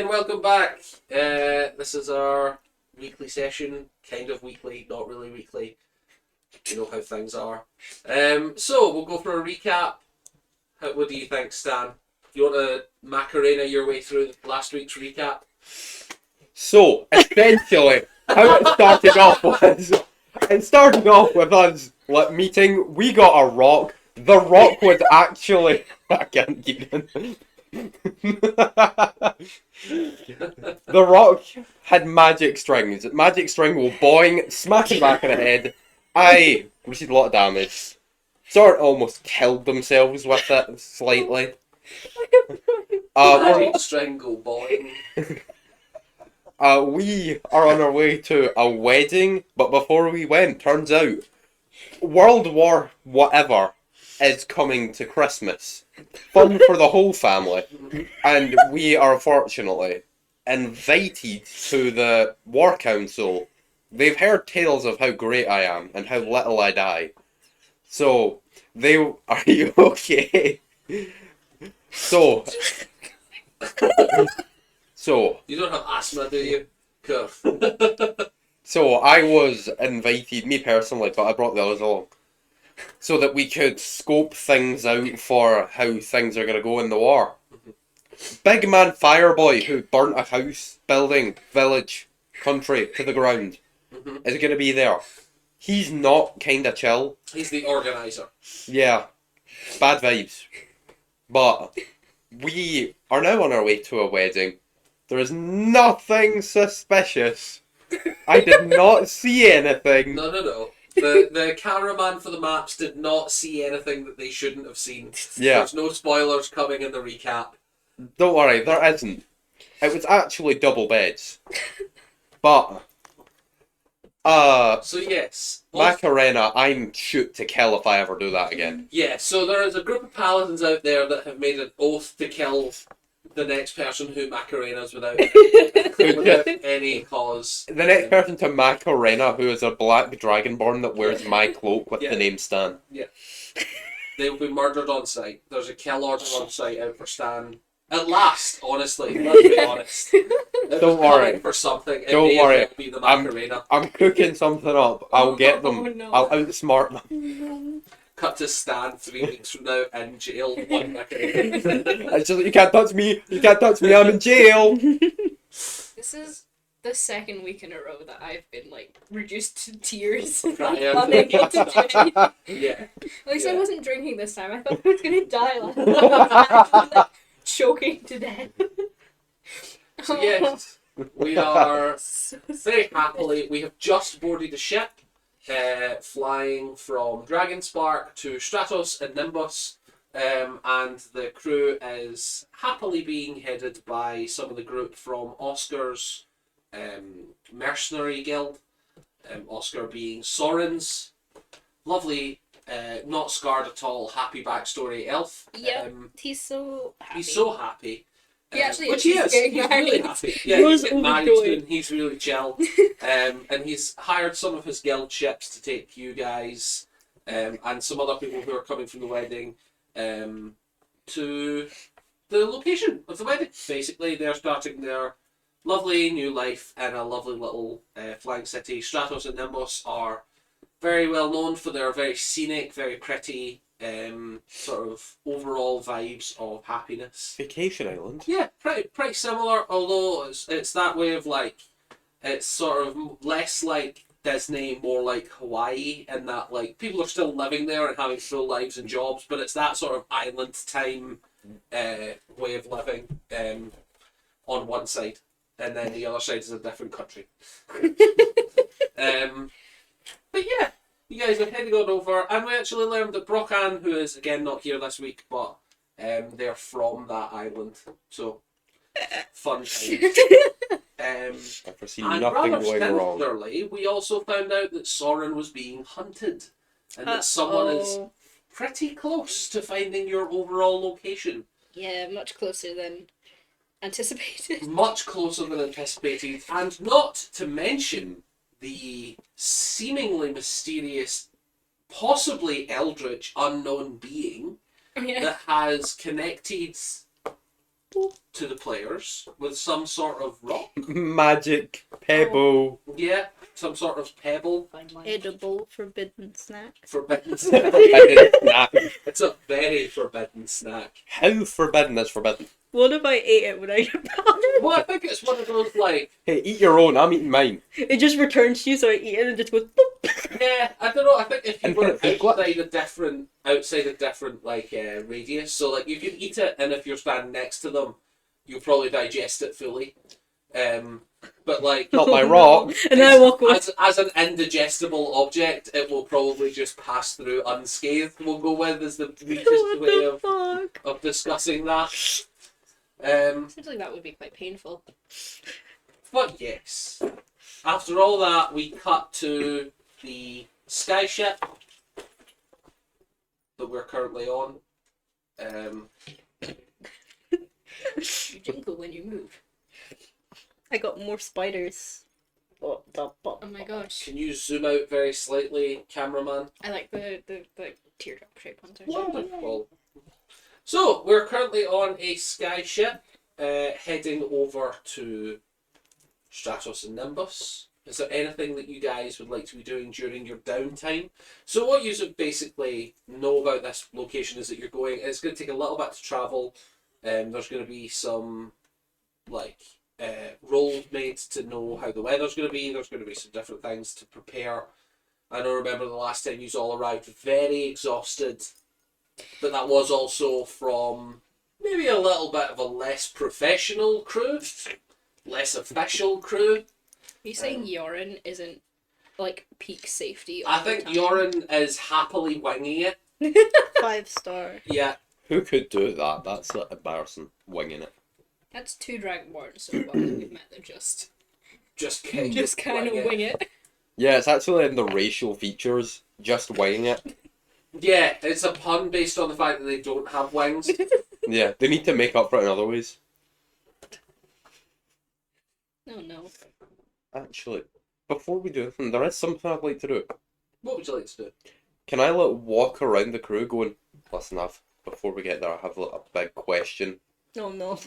and welcome back. This is our weekly session, kind of weekly, not really weekly. You know how things are. So we'll go for a recap. What do you think, Stan? You want to Macarena your way through last week's recap? So, essentially, how it started off with us meeting. We got a rock. The rock was actually... I can't keep it. The rock had magic strings. Magic string will boing, smash him back in the head. I received a lot of damage. Sort of almost killed themselves with it, slightly. Magic string go boing. We are on our way to a wedding, but before we went, turns out World War whatever is coming to Christmas. Fun for the whole family. And we are fortunately invited to the War Council. They've heard tales of how great I am and how little I die. So, are you okay? So... You don't have asthma, do you? Cool. So I was invited, me personally, but I brought the others along, so that we could scope things out for how things are going to go in the war. Big man Fireboy, who burnt a house, building, village, country to the ground, is going to be there. He's not kind of chill. He's the organizer. Yeah, bad vibes. But we are now on our way to a wedding. There is nothing suspicious. I did not see anything. No. The cameraman for the maps did not see anything that they shouldn't have seen. Yeah. There's no spoilers coming in the recap. Don't worry, there isn't. It was actually double beds. But, So yes. Macarena, I'm shoot to kill if I ever do that again. Yeah, so there is a group of paladins out there that have made an oath to kill the next person who Macarenas without any cause. The next person to Macarena, who is a black dragonborn that wears my cloak with the name Stan. Yeah. They will be murdered on sight. There's a kill order on sight out for Stan. At last, honestly, let's be honest. Don't worry. For something, Don't worry. Be the Macarena. I'm cooking something up. I'll get them. Oh, no. I'll outsmart them. Cut to Stan 3 weeks from now in jail. One Macarena. It's just, you can't touch me. You can't touch me. I'm in jail. This is the second week in a row that I've been reduced to tears. Crying. Unable to do anything. Yeah. At least I wasn't drinking this time. I thought I was gonna die last time. I was actually, choking to death. So yes, we are very happily. We have just boarded a ship. Flying from Dragonspark to Stratos and Nimbus, and the crew is happily being headed by some of the group from Oscar's mercenary guild. Oscar being Soren's lovely, not scarred at all, happy backstory elf. Yeah, he's so happy. He's so happy. He actually which is. he is. He's really happy. Yeah, he's getting married soon. He's really chill. And he's hired some of his guild ships to take you guys and some other people who are coming from the wedding to the location of the wedding. Basically, they're starting their lovely new life in a lovely little flying city. Stratos and Nimbus are very well known for their very scenic, very pretty, sort of overall vibes of happiness. Vacation island. Yeah, pretty similar, although it's that way of it's sort of less like Disney, more like Hawaii, in that people are still living there and having full lives and jobs, but it's that sort of island time way of living on one side, and then the other side is a different country. But yeah, you guys are heading on over, and we actually learned that Brocan, who is again not here this week, but they're from that island, so fun times. I've foreseen And nothing rather going wrong. sinisterly, we also found out that Soren was being hunted, and that someone is pretty close to finding your overall location. Yeah, much closer than anticipated. Much closer than anticipated, and not to mention the seemingly mysterious, possibly eldritch, unknown being that has connected to the players with some sort of rock. Magic pebble. Yeah, some sort of pebble. Edible forbidden snack. Forbidden snack. Forbidden snack. It's a very forbidden snack. How forbidden is forbidden? What if I ate it when I get back? Well, I think it's one of those like, Hey, eat your own. I'm eating mine. It just returns to you, so I eat it and it just goes boop. yeah, I don't know. I think if you were Infinite food outside a different like radius, so like you can eat it, and if you're standing next to them, you'll probably digest it fully. But like Not my rock. And then I walk away. as an indigestible object, it will probably just pass through unscathed. We'll go with as the neatest What way the fuck? of discussing that. Seems like that would be quite painful. But yes, after all that, we cut to the skyship that we're currently on. You jingle when you move. I got more spiders. Oh my gosh. Can you zoom out very slightly, cameraman? I like the teardrop shape ones. Wonderful. So, we're currently on a skyship heading over to Stratos and Nimbus. Is there anything that you guys would like to be doing during your downtime? So what you should basically know about this location is that you're going, it's going to take a little bit to travel. There's going to be some roll made to know how the weather's going to be. There's going to be some different things to prepare. I know, remember the last time you all arrived very exhausted, but that was also from maybe a little bit of a less professional crew, less official crew. Are you saying Yorin isn't like peak safety? I think Yorin is happily winging it. 5-star. Yeah. Who could do that? That's like embarrassing. Winging it. That's 2 Dragonborns so far that we've met that just kind kind of wing it. Yeah, it's actually in the racial features. Just winging it. Yeah, it's a pun based on the fact that they don't have wings. Yeah, they need to make up for it in other ways. Oh no. Actually, before we do anything, there is something I'd like to do. What would you like to do? Can I walk around the crew going, listen, before we get there, I have a big question. Oh no.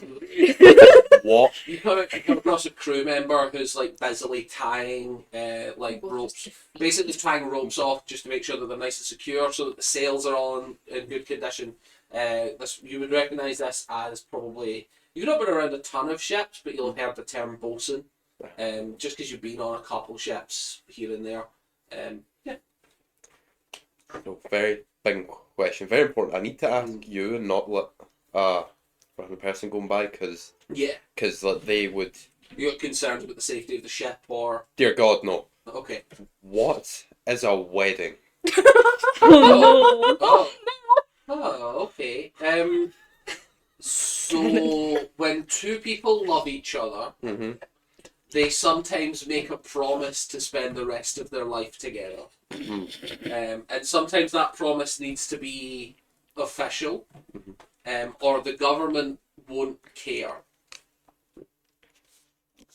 What? You come across a crew member who's like busily tying ropes, basically tying ropes off just to make sure that they're nice and secure, so that the sails are all in good condition. You would recognise this as probably, you've not been around a ton of ships, but you'll have heard the term bosun, just because you've been on a couple ships here and there. Yeah. No, very big question, very important. I need to ask you and not let random person going by, because they would. You're concerned about the safety of the ship, or Dear God, no. okay. What is a wedding? Oh Okay. So when two people love each other, Mm-hmm. they sometimes make a promise to spend the rest of their life together. And sometimes that promise needs to be official, or the government won't care.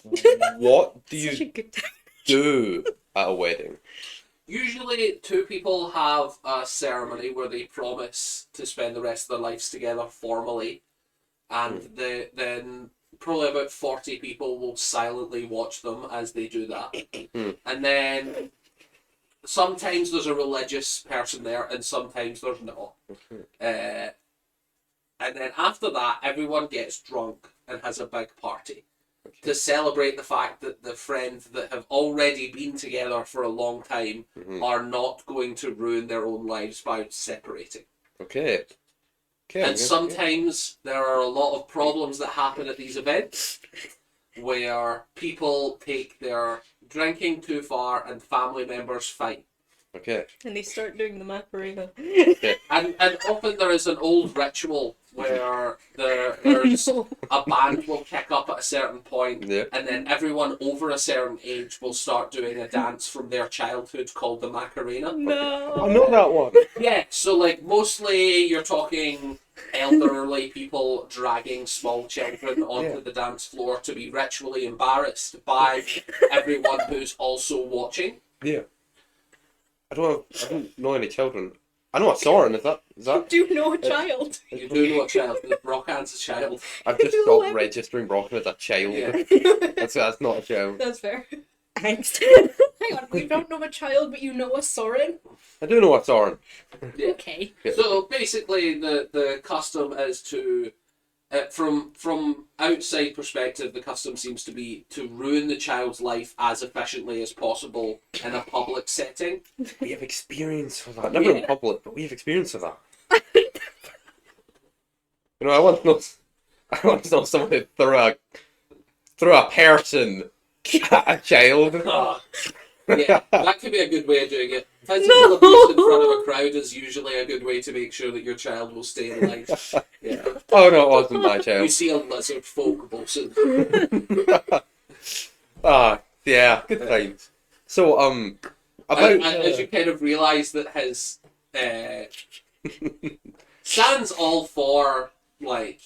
What do no. Such a you good time. do at a wedding? Usually, two people have a ceremony where they promise to spend the rest of their lives together formally, and then probably about 40 people will silently watch them as they do that. And then sometimes there's a religious person there, and sometimes there's not. And then after that, everyone gets drunk and has a big party to celebrate the fact that the friends that have already been together for a long time are not going to ruin their own lives by separating. Okay. And sometimes there are a lot of problems that happen at these events where people take their drinking too far and family members fight. Okay. And they start doing the Macarena. And often there is an old ritual where there's a band will kick up at a certain point, and then everyone over a certain age will start doing a dance from their childhood called the Macarena. No. I know that one. Yeah, so like mostly you're talking elderly people dragging small children onto the dance floor to be ritually embarrassed by everyone who's also watching. Yeah. I don't know any children. I know a Soren. Is that? Do you know a child? You do know a child. Brockan's a child. I've just stopped registering Brocken as a child. Yeah. That's not a child. That's fair. Angst. Hang on, you don't know a child, but you know a Soren? I do know a Soren. Yeah. Okay. So basically, the custom is to, from outside perspective, the custom seems to be to ruin the child's life as efficiently as possible in a public setting. We have experience for that. Never in public, but we have experience for that. You know, I once know someone who threw a person at a child. Ah, yeah, that could be a good way of doing it. Physical abuse in front of a crowd is usually a good way to make sure that your child will stay alive. Yeah. Oh no, it wasn't my You child. see a lizard folk, Wilson. Yeah, good times. So, about And as you kind of realise that his Stan's all for like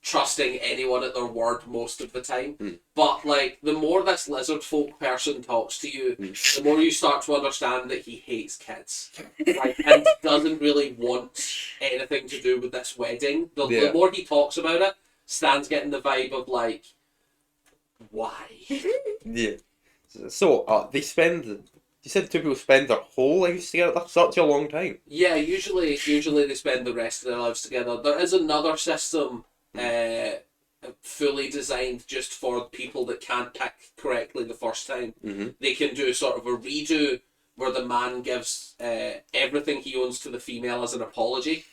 trusting anyone at their word most of the time, but like the more this lizard folk person talks to you, the more you start to understand that he hates kids, like, and doesn't really want anything to do with this wedding. The more he talks about it, Stan's getting the vibe of like, why? yeah. So, they spend. You said two people spend their whole lives together. That's such a long time. Yeah, usually they spend the rest of their lives together. There is another system fully designed just for people that can't pick correctly the first time. Mm-hmm. They can do sort of a redo where the man gives everything he owns to the female as an apology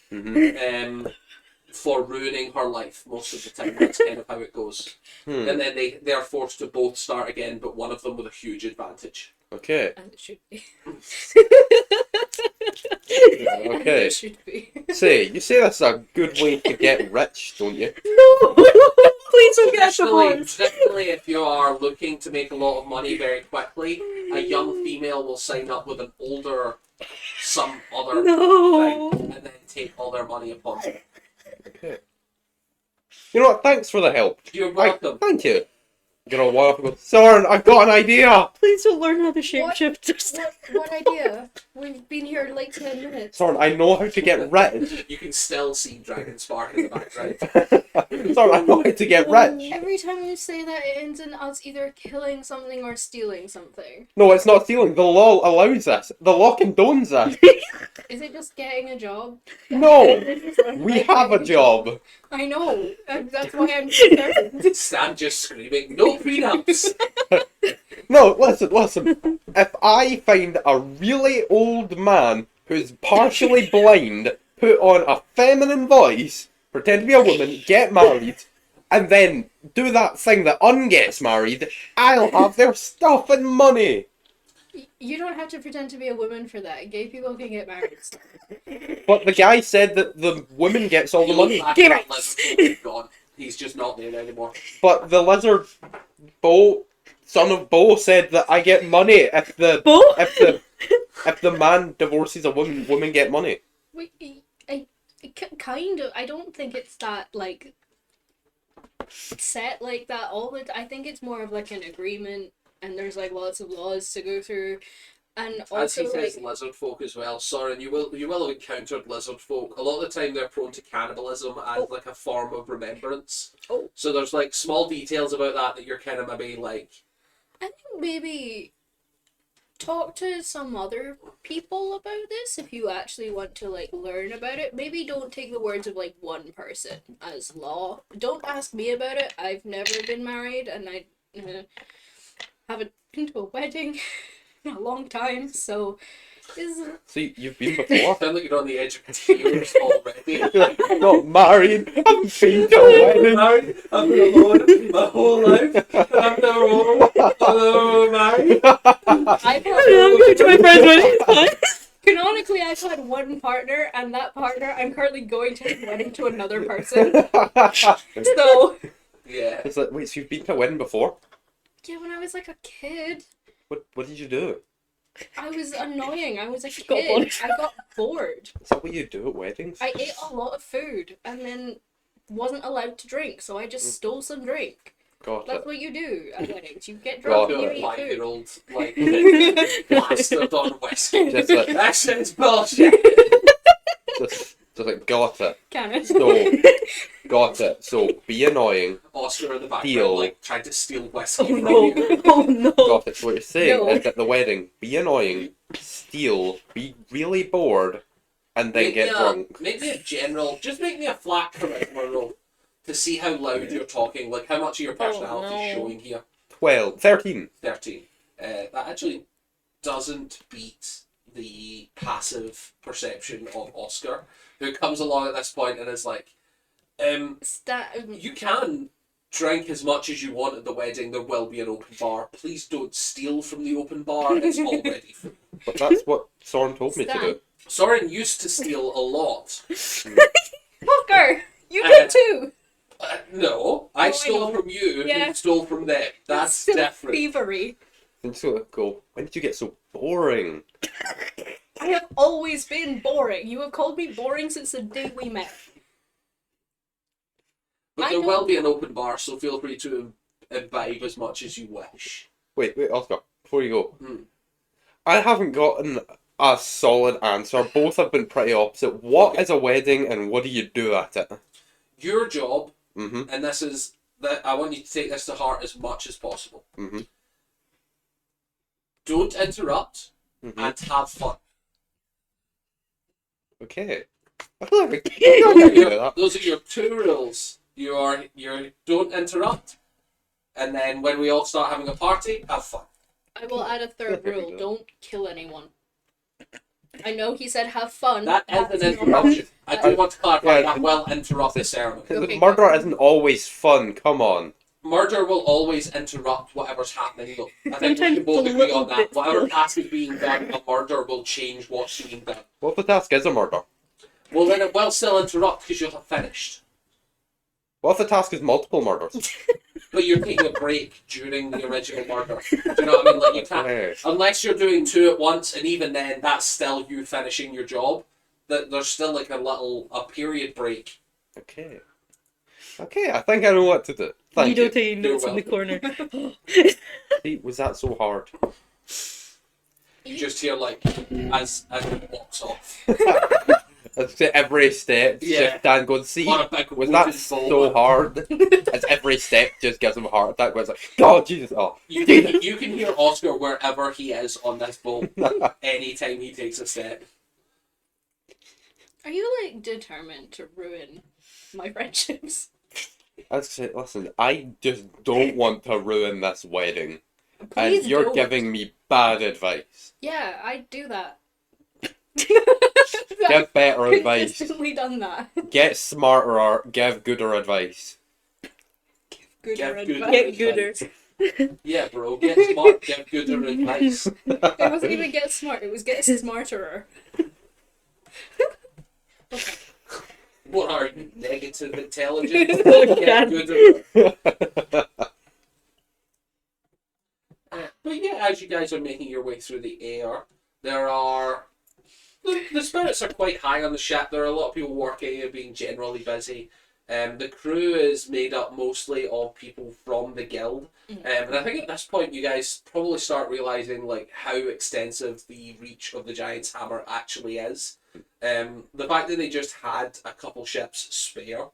for ruining her life most of the time. That's kind of how it goes. And then they're forced to both start again, but one of them with a huge advantage. Okay. As it should be. Okay. It should be. You say that's a good way to get rich, don't you? No! Please don't get divorced. Traditionally, if you are looking to make a lot of money very quickly, a young female will sign up with an older, some other No. thing, and then take all their money upon them. Okay. You know what? Thanks for the help. You're welcome. Thank you. You know what? Soren, I've got an idea. Please don't learn how to shapeshift. What idea? We've been here like 10 minutes. Soren, I know how to get rich. You can still see Dragon Spark in the background. Soren, I know how to get rich. Every time you say that, it ends in us either killing something or stealing something. No, it's not stealing. The law allows this. The law condones this. Is it just getting a job? No, we have a job. I know. That's why I'm concerned. Stan just screaming, no prenups! No, listen. If I find a really old man who's partially blind, put on a feminine voice, pretend to be a woman, get married, and then do that thing that gets married, I'll have their stuff and money. You don't have to pretend to be a woman for that. Gay people can get married. But the guy said that the woman gets all the money. Give it! Gone. He's just not there anymore. But the lizard son of Bo said that I get money if the man divorces a woman, women get money. Wait, kind of. I don't think it's that, like, set like that all the time. I think it's more of, like, an agreement, and there's, like, lots of laws to go through. And also, as he says, like, lizard folk as well. Soren, you will have encountered lizard folk. A lot of the time, they're prone to cannibalism as like a form of remembrance. Oh. So there's like small details about that you're kind of maybe like. I think maybe talk to some other people about this if you actually want to like learn about it. Maybe don't take the words of like one person as law. Don't ask me about it. I've never been married and I haven't been to a wedding in a long time, so See, you've been before. Sound like you're on the edge of tears already. I'm not married. I'm been to a wedding. I've been alone my whole life. I've never married. I'm going to my friend's wedding. canonically I've had one partner, and that partner I'm currently going to his wedding to another person. So Yeah. It's like, wait, so you've been to a wedding before? yeah, when I was like a kid, What did you do? I was annoying. I was a Got kid. bored. I got bored. Is that what you do at weddings? I ate a lot of food and then wasn't allowed to drink, so I just stole some drink. Got That's it. what you do at weddings. You get God, drunk and you You're a eat food. 5-year-old like bastard on whiskey. Just like, That shit's bullshit. Just like, got it. Cannon. So, got it. So, be annoying. Oscar in the background, Steal. like, trying to steal whiskey Oh from no! you. Oh no! Got it. So what you're saying No. is at the wedding, be annoying, steal, be really bored, and then get drunk. Make me a general, just make me a flat charisma roll to see how loud you're talking, like how much of your personality is no. showing here. 13. 13. That actually doesn't beat the passive perception of Oscar, who comes along at this point and is like, you can drink as much as you want at the wedding, there will be an open bar. Please don't steal from the open bar, it's already free. But that's what Soren told me to do. Soren used to steal a lot. Oscar, you did too. No, I I stole know. from you, Yeah. who stole from them. That's still different. thievery. And so go, when did you get so boring? I have always been boring. You have called me boring since the day we met. But I there know. will be an open bar, so feel free to imbibe as much as you wish. Wait, Oscar, before you go. Hmm. I haven't gotten a solid answer. Both have been pretty opposite. What is a wedding and what do you do at it? Your job, Mm-hmm. and this is that I want you to take this to heart as much as possible. Mm-hmm. Don't interrupt Mm-hmm. and have fun. Okay. I feel like I can do that. Those are your two rules. Your don't interrupt, and then when we all start having a party, have fun. I will add a third There we rule. go. Don't kill anyone. I know he said have fun. That is That's an not- interruption. I do want to clarify Yeah, that will interrupt the ceremony. Okay. Murder isn't always fun, come on. Murder will always interrupt whatever's happening, though. I think we Sometimes can both it's a agree little on that. bit Whatever silly. task is being done, a murder will change what's being done. What if the task is a murder? Well, then it will still interrupt because you'll have finished. What if the task is multiple murders? But you're taking a break during the original murder. Do you know what I mean? Like, you can't. Okay. Unless you're doing two at once, and even then, that's still you finishing your job. That there's still like a period break. Okay. Okay, I think I know what to do. Thank Guido you. taking notes You're in the corner. See, was that so hard? You just hear like as it walks off. That's every step. Yeah. Just Dan going, see, On a big was wooden that bowl. so hard? As every step just gives him a heart attack. Where it's like, God, Jesus, oh. You can hear Oscar wherever he is on this boat anytime he takes a step. Are you like determined to ruin my friendships? I'd say, listen, I just don't want to ruin this wedding. Please And you're don't. giving me bad advice. Yeah, I do that. Give better advice. Consistently done that. Get smarter or give gooder advice. Good Get good advice. Get gooder. Yeah, bro, get smart, get gooder advice. It wasn't even get smart, it was get smarterer. What are you, negative intelligence? Oh, Get God. gooder. But yeah, as you guys are making your way through the air, there are the spirits are quite high on the ship. There are a lot of people working and being generally busy. The crew is made up mostly of people from the guild, and I think at this point you guys probably start realizing like how extensive the reach of the Giant's Hammer actually is. The fact that they just had a couple ships spare,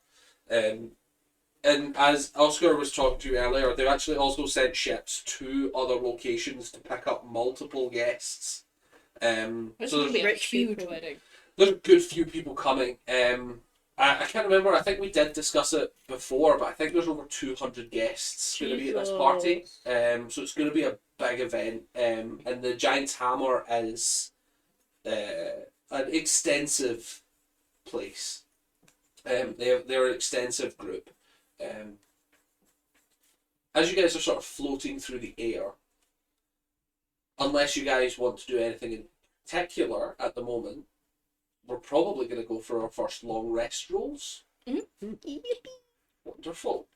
and as Oscar was talking to you earlier, they've actually also sent ships to other locations to pick up multiple guests. This So is gonna be a rich huge people. wedding. there's a good few people coming. I can't remember, I think we did discuss it before, but I think there's over 200 guests going to be at this party. So it's going to be a big event. And the Giant's Hammer is an extensive place. They're an extensive group. As you guys are sort of floating through the air, unless you guys want to do anything in particular at the moment, we're probably going to go for our first long rest rolls. Wonderful.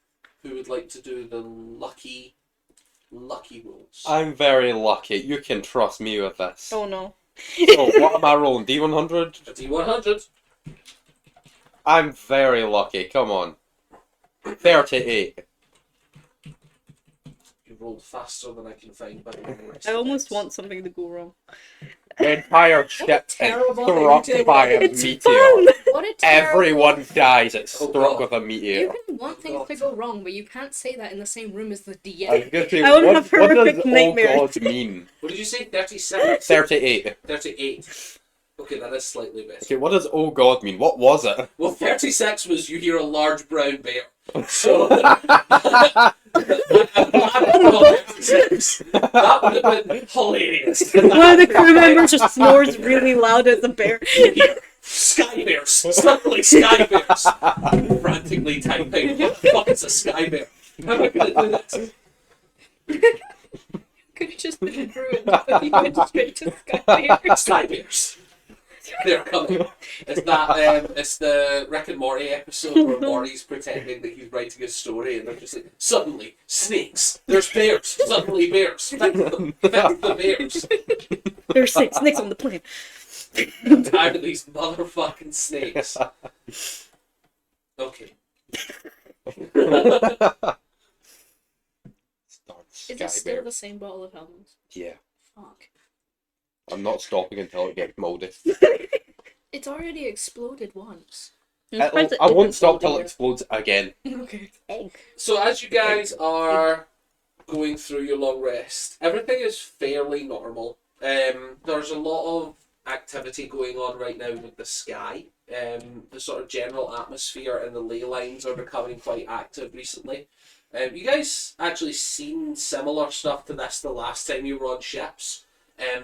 Who would like to do the lucky rolls? I'm very lucky. You can trust me with this. Oh no. So, what am I rolling? D100? A D100. I'm very lucky. Come on. 38. You rolled faster than I can find. By I almost want something to go wrong. The entire ship is terrible thing struck to do. by a It's meteor. fun! What a terrible. Everyone dies. It's Oh, struck God. with a You meteor. can want things to go wrong, but you can't say that in the same room as the DM. I was gonna say, I would have what does horrific oh nightmares. God mean? What did you say? 37? 38. 38. Okay, that is slightly better. Okay, what does oh God mean? What was it? Well, 36 was you hear a large brown bear. So, I'm glad it's not 36. That would have been hilarious. One of the crew members just snores really loud at the bear. You hear sky bears. Suddenly sky bears. Frantically typing. What the fuck is a sky bear? How am I going to do this? Could have just been ruined, but he went straight to Skybear. Sky bears. They're coming. It's it's the Rick and Morty episode where Morty's pretending that he's writing a story and they're just like, suddenly, snakes, there's bears, suddenly bears, fix the bears. There's snakes on the plane. I'm tired of these motherfucking snakes. Okay. Is it still the same bottle of Helmets? Yeah. Fuck. I'm not stopping until it gets mouldy. It's already exploded once. I won't stop till it explodes again. Okay. Egg. So as you guys are going through your long rest, everything is fairly normal. There's a lot of activity going on right now with the sky. The sort of general atmosphere and the ley lines are becoming quite active recently. You guys actually seen similar stuff to this the last time you were on ships.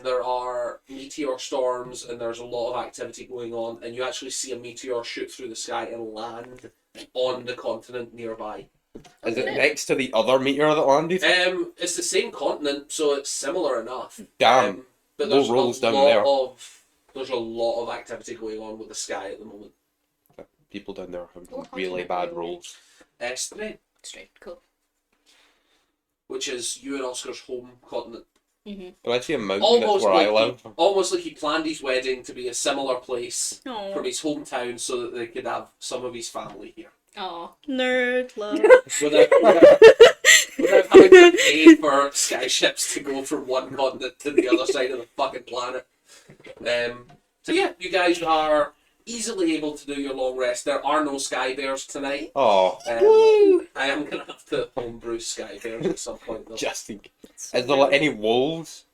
There are meteor storms and there's a lot of activity going on, and you actually see a meteor shoot through the sky and land on the continent nearby. Is it next to the other meteor that landed? It's the same continent, so it's similar enough. Damn. But No there's rolls a down lot there. there's a lot of activity going on with the sky at the moment. People down there have What really continent bad are we on? rolls. Estray, Straight. Cool. which is you and Oscar's home continent. When I see a mountain, that's where I live. Almost like he planned his wedding to be a similar place from Oh, his hometown so that they could have some of his family here. Aw. nerd love. Without having to pay for sky ships to go from one continent to the other side of the fucking planet. So yeah, you guys are easily able to do your long rest. There are no sky bears tonight. Oh, I am gonna have to homebrew sky bears at some point though. just in case. Is there like any wolves?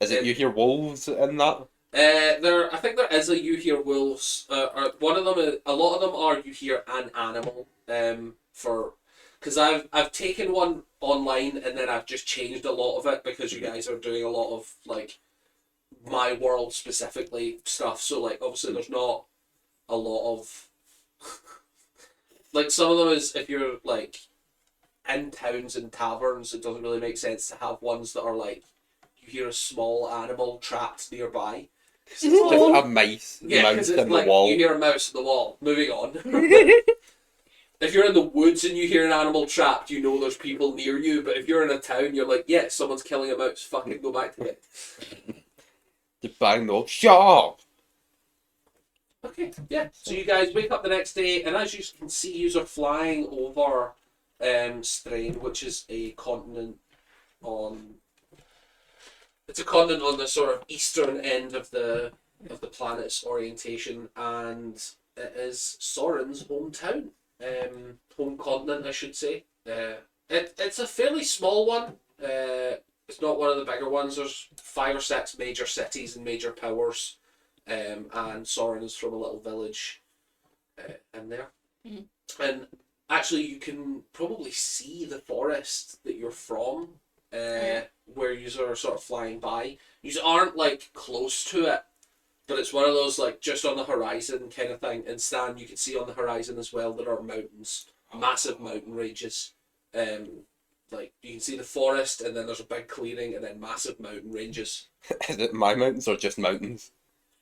Is it you hear wolves in that? I think there is a you hear wolves. Or one of them, a lot of them are you hear an animal. Because I've taken one online and then I've just changed a lot of it because you guys are doing a lot of like my world specifically stuff. So like obviously there's not a lot of like some of them is if you're like in towns and taverns, it doesn't really make sense to have ones that are like you hear a small animal trapped nearby. Just a mouse Yeah, mouse because it's in the like wall. you hear a mouse on the wall. Moving on. If you're in the woods and you hear an animal trapped, you know there's people near you. But if you're in a town, you're like, yeah, someone's killing a mouse. Fucking go back to bed. Just bang the wall. Shut up! Okay, yeah. So you guys wake up the next day, and as you can see, you are flying over Strain, which is a continent on. It's a continent on the sort of eastern end of the planet's orientation, and it is Soren's hometown, home continent, I should say. It's a fairly small one. It's not one of the bigger ones. There's 5 or 6 major cities and major powers, and Soren is from a little village in there. Mhm. And actually, you can probably see the forest that you're from. Where you are sort of flying by. You aren't like close to it, but it's one of those like just on the horizon kind of thing. And Stan, you can see on the horizon as well there are mountains, massive mountain ranges. Like you can see the forest, and then there's a big clearing, and then massive mountain ranges. Is it my mountains or just mountains?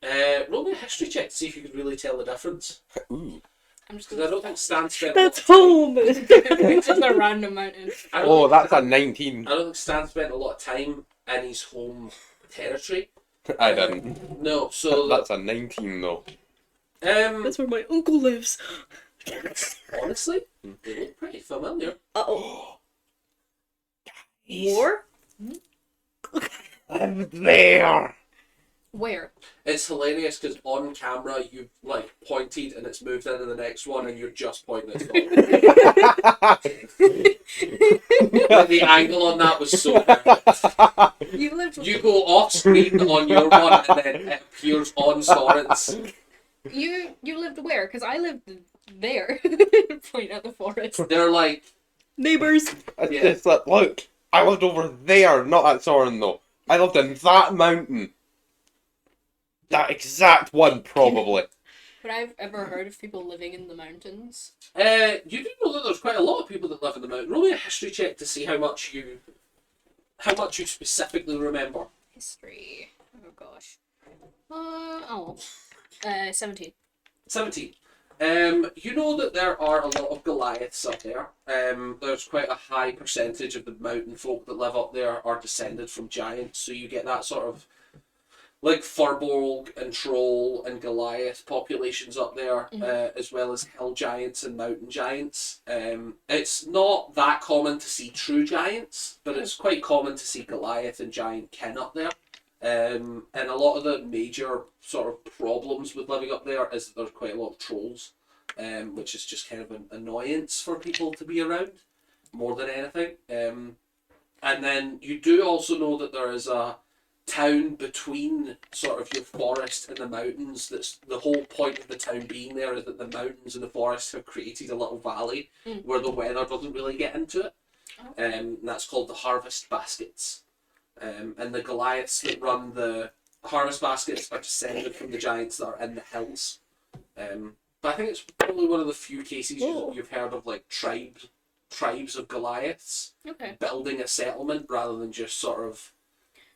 Roll me a history check to see if you could really tell the difference. Ooh. I'm just Because I don't think Stan spent. That's home. It's just a random mountain. I don't Oh, think- that's a 19. I don't think Stan spent a lot of time in his home territory. I didn't. No, so That's a 19 though. That's where my uncle lives. honestly, they look pretty familiar. Uh-oh. War? I'm there. Where? It's hilarious because on camera you've like pointed and it's moved into the next one and you're just pointing at it. Like the angle on that was so perfect. You lived. You go off screen on your one and then it appears on Soren's. You lived where? Because I lived there. Point at the forest. They're like, Neighbors. It's Yeah. just like, look, I lived over there, not at Soren though. I lived in that mountain. That exact one, probably. But I've ever heard of people living in the mountains. you do know that there's quite a lot of people that live in the mountain. Roll me a history check to see how much you specifically remember. History. Oh gosh. 17. 17. You know that there are a lot of Goliaths up there. There's quite a high percentage of the mountain folk that live up there are descended from giants, so you get that sort of like Furbolg and Troll and Goliath populations up there, as well as hill giants and mountain giants. It's not that common to see true giants, but it's quite common to see Goliath and giant kin up there. And a lot of the major sort of problems with living up there is that there's quite a lot of trolls, which is just kind of an annoyance for people to be around, more than anything. And then you do also know that there is a town between sort of your forest and the mountains. That's the whole point of the town being there, is that the mountains and the forest have created a little valley where the weather doesn't really get into it. And that's called the Harvest Baskets. And the Goliaths that run the Harvest Baskets are descended from the giants that are in the hills. But I think it's probably one of the few cases you've heard of like tribes of Goliaths building a settlement rather than just sort of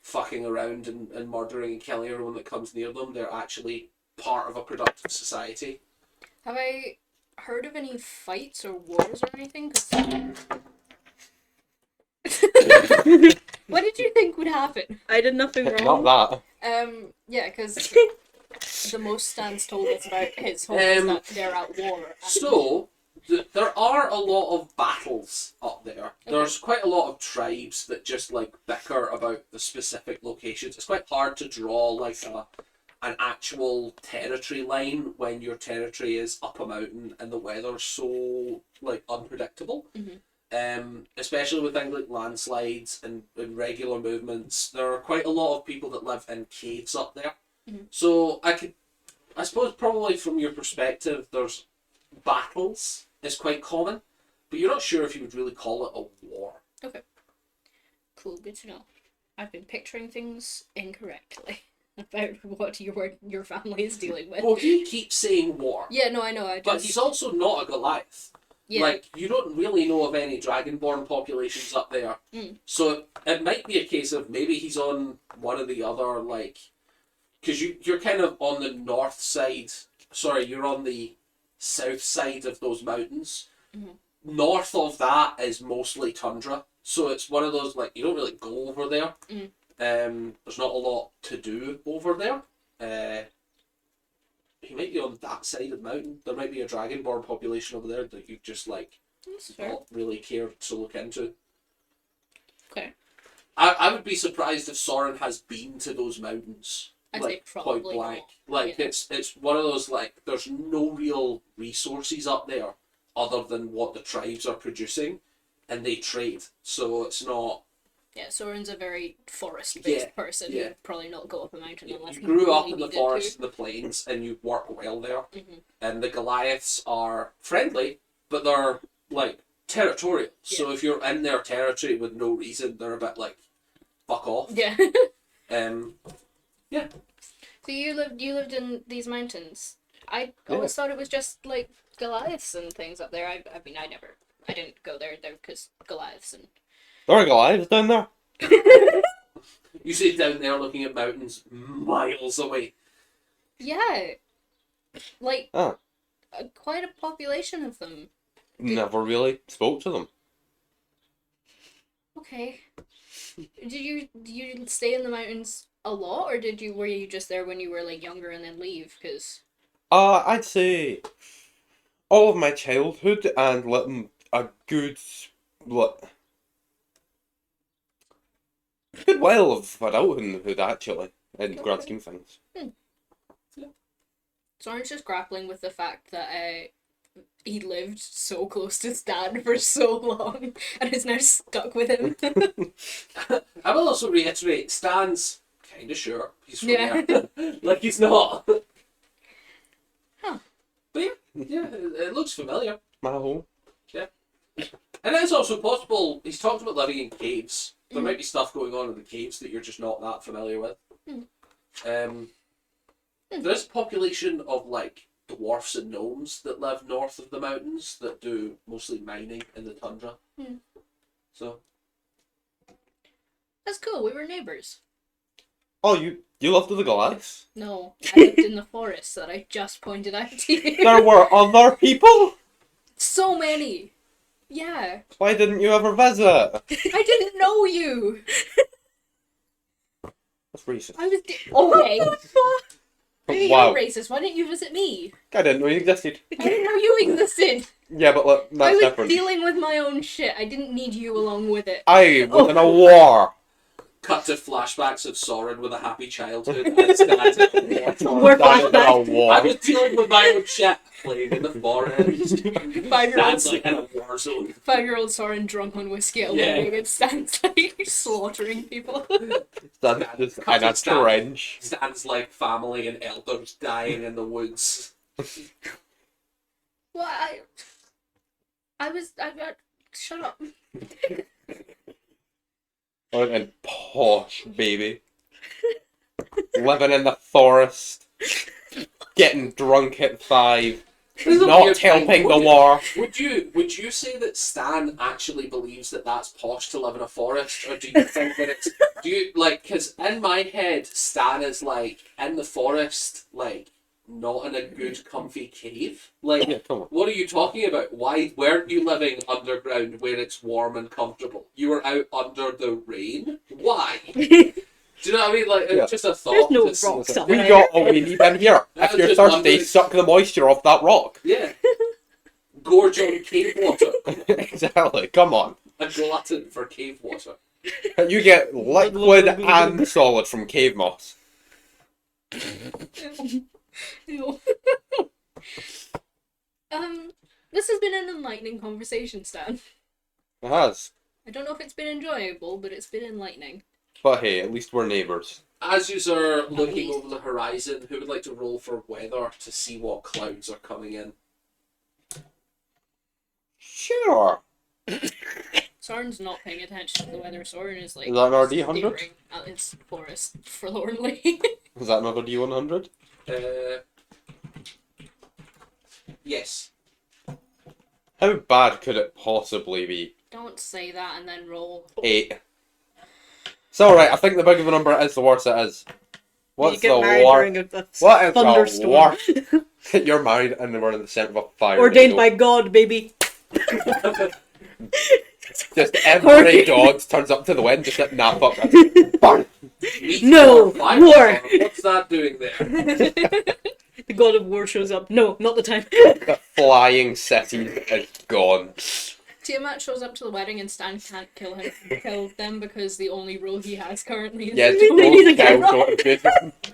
fucking around and murdering and killing everyone that comes near them. They're actually part of a productive society. Have I heard of any fights or wars or anything? 'Cause what did you think would happen? I did nothing wrong. Not that. Yeah, because the most Stan's told us about his home is that they're at war. and- So, there are a lot of battles up there. There's quite a lot of tribes that just like bicker about the specific locations. It's quite hard to draw like an actual territory line when your territory is up a mountain and the weather's so like unpredictable. Especially with things like landslides and regular movements. There are quite a lot of people that live in caves up there. So I suppose probably from your perspective, there's battles is quite common, but you're not sure if you would really call it a war. Okay. Cool, good to know. I've been picturing things incorrectly about what your family is dealing with. Well, he keeps saying war, Yeah, no, I know. but he's also not a Goliath. Yeah. Like, you don't really know of any Dragonborn populations up there. So it might be a case of maybe he's on one of the other, like... Because you're kind of on the north side... Sorry, you're on the south side of those mountains. North of that is mostly tundra. So it's one of those, like, you don't really go over there. There's not a lot to do over there. He might be on that side of the mountain. There might be a Dragonborn population over there that you just like not really care to look into. Okay. I would be surprised if Soren has been to those mountains. I'd like say probably point blank. not. Like it's one of those like there's no real resources up there other than what the tribes are producing, and they trade. So it's not. Yeah, Soren's a very forest-based person. yeah. He'd probably not go up a mountain unless You he grew up really in the needed forest to. and the plains, and you work well there. And the Goliaths are friendly, but they're like territorial. So if you're in their territory with no reason, they're a bit like, fuck off. Yeah. Yeah. So you lived in these mountains. I always thought it was just like Goliaths and things up there. I mean, I didn't go there because Goliaths and. There are Goliaths down there. You sit down there looking at mountains miles away. Yeah. Like. Oh. Quite a population of them. Never really spoke to them. Okay. Did you stay in the mountains a lot, or were you just there when you were like younger and then leave? Because I'd say all of my childhood and a good good while of adulthood actually. in the grand scheme of things. Soren's just grappling with the fact that he lived so close to Stan for so long and is now stuck with him. I will also reiterate, Stan's kind of sure he's from Yeah. there. Like he's not. Huh. But yeah, it looks familiar. My home. And it's also possible, he's talked about living in caves. There might be stuff going on in the caves that you're just not that familiar with. There's a population of like dwarfs and gnomes that live north of the mountains that do mostly mining in the tundra. So That's cool, we were neighbours. Oh, you lived with the Goliaths? No, I lived in the forest that I just pointed out to you. There were other people? So many! Yeah. Why didn't you ever visit? I didn't know you! That's racist. I was okay. Maybe Wow. you're racist, why didn't you visit me? I didn't know you existed. I didn't know you existed! Yeah, but look, I that's was different. dealing with my own shit, I didn't need you along with it. I was in a war. cut to flashbacks of Soren with a happy childhood and Stan's in a war. More That is in a flashbacks. war. I was dealing with my own shit, playing in the forest. 5-year-old Stan's like in a war zone. 5-year-old Soren drunk on whiskey at Yeah. learning and Stan's like slaughtering people. That's just in a trench. Stan's like family and elders dying in the woods. Well, I got shut up. And posh, baby. Living in the forest. Getting drunk at 5. This is a Not weird thing. helping the war. Would you say that Stan actually believes that that's posh to live in a forest, or do you think that it's because in my head Stan is like in the forest, like not in a good comfy cave? Like, Yeah, come on. what are you talking about? Why weren't you living underground where it's warm and comfortable? You were out under the rain. Why? Do you know what I mean? Like, Yeah. it's just a thought. There's no It's- rocks up We there. got all we need in here. If I'm you're just thirsty, wondering- suck the moisture off that rock. Yeah. Gorge on cave water. Exactly. Come on. A glutton for cave water. You get liquid and solid from cave moss. Ew. This has been an enlightening conversation, Stan. It has. I don't know if it's been enjoyable, but it's been enlightening. But hey, at least we're neighbours. As you are looking over the horizon, who would like to roll for weather to see what clouds are coming in? Sure. Soren's not paying attention to the weather. Soren is like Is that an RD100? staring at his forest forlornly. Was that another D100? Yes. How bad could it possibly be? Don't say that and then roll. 8. It's alright, I think the bigger the number it is, the worse it is. What's you the get married war? during a What is thunderstorm. the war? You're married and we're in the centre of a fire. Ordained by God, baby. Just every Hurricane. dog turns up to the wind, just like, nah, fuck that. Bang. No, Fire war. storm. What's that doing there? The God of War shows up. No, not the time. The flying city is gone. Tiamat shows up to the wedding and Stan can't kill them because the only role he has currently is Yeah, He's just a go camera. sort of good.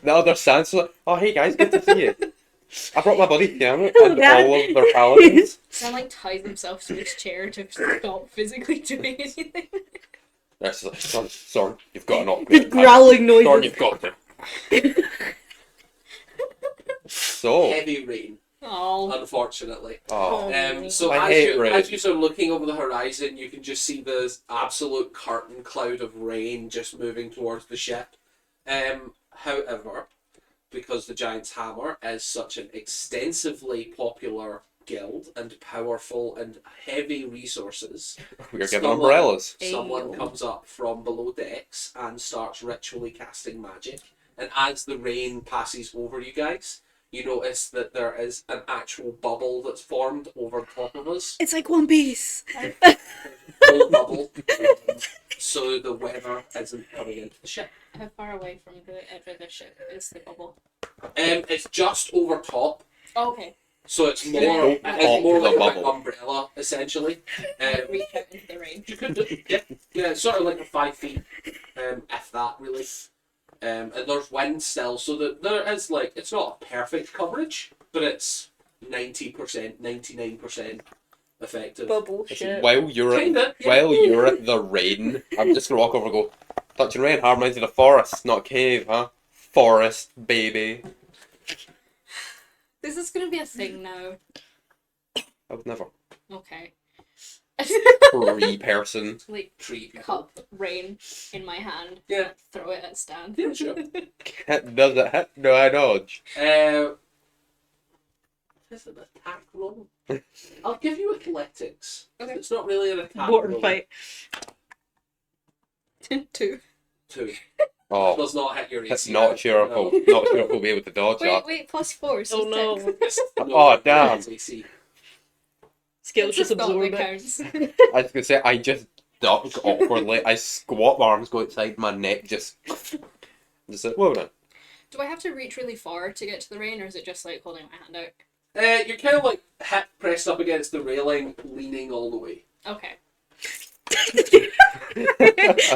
The other Sans like, oh hey guys, good to see you. I brought my buddy Tiamat Oh, and Dad. all of their paladins. Stan like ties himself to his chair to stop physically doing anything. That's like, Sorry, you've got an The awkward growling Sorry, noises. you've got to. So, Heavy rain, Oh. unfortunately. oh, So I as hate rain. you are looking over the horizon, you can just see the absolute curtain cloud of rain just moving towards the ship. However, because the Giant's Hammer is such an extensively popular guild and powerful and heavy resources, we're given someone- umbrellas. someone Ayo. comes up from below decks and starts ritually casting magic. And as the rain passes over you guys, you notice that there is an actual bubble that's formed over top of us. It's like One Piece. Full bubble. So the weather isn't coming into the ship. How far away from the edge of the ship is the bubble? It's just over top. Oh, okay. So it's more, Don't it's more pop the like a big bubble. umbrella, essentially. Reach out into the rain. You could do, yeah, it's sort of like a 5 feet, if that really. and there's wind still, so that there is like it's not perfect coverage, but it's 90%, 99% effective. Bubble shit. While you're Kinda, yeah. while you're at the rain, I'm just gonna walk over and go, touching rain, harmonizing the forest, not cave, huh? Forest, baby. This is gonna be a thing now. I would never. Okay. 3-person. Like Tree people. cup rain in my hand. Yeah. Throw it at Stan. Yeah, sure. Does it hit? No, I dodge. Is it an attack roll? I'll give you athletics. Okay. It's not really an attack Water roll. fight. 2. 2. Oh, Does not hit your AC. that's not sure if I'll, not sure if we'll be able to dodge that. Wait, +4. So Oh no. Oh, damn. AC. Skills just absorb it. counts. I was gonna say, I just duck awkwardly. I squat, my arms go outside, my neck just like, well done. Do I have to reach really far to get to the rain, or is it just like holding my hand out? You're kind of like hip pressed up against the railing, leaning all the way. Okay.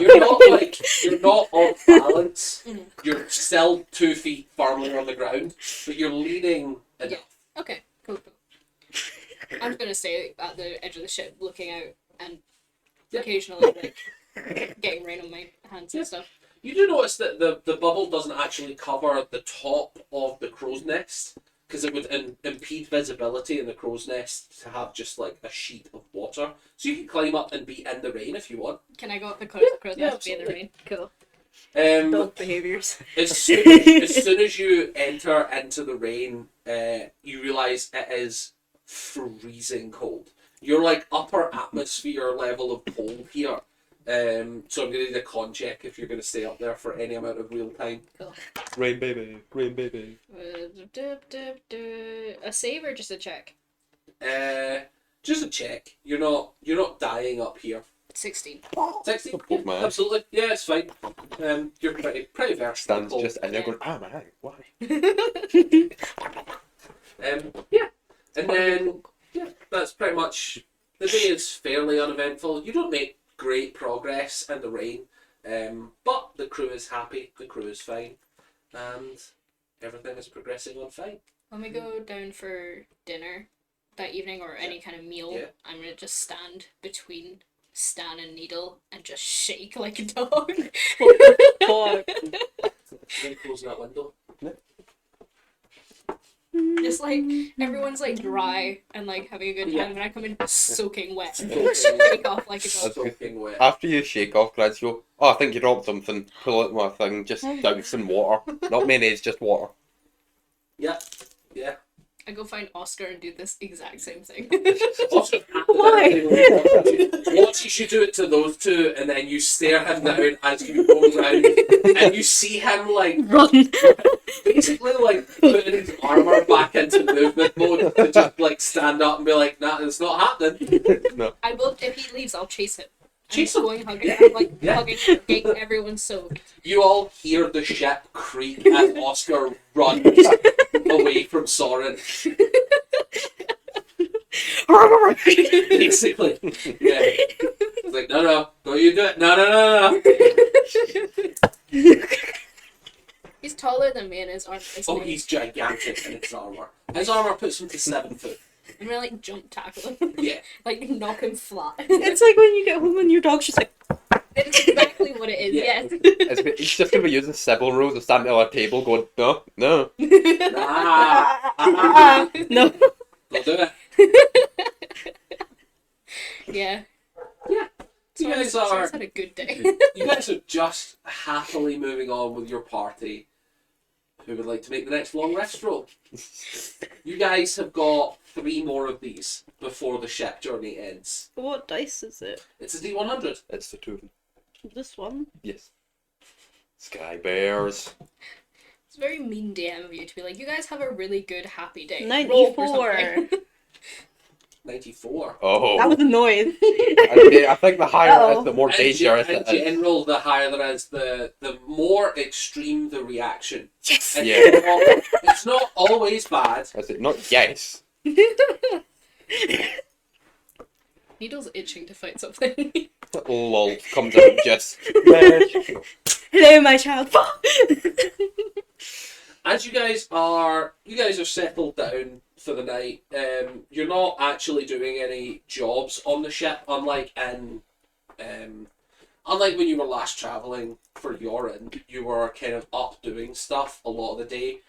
You're not off balance. Mhm. You're still 2 feet firmly on the ground, but you're leaning enough. Okay. Cool. I'm just gonna stay at the edge of the ship, looking out, and Yeah. occasionally like getting rain on my hands Yeah. and stuff. You do notice that the bubble doesn't actually cover the top of the crow's nest, because it would impede visibility in the crow's nest to have just like a sheet of water. So you can climb up and be in the rain if you want. Can I go up the crow's Yeah, nest to be in the rain? Cool. Dog behaviors. As soon as you enter into the rain, you realise it is freezing cold. You're like upper atmosphere level of cold here. So I'm going to need a con check if you're going to stay up there for any amount of real time. Rain baby, rain baby. A save or just a check? Just a check. You're not dying up here. 16. 16? Oh, man. Absolutely. Yeah, it's fine. You're pretty versatile. Stan's just in there going, ah man, why? Yeah. And then yeah, that's pretty much the day is fairly uneventful. You don't make great progress in the rain. But the crew is happy, the crew is fine, and everything is progressing on fine. When we go down for dinner that evening or any kind of meal, Yeah. I'm gonna just stand between Stan and Needle and just shake like a dog. Fuck. Then close that window. Just like everyone's like dry and like having a good time, Yeah. and I come in soaking wet, Soaking shake off like a dog. Soaking wet. After you shake off, Grads, you go, oh, I think you dropped something. Pull out my thing, just douse in water. Not mayonnaise, just water. Yeah. Yeah. I go find Oscar and do this exact same thing. Also, Why? watches you do it to those two, and then you stare him down as you go round, and you see him like Run. basically like putting his armor back into movement mode to just like stand up and be like, nah, it's not happening. I will. If he leaves, I'll chase him. Chase I'm him? going hugging. I'm like Yeah. hugging, getting everyone soaked. You all hear the ship creak as Oscar runs away from Soren. Basically, yeah. It's like, no, don't you do it? No. He's taller than me, and his arm is. Oh, he's gigantic in his armor. His armor puts him to 7 foot. I'm gonna like jump tackle him. Yeah. Like knock him flat. It's like when you get home and your dog's just like, It's exactly what it is. Yeah. Yes. He's just going to be using Sybil rules and standing at a table going, no. Ah, no. don't do it. Yeah. You guys Someone's had a good day. You guys are just happily moving on with your party. Who would like to make the next long rest roll? You guys have got 3 more of these before the ship journey ends. What dice is it? It's a D100. It's the 2 of them. This one? Yes. Sky Bears. It's very mean DM of you to be like, you guys have a really good happy day. Roll for 94. something." 94. Oh. That was a noise. I think the higher it is, the more In dangerous in it is. general, the higher there is, the more extreme the reaction. Yes. And Yeah. it's not always bad. Is it not? Yes. Needle's itching to fight something. Lol comes out just. Hello, my child. As you guys are settled down for the night. You're not actually doing any jobs on the ship, unlike when you were last traveling for Yorin. You were kind of up doing stuff a lot of the day.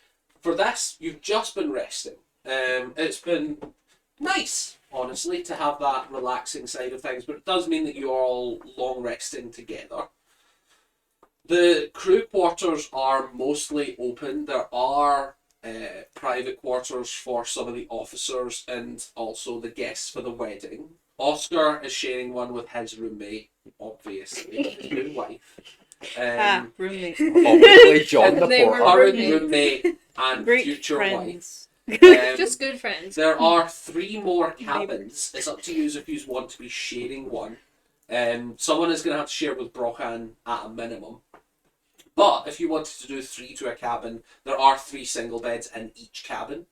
For this, you've just been resting. It's been nice, honestly, to have that relaxing side of things, but it does mean that you're all long resting together. The crew quarters are mostly open. There are private quarters for some of the officers and also the guests for the wedding. Oscar is sharing one with his roommate, obviously, his new wife. Roommate. Obviously, John And the they were Porter. current roommate and Great future wife. friends. Just good friends. There are 3 more cabins. It's up to you if you want to be sharing one. Someone is going to have to share with Brohan at a minimum. But if you wanted to do 3 to a cabin, there are 3 single beds in each cabin.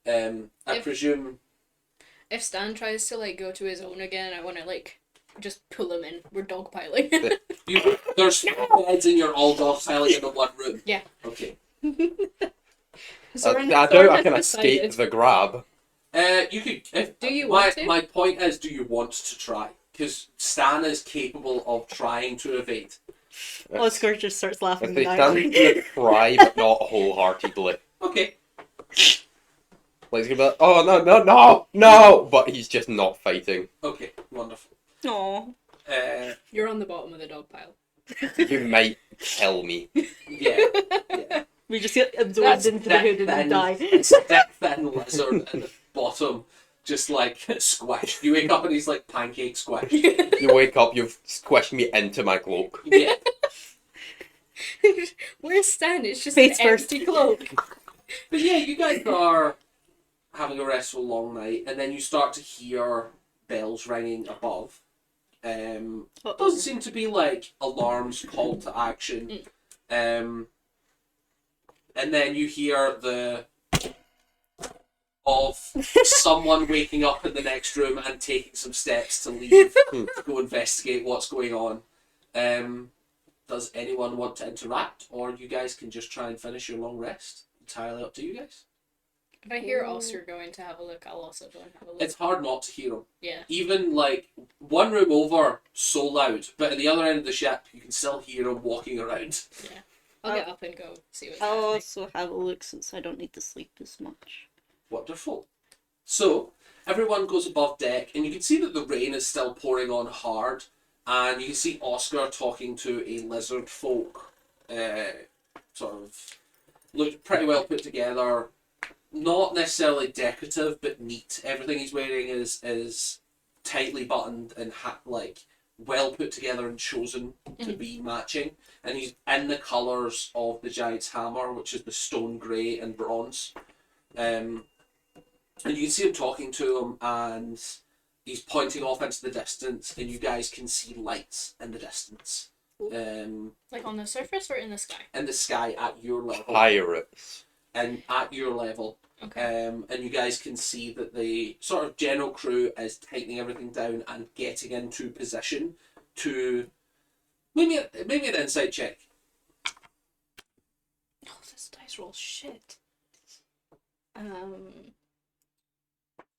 I presume... If Stan tries to go to his own again, I want to just pull him in. We're dogpiling. There's 4 beds and you're all dogpiling into one room. Yeah. Okay. Soren- I doubt Soren I can has escape decided. the grab. You could... Do you want to? My point is, do you want to try? Because Stan is capable of trying to evade. Oscar just starts laughing. If they in stand irony. to try, but not wholeheartedly. Okay. Like, he's gonna be like, oh, no! But he's just not fighting. Okay. Wonderful. Aw. You're on the bottom of the dog pile. You might kill me. Yeah. Yeah. We just get absorbed into the hood and then die. Thick, thin lizard at the bottom, just squished. You wake up and he's like pancake squished. You wake up, you've squished me into my cloak. Yeah. Where's Stan? It's just Face an first. empty cloak. But yeah, you guys are having a restful long night, and then you start to hear bells ringing above. Doesn't seem to be alarms called to action. And then you hear of someone waking up in the next room and taking some steps to leave to go investigate what's going on. Does anyone want to interact, or you guys can just try and finish your long rest? Entirely up to you guys. If I hear Oscar going to have a look, I'll also go and have a look. It's hard not to hear them. Yeah. Even one room over, so loud, but at the other end of the ship, you can still hear them walking around. Yeah. I'll get up and go see what's I'll happening. also have a look since I don't need to sleep as much. Wonderful. So, everyone goes above deck, and you can see that the rain is still pouring on hard, and you can see Oscar talking to a lizard folk, sort of, looked pretty well put together, not necessarily decorative, but neat. Everything he's wearing is tightly buttoned and well put together and chosen to be matching, and he's in the colours of the giant's hammer, which is the stone grey and bronze. And you can see him talking to him, and he's pointing off into the distance, and you guys can see lights in the distance. On the surface or in the sky? In the sky at your level. Pirates. And at your level. Okay. And you guys can see that the sort of general crew is tightening everything down and getting into position to... Maybe an insight check. Oh, this dice roll shit.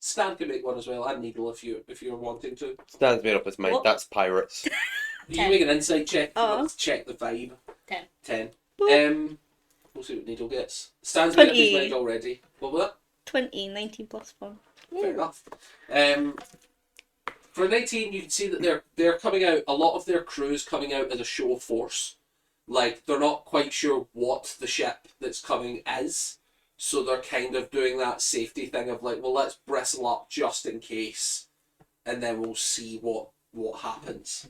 Stan can make one as well, and Needle if you're wanting to. Stan's made up his mind. What? That's pirates. You can make an insight check if you Oh. want to check the vibe. 10. 10. Boop. We'll see what Needle gets. Stan's made up his 20. mind already. What was that? 20, 19 plus 1. Fair enough. For 19, you can see that they're coming out. A lot of their crews coming out as a show of force. They're not quite sure what the ship that's coming is, so they're kind of doing that safety thing of well, let's bristle up just in case, and then we'll see what happens.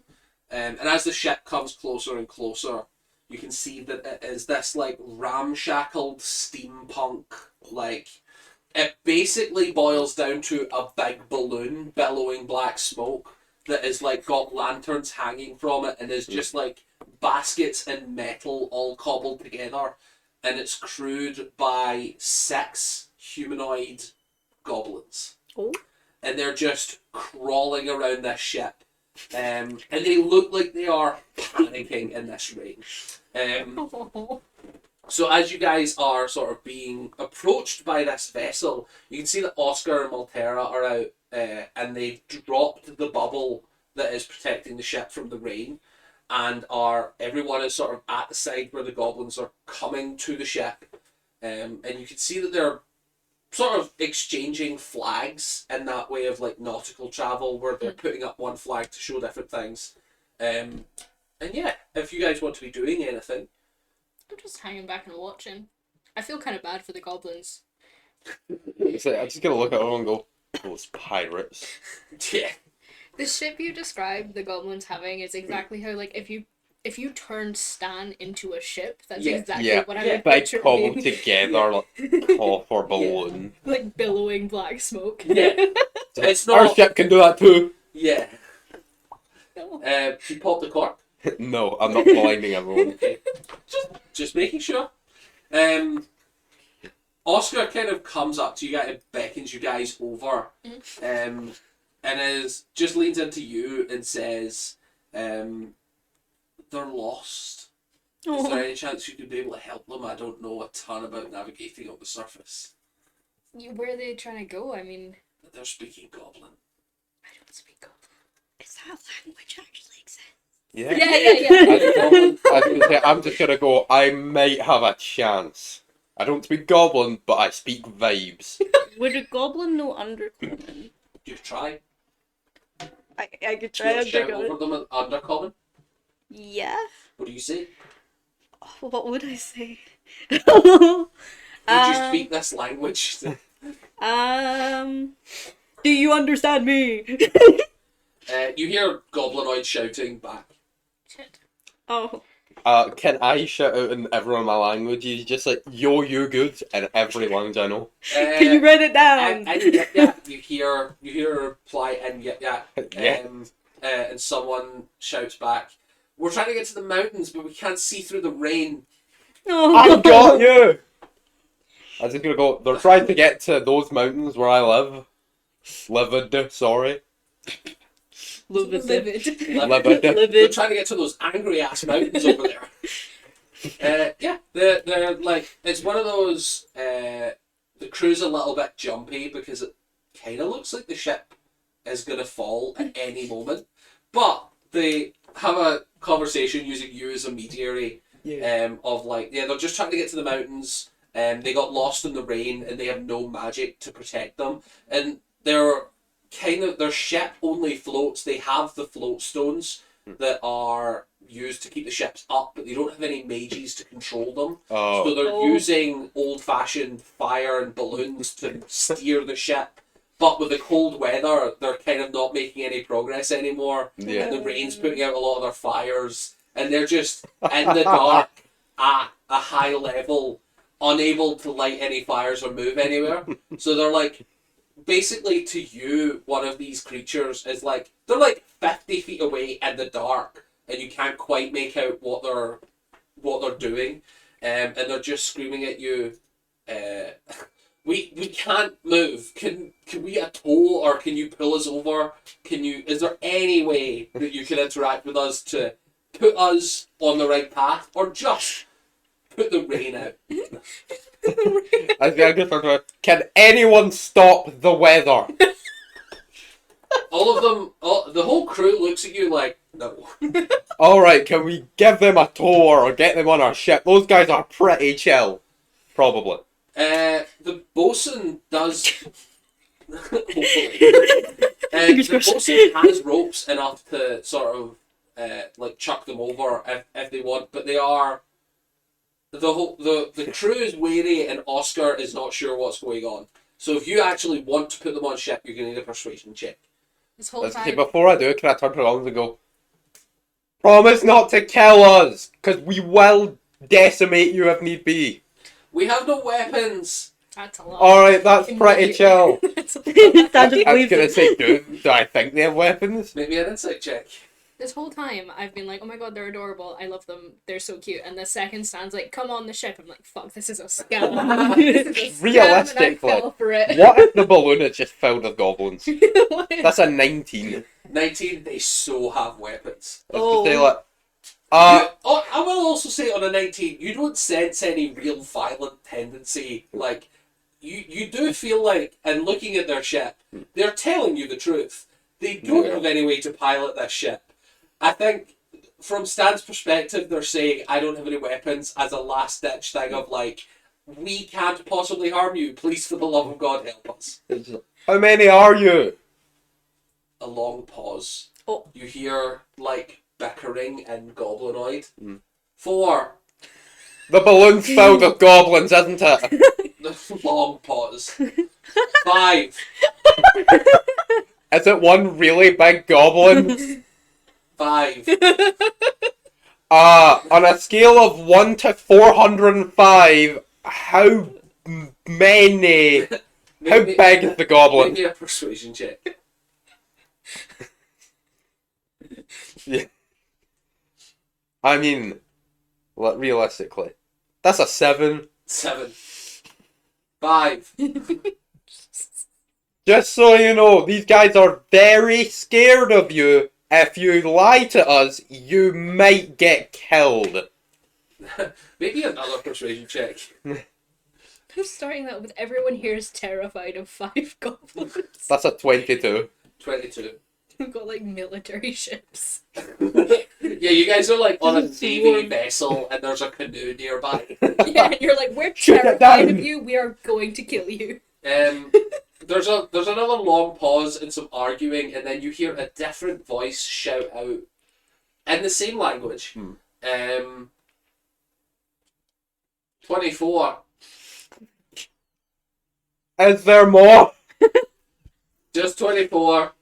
And as the ship comes closer and closer, you can see that it is this ramshackled steampunk It basically boils down to a big balloon billowing black smoke that is got lanterns hanging from it, and is just baskets and metal all cobbled together, and it's crewed by 6 humanoid goblins. Oh. And they're just crawling around this ship, and they look like they are panicking in this rain. So as you guys are sort of being approached by this vessel, you can see that Oscar and Maltera are out, and they've dropped the bubble that is protecting the ship from the rain, and everyone is sort of at the side where the goblins are coming to the ship, and you can see that they're sort of exchanging flags in that way of like nautical travel, where they're putting up one flag to show different things. And yeah, if you guys want to be doing anything. I'm just hanging back and watching. I feel kind of bad for the goblins. So I'm just gonna look at them and go, those pirates. Yeah. The ship you described the goblins having is exactly how, like, if you turned Stan into a ship, that's exactly what I would Big picture it cobbled being. together like copper balloon. Like billowing black smoke. Yeah. It's Our not. ship can do that too. Yeah. No. You pop the cork. No, I'm not blinding everyone. Okay. Just making sure. Oscar kind of comes up to you guys and beckons you guys over, and just leans into you and says, "They're lost. Is there any chance you could be able to help them? I don't know a ton about navigating on the surface." Where are they trying to go? I mean, They're speaking Goblin. I don't speak goblin. Is that language actually exist? Yeah. Yeah. I'm just gonna go, I might have a chance. I don't speak goblin, but I speak vibes. Would a goblin know undercommon? You try. I could try You shout undercommon. over them in undercommon. Yeah. What do you say? What would I say? Would you speak this language? Do you understand me? You hear Goblinoid shouting back. Shit. Oh. Can I shout out in every one of my languages, just like, yo, you good, in every language I know? Can you write it down? And yeah, you hear a reply, and yeah. Yeah. And someone shouts back, "We're trying to get to the mountains, but we can't see through the rain." Oh. I got you! I'm just gonna go, they're trying to get to those mountains where I live. Livid, sorry. Livid. Livid. They're trying to get to those angry ass mountains over there. Yeah, they're like, it's one of those. The crew's a little bit jumpy because it kind of looks like the ship is gonna fall at any moment, but they have a conversation using you as a mediary. Of like, yeah, they're just trying to get to the mountains, and they got lost in the rain, and they have no magic to protect them, and their ship only floats. They have the float stones that are used to keep the ships up, but they don't have any mages to control them. Oh. So they're using old-fashioned fire and balloons to steer the ship. But with the cold weather, they're kind of not making any progress anymore. Yeah. And the rain's putting out a lot of their fires. And they're just in the dark at a high level, unable to light any fires or move anywhere. So they're like, basically to you, one of these creatures is like, they're like 50 feet away in the dark, and you can't quite make out what they're doing. And they're just screaming at you, we can't move. Can we get a tow, or can you pull us over? Is there any way that you can interact with us to put us on the right path, or just put the rain out? Can anyone stop the weather? All of them, the whole crew looks at you like, no. Alright, can we give them a tour or get them on our ship? Those guys are pretty chill. Probably. The bosun does. Hopefully. The bosun has ropes enough to sort of like chuck them over if they want, but they are. The crew is wary, and Oscar is not sure what's going on. So if you actually want to put them on ship, you're going to need a persuasion check. This whole Okay, time. before I do, can I turn to Rollins and go, promise not to kill us, because we will decimate you if need be. We have no weapons. That's a lot. Alright, that's pretty chill. That just I was leaves gonna it. say, do I think they have weapons? Make me an insight check. This whole time, I've been like, oh my god, they're adorable. I love them. They're so cute. And the second Stan's like, come on the ship. I'm like, fuck, this is a scam. This is a scam, and I Realistically, fell for it. what if the balloon is just filled with goblins? What? That's a 19. 19, they so have weapons. I was gonna say, Oh. like, I will also say on a 19, you don't sense any real violent tendency. Like, you do feel like, and looking at their ship, they're telling you the truth. They don't Yeah. have any way to pilot this ship. I think, from Stan's perspective, they're saying, I don't have any weapons as a last-ditch thing of like, we can't possibly harm you. Please, for the love of God, help us. how many are you? A long pause. Oh. You hear, like, bickering in Goblinoid. Mm. 4. The balloon's filled with goblins, isn't it? The long pause. 5. Is it one really big goblin? 5. On a scale of 1 to 405, how many? How big is the goblin? Maybe a persuasion check. Yeah. I mean, realistically, that's a 7. 7. 5. Just so you know, these guys are very scared of you. If you lie to us, you might get killed. Maybe another persuasion check. I'm starting that with everyone here is terrified of 5 goblins. That's a 22. 22. We've got like military ships. Yeah, you guys are like on a Just navy swarm. vessel and there's a canoe nearby. Yeah, and you're like, we're Shoot it terrified down. of you. We are going to kill you. There's another long pause and some arguing, and then you hear a different voice shout out in the same language. 24. Is there more? Just 24.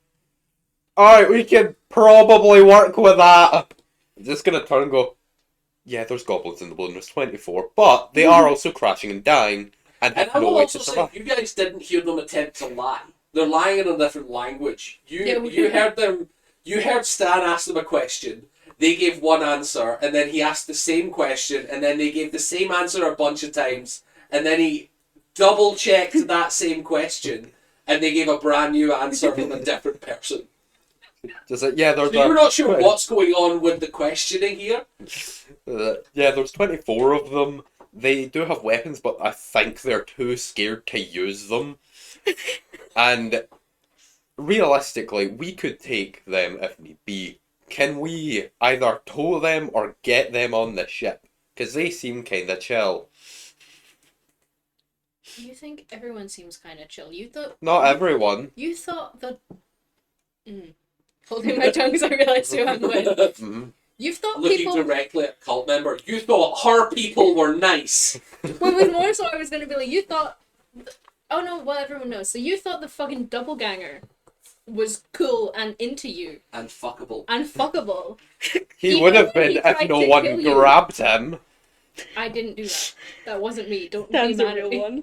Alright, we can probably work with that. I'm just gonna turn and go, yeah, there's goblins in the balloon, there's 24, but they are also crashing and dying and And have I no will way also to say, survive. you guys didn't hear them attempt to lie. They're lying in a different language. Yeah, we- You heard them. You heard Stan ask them a question. They gave one answer, and then he asked the same question, and then they gave the same answer a bunch of times, and then he double checked that same question, and they gave a brand new answer from a different person. Just like, yeah, there's So you're not sure what's going on with the questioning here. yeah, there's 24 of them. They do have weapons, but I think they're too scared to use them. And realistically, we could take them if need be. Can we either tow them or get them on the ship? Because they seem kind of chill. You think everyone seems kind of chill. You thought. Not everyone. You thought the. Holding my tongue because I realised who I'm with. Mhm. You thought Looking people. directly at cult member, you thought her people were nice. Well, with more so, I was gonna be like, you thought. Oh no, well, everyone knows. So you thought the fucking doppelganger was cool and into you And fuckable. and fuckable. He Even would have when been he if tried no to one kill you. grabbed him. I didn't do that. That wasn't me. Don't That's be a mad at real me. one.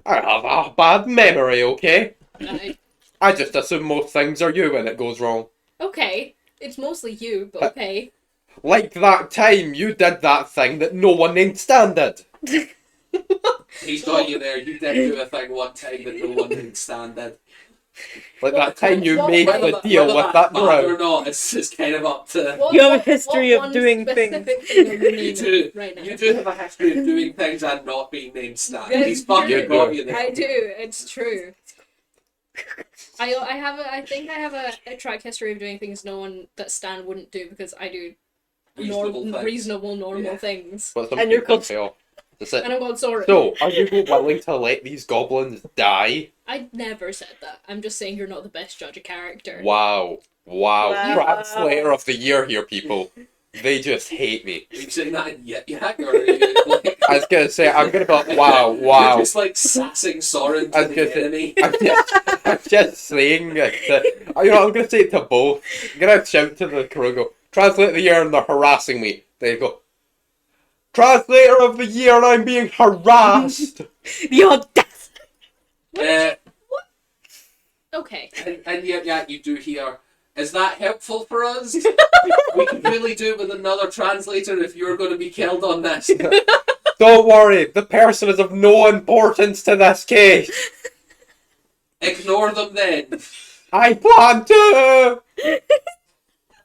I have a bad memory, okay? Right. I just assume most things are you when it goes wrong. Okay, it's mostly you, but okay. Like that time you did that thing that no one named Stan did. He's got you there. You did do a thing one time that no one can stand it. Like that time you What- made Whether the deal whether with that bad or drow. not, it's kind of up to. You have a history of one doing specific thing are you You naming do. right now? You do have a history of doing things and not being named Stan. That's He's fucking true. got you there. I do. It's true. I think I have a track history of doing things no one that Stan wouldn't do because I do Reasonable things. reasonable normal Yeah. things. But some And you're people called- fail. That's it. And I'm going sorry. So, are you willing to let these goblins die? I never said that. I'm just saying you're not the best judge of character. Wow. Wow. Wow. Translator of the year here, people. They just hate me. Are you saying that in yet yak or are you like, I was gonna say, I'm gonna go, wow, you're wow. just like sassing Soren I to was the gonna say- enemy? I'm just saying it. You know, I'm gonna say it to both. I'm gonna shout to the crew, go, translate of the year, and they're harassing me. They go, translator of the year, and I'm being harassed. The audacity. Uh, Okay. And yet you do hear, is that helpful for us? We could really do with another translator if you're going to be killed on this. Don't worry, the person is of no importance to this case. Ignore them then. I plan to!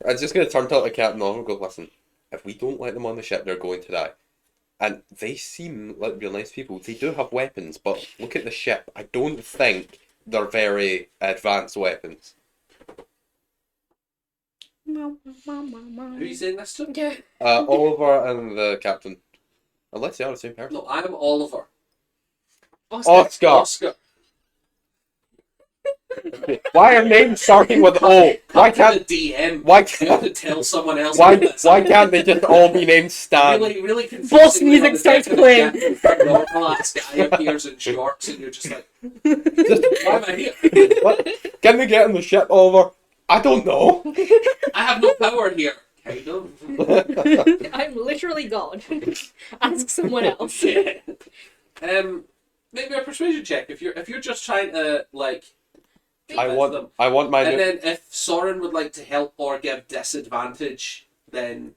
I'm just going to turn to the captain and go, listen, if we don't let them on the ship, they're going to die. And they seem like real nice people. They do have weapons, but look at the ship. I don't think they're very advanced weapons. Who are you saying this to? Yeah. Oliver and the captain. Unless they are the same person. No, I'm Oliver. Oscar! Oscar. Why are names starting with O? Why can't the DM? why You have can't to tell someone else. why about this. why can't they just all be named Stan? Really Boss confusing music on the starts deck of playing. the ship. A normal ass guy appears in shorts, and you're just like, Just, why am I here? what? Can we get on the ship, Oliver? I don't know. I have no power here. Kind of. I'm literally God. Ask someone else. Yeah. Maybe a persuasion check if you're just trying to like. I convince want them. my And then if Soren would like to help or give disadvantage, then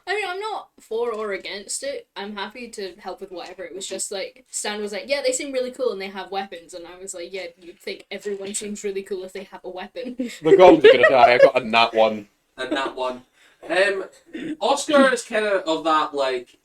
I mean, I'm not for or against it. I'm happy to help with whatever. It was just like, Stan was like, yeah, they seem really cool and they have weapons. And I was like, yeah, you'd think everyone seems really cool if they have a weapon. the goblin's are gonna die. I got a nat one. and that one. Oscar is kind of that like,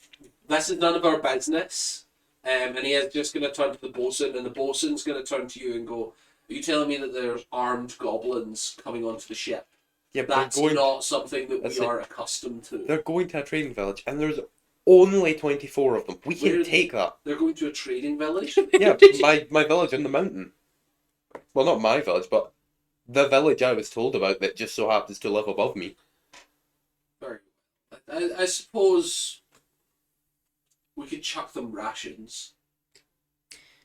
this is none of our business. And he is just going to turn to the bosun, and the bosun's going to turn to you and go, are you telling me that there's armed goblins coming onto the ship? Yeah, but That's not something that That's we it. are accustomed to. they're going to a trading village, and there's only 24 of them. We can Where- take that. They're going to a trading village? Yeah, my village in the mountain. Well, not my village, but the village I was told about that just so happens to live above me. Very well. I suppose we could chuck them rations.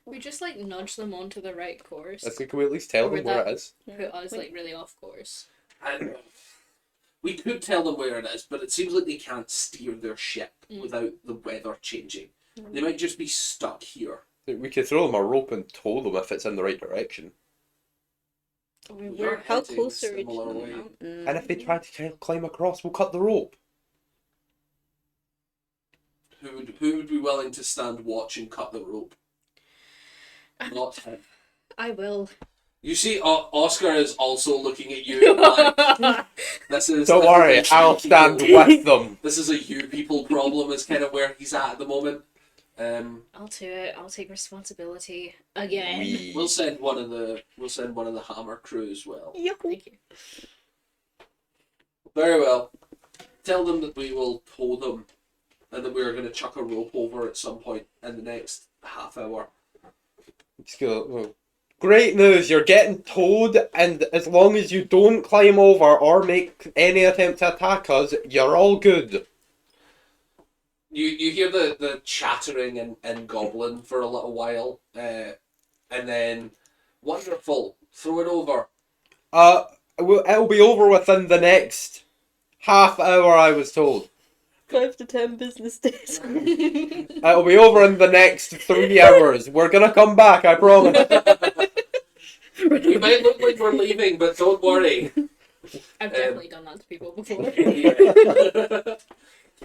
We just like nudge them onto the right course. I think we at least tell Or them where it is. Put us like really off course. And we could tell them where it is, but it seems like they can't steer their ship without the weather changing. They might just be stuck here. We could throw them a rope and tow them if it's in the right direction. You're How heading close are we to the similar way. mountain? And if they try to climb across, we'll cut the rope. Who would be willing to stand watch and cut the rope? Not him. I will. You see, Oscar is also looking at you. Like, this is. Don't this worry, is a I'll you stand people- with them. This is a you people problem. Is kind of where he's at the moment. I'll do it. I'll take responsibility again. We'll send one of the hammer crew as well. Thank you. Very well. Tell them that we will tow them, and that we are going to chuck a rope over at some point in the next half hour. Just go, "Oh, great news, you're getting towed, and as long as you don't climb over or make any attempt to attack us, you're all good." You hear the chattering in Goblin for a little while, and then wonderful, throw it over. It'll be over within the next half hour, I was told. 5 to 10 business days. It'll be over in the next 3 hours. We're gonna come back, I promise. We might look like we're leaving, but don't worry. I've definitely done that to people before.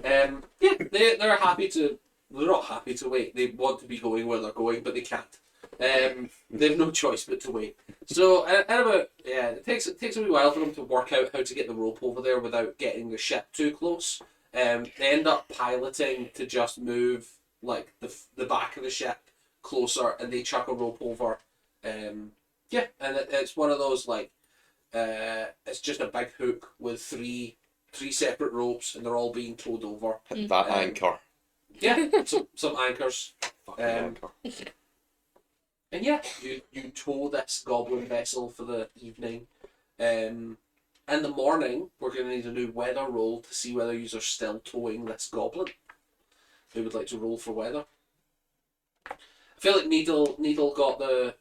They're happy to. They're not happy to wait. They want to be going where they're going, but they can't. They have no choice but to wait. So, it takes a wee while for them to work out how to get the rope over there without getting the ship too close. They end up piloting to just move like the back of the ship closer, and they chuck a rope over. And it's one of those like it's just a big hook with three separate ropes, and they're all being towed over. That anchor. Yeah, some anchors. Fucking anchor. And yeah, you tow this goblin vessel for the evening. In the morning, we're going to need a new weather roll to see whether you are still towing this goblin. Who would like to roll for weather? I feel like Needle got the...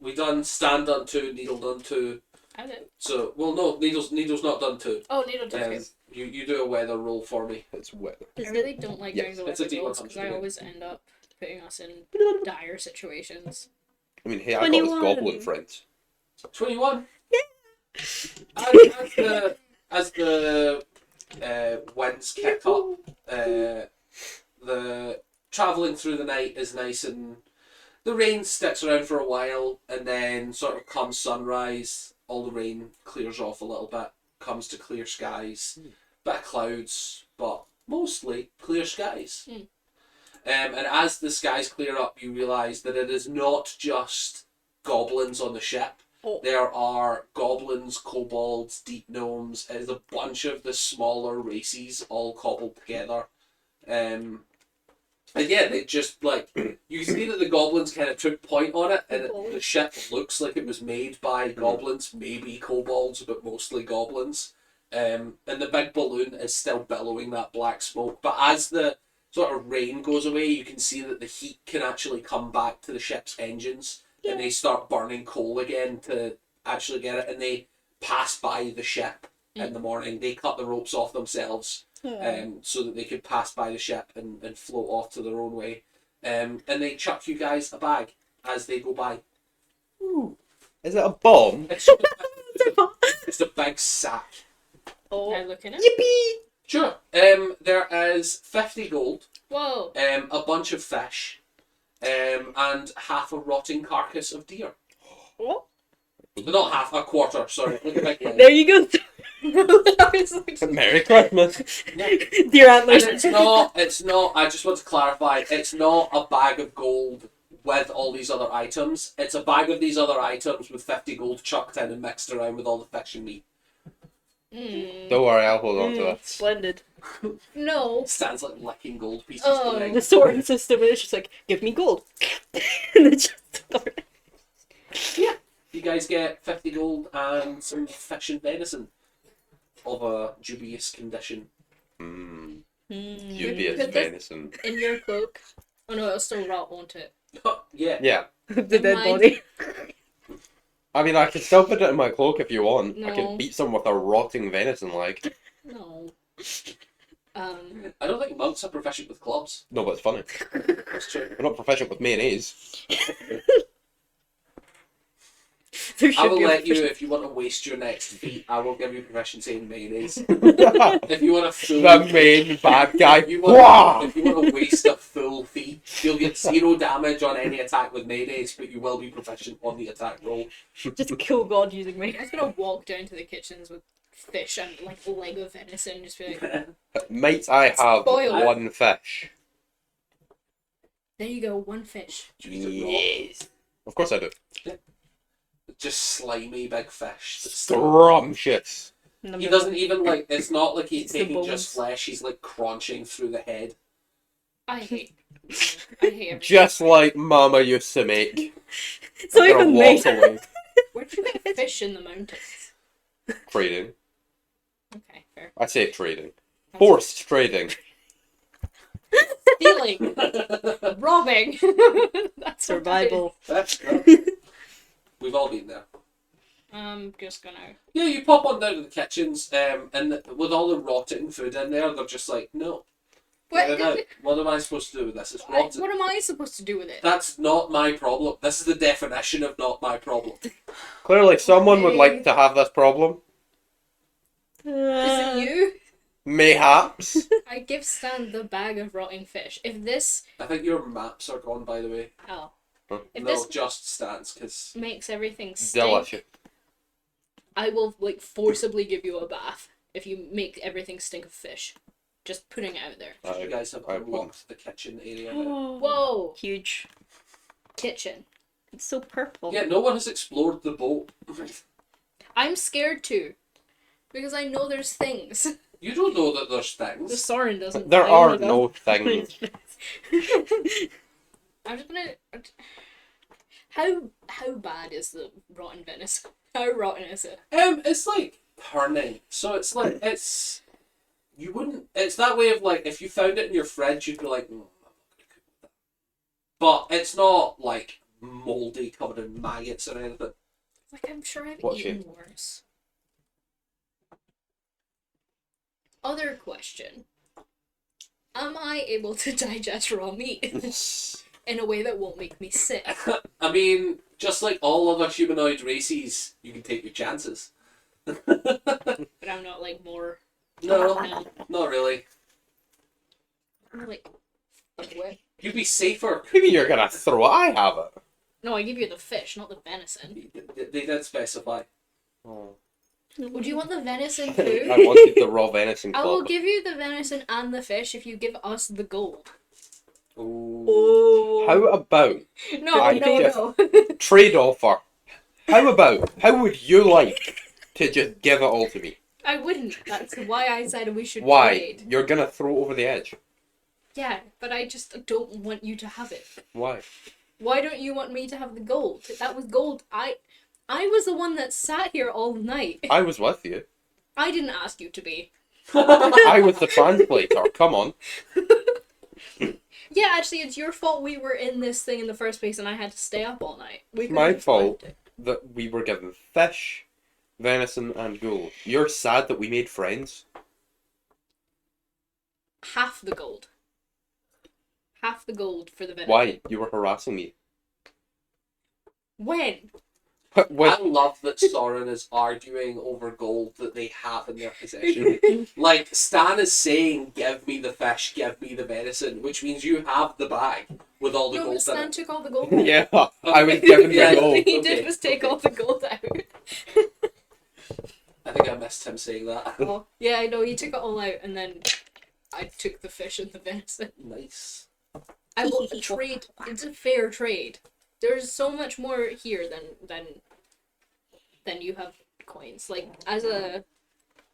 We done Stan done 2, Needle done 2. I did. So, well no, Needle's not done 2. Oh, Needle did. You do a weather roll for me. It's weather. I really don't like doing the it's a weather demon rolls because I hunter. always end up putting us in dire situations. I mean, hey, I got his 21. goblin friends. 21. As the winds kick up, the travelling through the night is nice, and the rain sticks around for a while, and then sort of come sunrise, all the rain clears off a little bit, comes to clear skies, bit of clouds, but mostly clear skies. And as the skies clear up, you realise that it is not just goblins on the ship. Oh. There are goblins, kobolds, deep gnomes. It is a bunch of the smaller races all cobbled together. And yeah, they just like, you see that the goblins kind of took point on it, and the ship looks like it was made by goblins, maybe kobolds, but mostly goblins. And the big balloon is still billowing that black smoke. But as the sort of rain goes away, you can see that the heat can actually come back to the ship's engines, and they start burning coal again to actually get it, and they pass by the ship in the morning. They cut the ropes off themselves so that they could pass by the ship and float off to their own way. And they chuck you guys a bag as they go by. Ooh. Is it a bomb? It's a big sack. Oh. Can I look in it? Yippee! Sure. There is 50 gold, Whoa. a bunch of fish, and half a rotting carcass of deer. Oh. Not half, a quarter, sorry. Look at that. There you go. I was like, Merry Christmas. Deer antlers. And it's not, I just want to clarify, it's not a bag of gold with all these other items. It's a bag of these other items with 50 gold chucked in and mixed around with all the fish and meat. Don't worry, I'll hold on to that. Splendid. no. Stands like licking gold pieces Oh. today. The sorting system is just like, give me gold. And then just Yeah. You guys get 50 gold and some fish and venison of a dubious condition. Dubious Put this- venison. In your cloak. Oh no, it'll still rot, won't it? Yeah. Yeah. the dead Mine. body. I mean, I can still put it in my cloak if you want. I No. can beat some with a rotting venison leg. No. I don't think monks are proficient with clubs. No, but it's funny. That's true. We're not proficient with mayonnaise. There I should will be a let you, fish- if you want to waste your next feat, I will give you proficiency in mayonnaise. If you want a full... The main bad guy. If you Wah! want to waste a full feat, you'll get 0 damage on any attack with mayonnaise, but you will be proficient on the attack roll. Just kill God using me. I was gonna walk down to the kitchens with fish and like a leg of venison and just be like, Might I have Spoiled. one fish? there you go, one fish. Yes. Of course I do. Just slimy big fish. Scrumptious. He doesn't even like, it's not like he's It's the taking bones. just flesh, he's like crunching through the head. I hate everything. Just like Mama used to make. It's not I'm gonna even walk made. away. Where'd you get fish in the mountains? Trading. Okay, fair. I say trading. Forced trading. Stealing, robbing. That's Survival. We've all been there. I'm just gonna. Yeah, you pop on down to the kitchens, and with all the rotting food in there, they're just like, no. Get it out. What am I supposed to do with this? It's rotten. What am I supposed to do with it? That's not my problem. This is the definition of not my problem. Clearly, someone would like to have this problem. Is it you? Mayhaps. I give Stan the bag of rotting fish. If this, I think your maps are gone, by the way. oh, Huh? if No, this just stands, because... makes everything stink, Delicious. I will like forcibly give you a bath if you make everything stink of fish. Just putting it out there. You guys have I unlocked the kitchen area now. Whoa, Huge. kitchen. It's so purple. Yeah, no one has explored the boat. I'm scared too, because I know there's things. You don't know that there's The things. Soren doesn't. There I are only no things. I'm just gonna. How bad is the rotten venison? How rotten is it? It's like turning. So it's like, you wouldn't, it's that way of like, if you found it in your fridge, you'd be like, I'm not gonna cook with that. But it's not like mouldy, covered in maggots or anything. Like I'm sure I've What eaten worse. Other question. Am I able to digest raw meat in a way that won't make me sick? I mean, Just like all other humanoid races, you can take your chances. But I'm not like more. No, No. not really. I'm like. What? You'd be safer. Maybe you're gonna throw it. I have it. No, I give you the fish, not the venison. They did specify. Oh. Would you want the venison I too? wanted the raw venison I will club. give you the venison and the fish if you give us the gold. Ooh. Oh. How about No, I no, just- no. trade offer? How would you like to just give it all to me? I wouldn't. That's why I said we should Why? trade. You're gonna throw it over the edge. Yeah, but I just don't want you to have it. Why? Why don't you want me to have the gold? That was gold. I was the one that sat here all night. I was with you. I didn't ask you to be. I was the translator. Come on. Yeah, actually, it's your fault we were in this thing in the first place and I had to stay up all night. We It's my could've fault. left it. That we were given fish, venison, and gold. You're sad that we made friends. Half the gold. Half the gold for the venison. Why? You were harassing me. When? I What? love that Soren is arguing over gold that they have in their possession. Like, Stan is saying, give me the fish, give me the venison, which means you have the bag with all the No, but gold in Stan it. took all the gold out. Yeah, I was given Yeah. the gold. He Okay. did was take all the gold out. I think I missed him saying that. Oh, yeah, I know, he took it all out and then I took the fish and the venison. Nice. I will trade. It's a fair trade. There's so much more here than you have coins. Like as a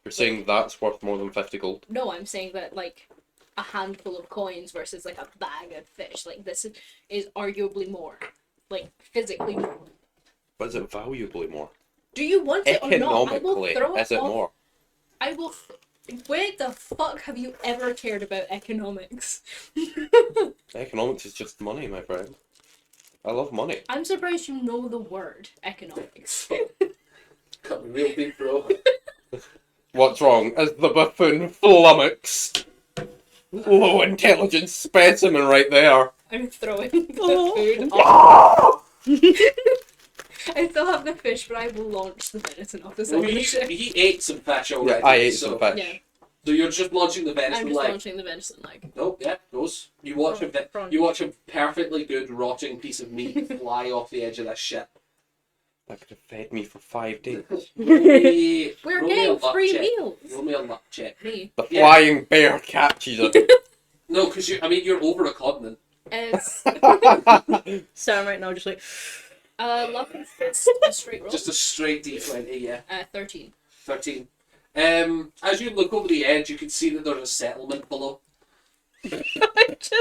You're saying that's worth more than 50 gold? no, I'm saying that like a handful of coins versus like a bag of fish. Like this is arguably more, like physically more. But is it valuably more? Do you want it or not? I will Economically, throw it is it off. more? I will. Where the fuck have you ever cared about economics? Economics is just money, my friend. I love money. I'm surprised you know the word economics. Got real deep, bro. What's wrong? Is the buffoon flummoxed? Low intelligence specimen right there. I'm throwing the food off. I still have the fish, but I will launch the venison off the side Well, of the he ship. ate some fish already. Yeah, I ate so, some fish. Yeah, So you're just launching the I'm venison just leg. launching the venison leg. Nope, yeah, goes. You watch Front. you watch a perfectly good rotting piece of meat fly off the edge of this ship. That could have fed me for 5 days. Roll me, We're roll me a getting luck free check. meals. Roll me a luck check. Me. The Yeah. flying bear catches it. No, because you're over a continent. It's So I'm right now just like, luck is just a straight roll. Just a straight D20, yeah. 13. 13. As you look over the edge, you can see that there's a settlement below. just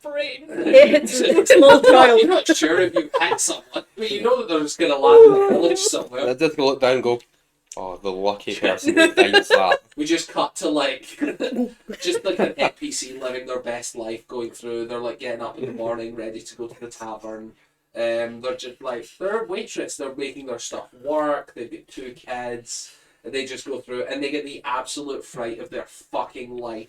brain. It's a small You're child. not sure if you hit someone, but you know that they're just going to land in a village somewhere. I just look down and go, oh, the lucky person who finds that. We just cut to like, just like an NPC living their best life, going through. They're like getting up in the morning, ready to go to the tavern. They're just like, they're a waitress. They're making their stuff work. They've got 2 kids, and they just go through, and they get the absolute fright of their fucking life.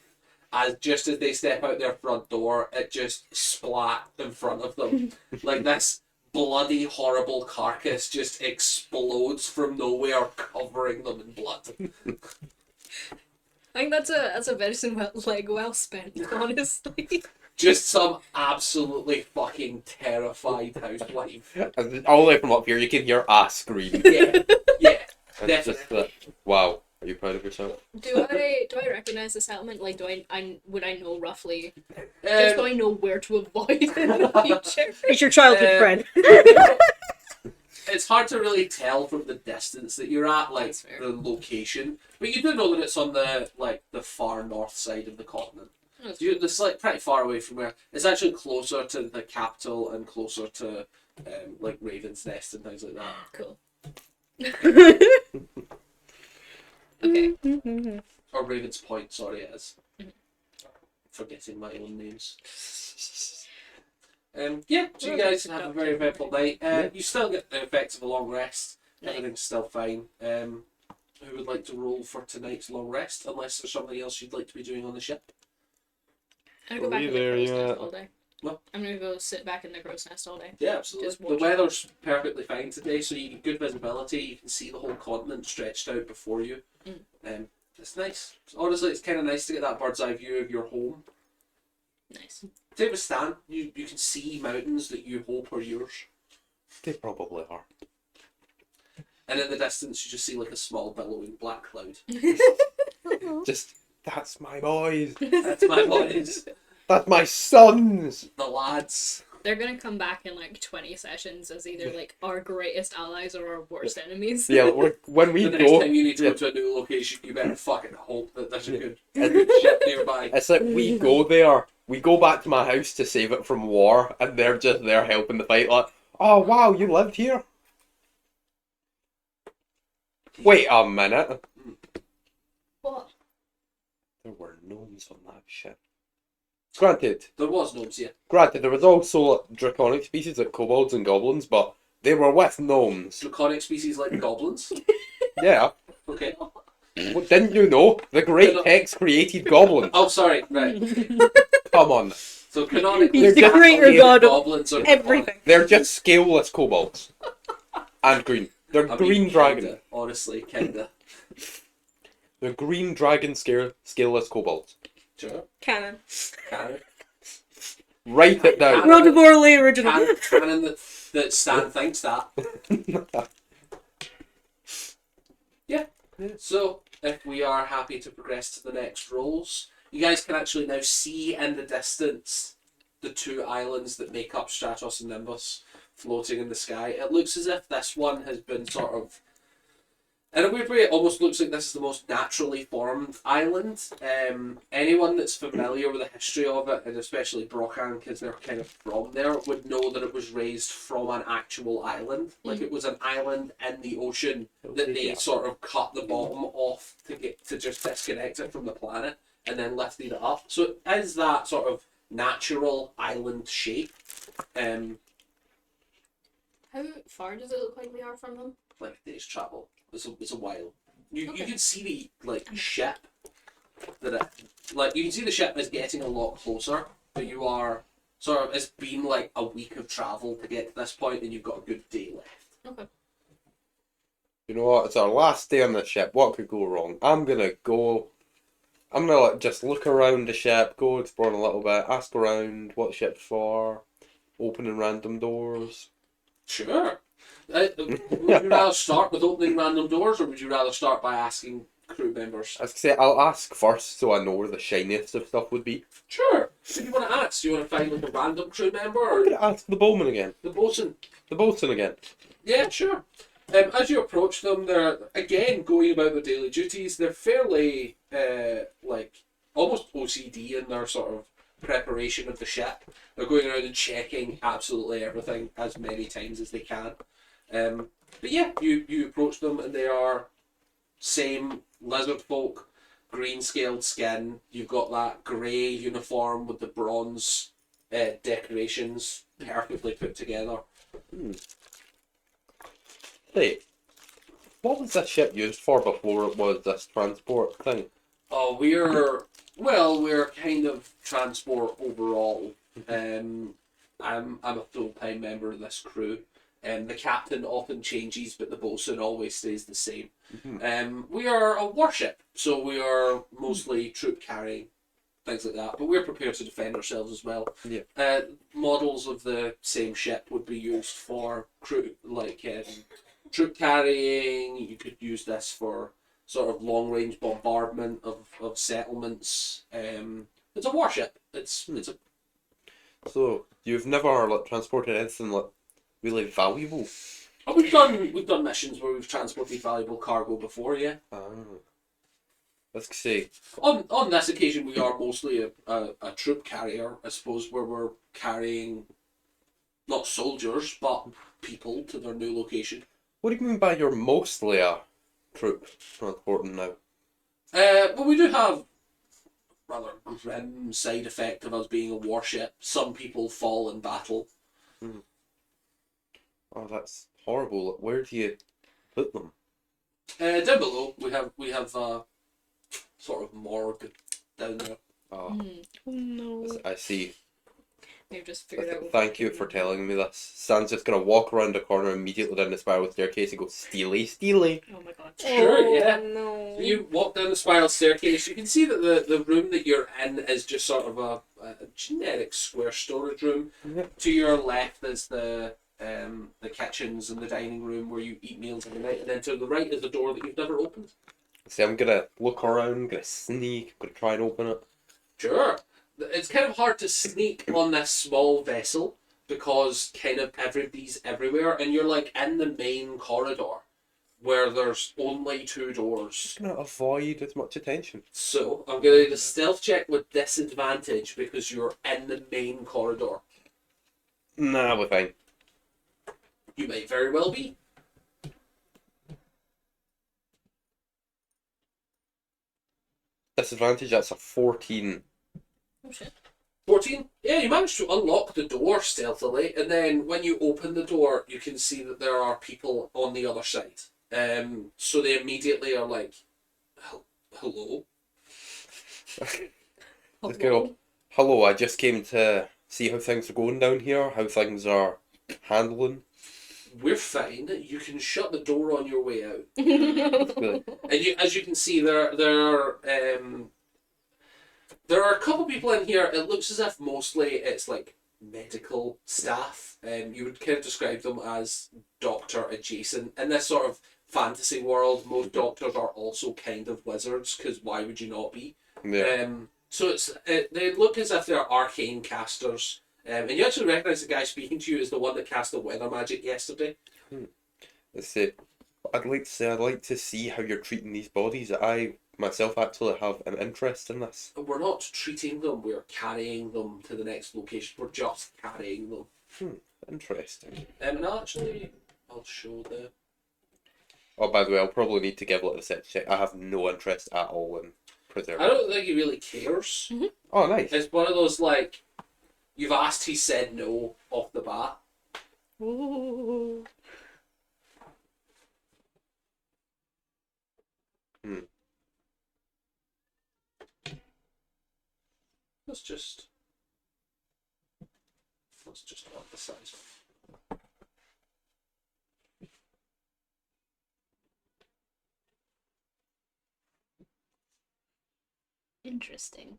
As just as they step out their front door, it just splat in front of them. Like this bloody, horrible carcass just explodes from nowhere, covering them in blood. I think that's a venison leg well spent, honestly. Just some absolutely fucking terrified housewife. And all the way from up here, you can hear us scream. Yeah, yeah. It's just that, wow. Are you proud of yourself? Do I recognize the settlement? Like, would I know roughly? Just so I know where to avoid in the future. It's your childhood friend. It's hard to really tell from the distance that you're at, like That's fair. the location, but you do know that it's on the far north side of the continent. It's like pretty far away from where it's actually closer to the capital and closer to like Raven's Nest and things like that. Cool. Okay. Or Raven's Point, sorry, it is. Forgetting my own names. Yeah, so you guys have a very eventful night. You still get the effects of a long rest. Nice. Everything's still fine. Who would like to roll for tonight's long rest? Unless there's something else you'd like to be doing on the ship. I go Are back you in the there crow's yet? nest all day. I'm gonna go sit back in the crow's nest all day. Yeah, absolutely. Just The watch. weather's perfectly fine today, so you get good visibility. You can see the whole continent stretched out before you. It's nice. Honestly, it's kind of nice to get that bird's eye view of your home. Nice. Take a stand. You can see mountains that you hope are yours. They probably are. And in the distance, you just see like a small billowing black cloud. Just, that's my boys. That's my boys. That's my sons. The lads. They're gonna come back in like 20 sessions as either like our greatest allies or our worst enemies. Yeah, when we The next go, time you need to yeah. go to a new location, you better fucking hope that there's a Yeah. good And ship nearby. it's like we go there, we go back to my house to save it from war, and they're just there helping the fight. Like, oh wow, you lived here? Wait a minute. What? There were gnomes on that ship. Granted, There was gnomes, yeah. there was also like, draconic species like kobolds and goblins, but they were with gnomes. Draconic species like goblins. Yeah. Okay. What, didn't you know? The Great Hex created goblins. Oh, sorry. Right. Come on. So canonically, He's the just creator only god of goblins are everything. They're just scaleless kobolds. And green. They're I mean, green dragon. kinda, honestly, kinda. They're green dragon scaleless kobolds. Sure. Canon. Canon. Write it down. World of Orlea original. Canon that Stan thinks that. Yeah. So, if we are happy to progress to the next rolls, you guys can actually now see in the distance the two islands that make up Stratos and Nimbus floating in the sky. It looks as if this one has been sort of, in a weird way, it almost looks like this is the most naturally formed island. Anyone that's familiar with the history of it, and especially Brokan, because they're kind of from there, would know that it was raised from an actual island. Like it was an island in the ocean that they sort of cut the bottom off to just disconnect it from the planet and then lifted it up. So it is that sort of natural island shape. How far does it look like we are from them? Like a day's travel. It's a while. You can see the like ship that you can see the ship is getting a lot closer, but you are sort of, it's been like a week of travel to get to this point, and you've got a good day left. Okay. You know what? It's our last day on the ship. What could go wrong? I'm gonna like, just look around the ship, go exploring a little bit, ask around what the ship's for, opening random doors. Sure. Would you rather start with opening random doors, or would you rather start by asking crew members? I was gonna say, I'll ask first so I know where the shiniest of stuff would be. Sure. If you want to ask, do you want to find like a random crew member I'm or gonna ask the bowman again. the bosun? The boatswain again. Yeah, sure. As you approach them, they're again going about their daily duties. They're fairly like almost OCD in their sort of preparation of the ship. They're going around and checking absolutely everything as many times as they can. But yeah, you approach them and they are same lizard folk, green scaled skin. You've got that grey uniform with the bronze decorations perfectly put together. Hey, what was this ship used for before it was this transport thing? Oh, we're kind of transport overall. I'm a full-time member of this crew. The captain often changes, but the bosun always stays the same. We are a warship, so we are mostly troop carrying, things like that. But we're prepared to defend ourselves as well. Yeah. Models of the same ship would be used for crew, like troop carrying. You could use this for sort of long range bombardment of settlements. It's a warship. It's a So, you've never like transported anything like really valuable? oh, we've done missions where we've transported valuable cargo before, yeah. Let's see. On this occasion, we are mostly a troop carrier, I suppose, where we're carrying not soldiers but people to their new location. What do you mean by you're mostly a troop transporting now? Well, we do have rather grim side effect of us being a warship. Some people fall in battle. Oh, that's horrible. Where do you put them? Down below, we have sort of morgue down there. Oh, Oh no. I see. They've just figured out. Thank you for telling me this. Stan's just gonna walk around the corner immediately down the spiral staircase and go, Steely, Steely. Oh my god. Sure, yeah. No. So you walk down the spiral staircase. You can see that the room that you're in is just sort of a generic square storage room. Yep. To your left is the kitchens and the dining room where you eat meals every night, and then to the right is a door that you've never opened. See, I'm gonna look around, gonna sneak, gonna try and open it. Sure. It's kind of hard to sneak on this small vessel because kind of everybody's everywhere, and you're like in the main corridor where there's only two doors. Just gonna avoid as much attention. So I'm going to need a stealth check with disadvantage because you're in the main corridor. Nah, we're fine. You might very well be. Disadvantage, that's a 14. Oh shit. 14? Yeah, you managed to unlock the door stealthily, and then when you open the door, you can see that there are people on the other side. So they immediately are like, hello? Just go, hello, I just came to see how things are going down here, how things are handling. We're fine. You can shut the door on your way out. Really. And as you can see, there are a couple people in here. It looks as if mostly it's like medical staff. You would kind of describe them as doctor adjacent. In this sort of fantasy world, most doctors are also kind of wizards, because why would you not be? Yeah. So they look as if they're arcane casters. And you actually recognise the guy speaking to you as the one that cast the weather magic yesterday. Let's see. I'd like to see how you're treating these bodies. I myself actually have an interest in this. We're not treating them, we're carrying them to the next location. We're just carrying them. Interesting. And actually, I'll show the... Oh, by the way, I'll probably need to give like a set check. I have no interest at all in preserving. I don't think he really cares. Oh, nice. It's one of those, like, you've asked, he said no off the bat. Ooh. Let's just up the size. Interesting.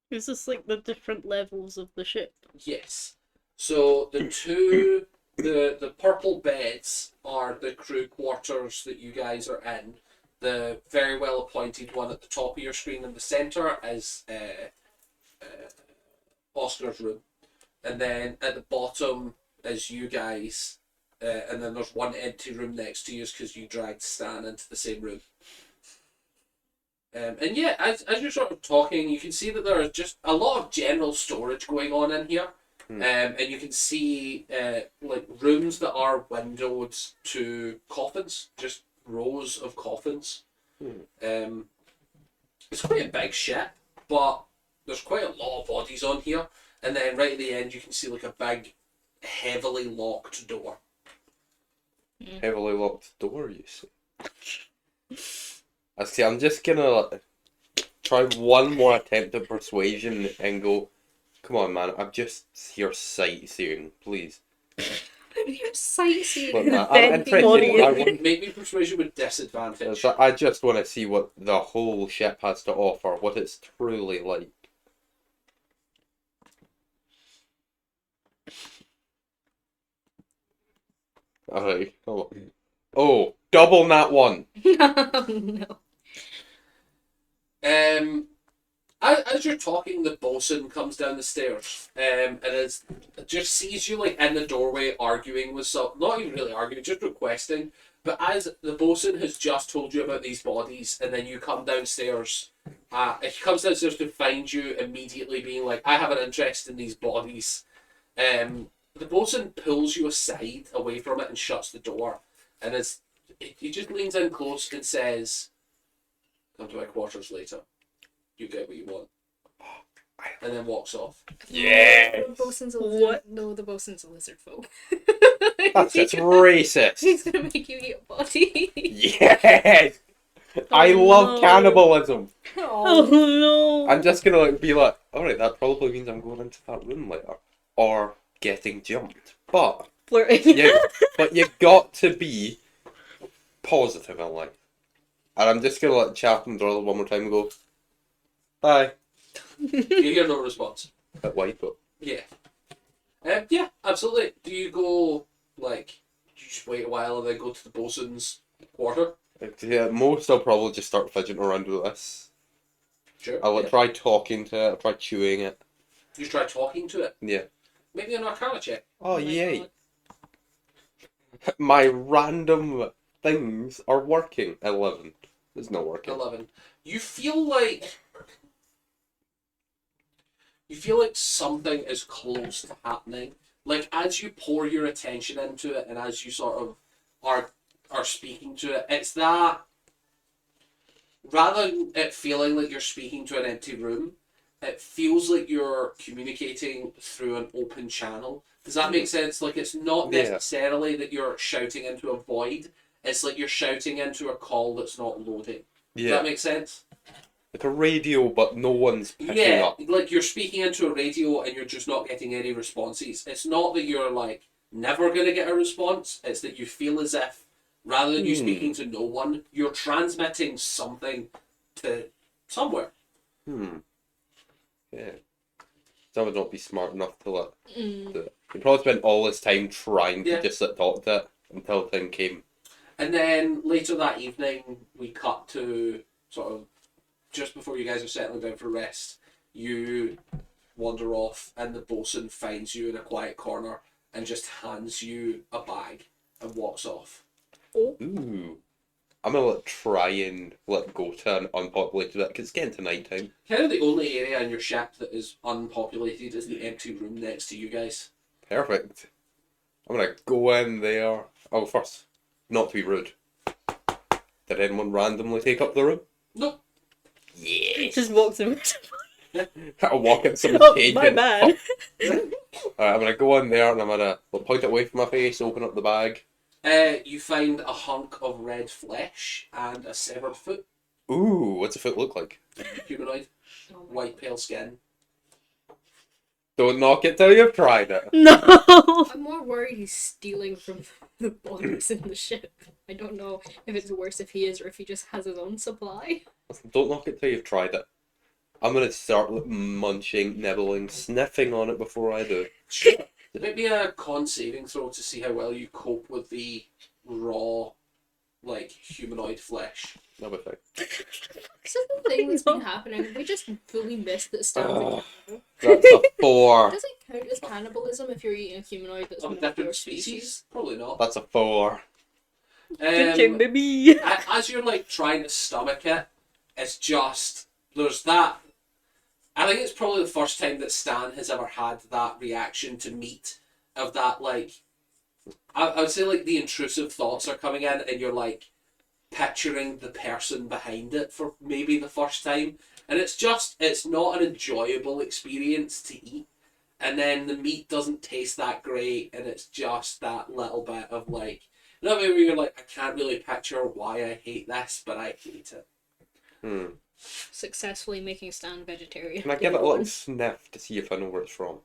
Is this like the different levels of the ship? Yes. So the the purple beds are the crew quarters that you guys are in. The very well appointed one at the top of your screen in the centre is Oscar's room, and then at the bottom is you guys, and then there's one empty room next to you because you dragged Stan into the same room. And yeah, as you're sort of talking, you can see that there is just a lot of general storage going on in here. And you can see like rooms that are windowed to coffins, just rows of coffins. It's quite a big ship, but there's quite a lot of bodies on here. And then right at the end, you can see like a big, heavily locked door. Heavily locked door, you see. I see. I'm just gonna try one more attempt at persuasion and go. Come on, man. I'm just here sightseeing, please. You're sightseeing. Look, I'm interested. I want- Make me persuasion with disadvantage. I just want to see what the whole ship has to offer, what it's truly like. Alright. Oh, double that one. No. As you're talking, the bosun comes down the stairs, and just sees you like in the doorway arguing with some, not even really arguing, just requesting. But as the bosun has just told you about these bodies, and then you come downstairs, he comes downstairs to find you immediately, being like, "I have an interest in these bodies." The bosun pulls you aside, away from it, and shuts the door, and he just leans in close and says, "Come to my quarters later. You get what you want," and then walks off. Yeah. The bosun's a What? lizard. No, the bosun's a lizard folk. That's just racist. He's gonna make you eat a body. Yes. I Oh, love no. cannibalism. Oh no. I'm just gonna be like, alright, that probably means I'm going into that room later. Or getting jumped. But Flirting. you got to be positive in life. And I'm just gonna let Chatham draw one more time and go, bye. You hear no response. Bit wide, but Yeah. Yeah, absolutely. Do you go, like, you just wait a while and then go to the bosun's quarter? yeah, most I'll probably just start fidgeting around with this. Sure. I'll yeah. try talking to it, I'll try chewing it. You try talking to it. Yeah. Maybe an Arcana check. Oh, my yay. God. My random things are working. 11. It's not working. 11. You feel like something is close to happening. Like as you pour your attention into it and as you sort of are speaking to it, it's that rather than it feeling like you're speaking to an empty room, it feels like you're communicating through an open channel. Does that make sense? Like it's not Yeah. necessarily that you're shouting into a void. It's like you're shouting into a call that's not loading. Does Yeah. that make sense? Like a radio, but no one's picking Yeah, up. like you're speaking into a radio and you're just not getting any responses. It's not that you're like never going to get a response. It's that you feel as if rather than you speaking to no one, you're transmitting something to somewhere. Yeah. Some would not be smart enough to let Mm. do it. You probably spent all this time trying to Yeah. just talk to it until the time came. And then later that evening, we cut to sort of just before you guys are settling down for rest. You wander off, and the bosun finds you in a quiet corner and just hands you a bag and walks off. Ooh. I'm gonna try and let go to an unpopulated bit because it's getting to night time. Kind of the only area in your ship that is unpopulated is the empty room next to you guys. Perfect. I'm gonna go in there. Oh, first, not to be rude. Did anyone randomly take up the room? Nope. Yes. Just walks in. I'll walk in some Oh, cage my and bad. Alright, I'm gonna go in there and I'm gonna point it away from my face, open up the bag. You find a hunk of red flesh and a severed foot. Ooh, what's a foot look like? Humanoid. White pale skin. Don't knock it till you've tried it. No. I'm more worried he's stealing from the bodies in the ship. I don't know if it's worse if he is or if he just has his own supply. Don't knock it till you've tried it. I'm gonna start munching, nibbling, sniffing on it before I do. Sure. Maybe a con saving throw to see how well you cope with the raw, like, humanoid flesh. That'll be fine. This is the thing that's been happening. We just fully missed that Stan's a cannibal. That's a 4. Does it count as cannibalism if you're eating a humanoid that's Of one a of your different species? species? Probably not. That's a 4. Good baby. As you're, like, trying to stomach it, it's just, there's that. I think it's probably the first time that Stan has ever had that reaction to meat, of that, like, I would say, like, the intrusive thoughts are coming in and you're, like, picturing the person behind it for maybe the first time. And it's not an enjoyable experience to eat. And then the meat doesn't taste that great and it's just that little bit of, like, you know, where you're like, I can't really picture why I hate this, but I hate it. Successfully making Stan vegetarian. Can I give it a little sniff to see if I know where it's from?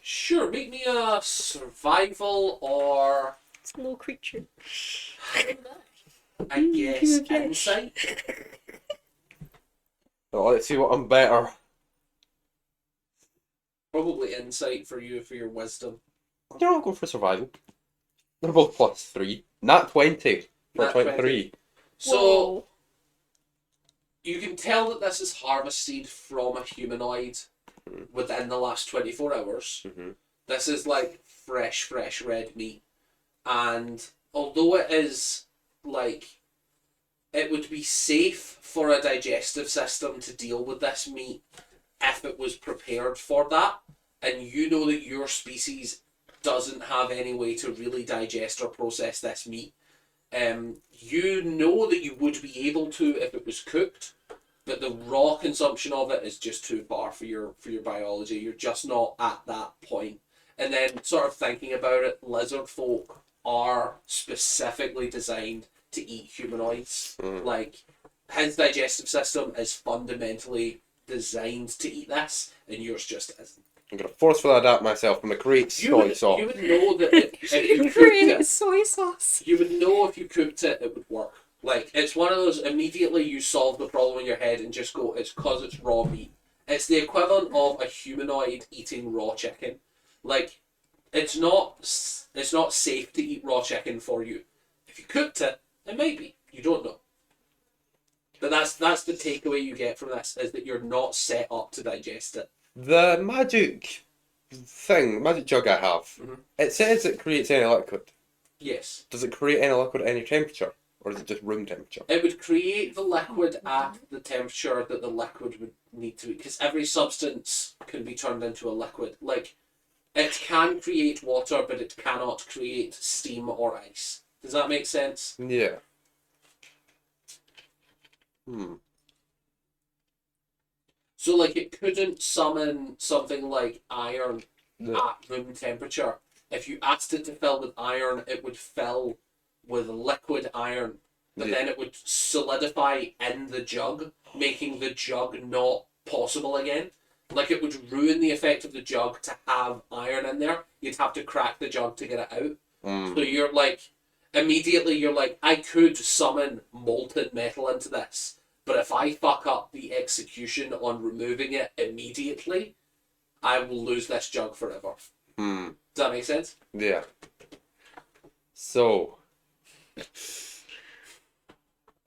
Sure, make me a survival or, It's a little creature. I guess, insight. Oh, let's see what I'm better. Probably insight for you for your wisdom. Yeah, I'll go for survival. They're both +3. Nat 20 for Nat 23. 20. So, you can tell that this is harvested from a humanoid within the last 24 hours. This is like fresh red meat. And although it is like, it would be safe for a digestive system to deal with this meat if it was prepared for that, and you know that your species doesn't have any way to really digest or process this meat. You know that you would be able to if it was cooked, but the raw consumption of it is just too far for your biology. You're just not at that point. And then sort of thinking about it, lizard folk are specifically designed to eat humanoids. Mm. Like, his digestive system is fundamentally designed to eat this, and yours just isn't. I'm going to forcefully adapt myself. I'm going to create soy sauce. You would know that if you cooked Create it, soy sauce. you would know if you cooked it, it would work. Like, it's one of those, immediately you solve the problem in your head and just go, it's because it's raw meat. It's the equivalent of a humanoid eating raw chicken. Like, it's not safe to eat raw chicken for you. If you cooked it, it might be. You don't know. But that's the takeaway you get from this, is that you're not set up to digest it. The magic magic jug I have, Mhm. it says it creates any liquid. Yes. Does it create any liquid at any temperature? Or is it just room temperature? It would create the liquid at the temperature that the liquid would need to be, because every substance can be turned into a liquid. Like, it can create water, but it cannot create steam or ice. Does that make sense? Yeah. So, like, it couldn't summon something like iron No. at room temperature. If you asked it to fill with iron, it would fill with liquid iron, but Yeah. then it would solidify in the jug, making the jug not possible again. Like, it would ruin the effect of the jug to have iron in there. You'd have to crack the jug to get it out. Mm. So you're like, immediately you're like, I could summon molten metal into this, but if I fuck up the execution on removing it immediately, I will lose this jug forever. Hmm. Does that make sense? Yeah. So,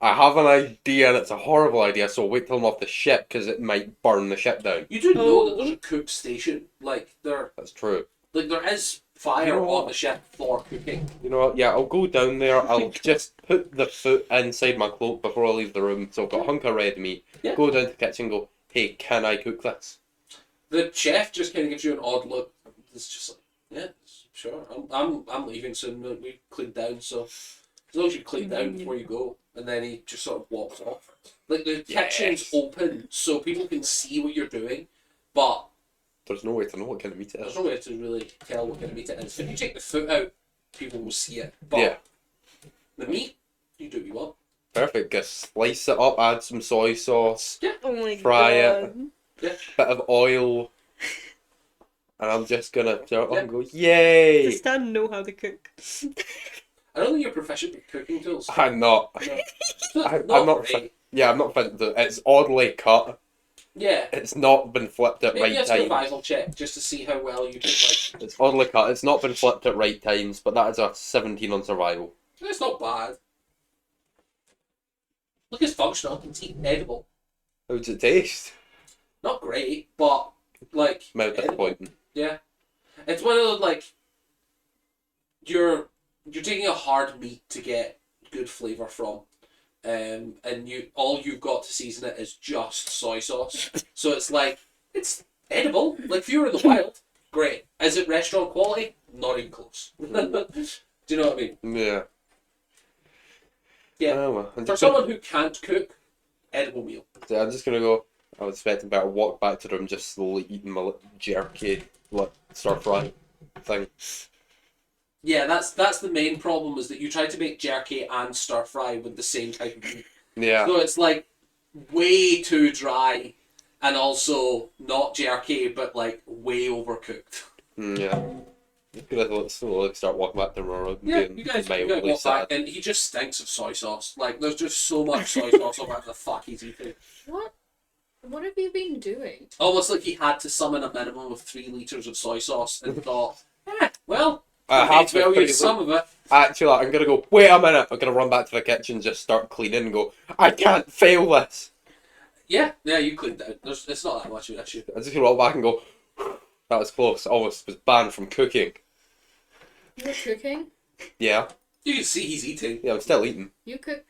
I have an idea, and it's a horrible idea, so wait till I'm off the ship, because it might burn the ship down. You do know that Oh. there's a cook station. Like, there is fire You know on what? the ship for cooking. You know what? Yeah, I'll go down there. I'll just put the foot inside my cloak before I leave the room. So I've got a hunk of red meat. Yeah. Go down to the kitchen and go, hey, can I cook this? The chef just kind of gives you an odd look. It's just like, yeah, sure. I'm leaving soon. We cleaned down, so as long as you clean down before you go, and then he just sort of walks off. Like, the kitchen's open, so people can see what you're doing, but There's no way to know what kind of meat it there's is. no way to really tell what kind of meat it is. If you take the foot out, people will see it. But Yeah. the meat, you do what you want. Perfect. Just slice it up, add some soy sauce, Oh my Fry god. bit of oil, and I'm just gonna turn it Yeah. up and go, yay! Does Stan know how to cook? I don't think you're proficient with cooking tools. I'm not. No. I'm not great. Yeah, I'm not fit. It's oddly cut. Yeah. It's not been flipped at Maybe right a times. survival check just to see how well you can, like. It's oddly cut. It's not been flipped at right times, but that is a 17 on survival. It's not bad. Look, it's functional. It's edible. How does it taste? Not great, but like. Mild edible. disappointing. Yeah, it's one of those, like, you're taking a hard meat to get good flavor from, and all you've got to season it is just soy sauce. So it's like, it's edible. Like, if you were in the wild, great. Is it restaurant quality? Not even close. Do you know what I mean? Yeah. Yeah. Oh, well. For someone who can't cook, edible meal. I'm just gonna go. I was expecting better. Walk back to the room, just slowly eating my jerky, like stir fry thing. Yeah, that's the main problem, is that you try to make jerky and stir fry with the same type of meat. Yeah. So it's like way too dry, and also not jerky, but like way overcooked. Yeah. Just gonna slowly start walking back to the room. Yeah, being you guys mildly walk back, sad. and he just stinks of soy sauce. Like, there's just so much soy sauce on whatever the fuck he's eating. What have you been doing? Almost like he had to summon a minimum of 3 litres of soy sauce and thought, well, I I have well to use some of it. Actually, I'm gonna go. Wait a minute. I'm gonna run back to the kitchen, just start cleaning, and go. I can't fail this. Yeah, you cleaned out. It's not that much of an issue. I'm just gonna walk back and go. That was close. Almost was banned from cooking. You're cooking? Yeah. You can see he's eating. Yeah, I'm still eating. You cook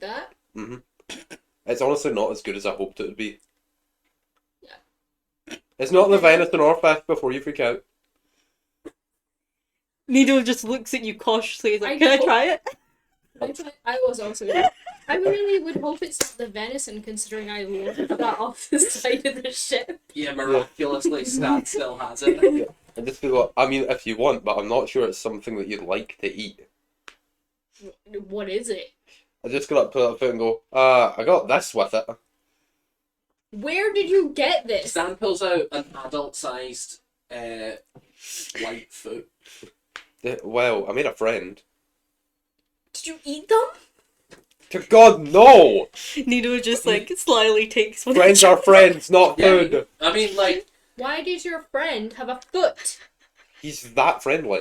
that? It's honestly not as good as I hoped it would be. Yeah. It's not the venison or fish before you freak out. Needle just looks at you cautiously. He's like, I can I don't- try it? I was also. I really would hope it's not the venison, considering I lifted that off the side of the ship. Yeah, miraculously, Stan still has it. I just feel. I mean, if you want, but I'm not sure it's something that you'd like to eat. What is it? I just got up to that foot and go, I got this with it. Where did you get this? Stan pulls out an adult-sized white foot. Well, I made a friend. Did you eat them? To God, no! Nito just like slyly takes one. Friends are friends, not food. I mean, like, Why did your friend have a foot? He's that friendly.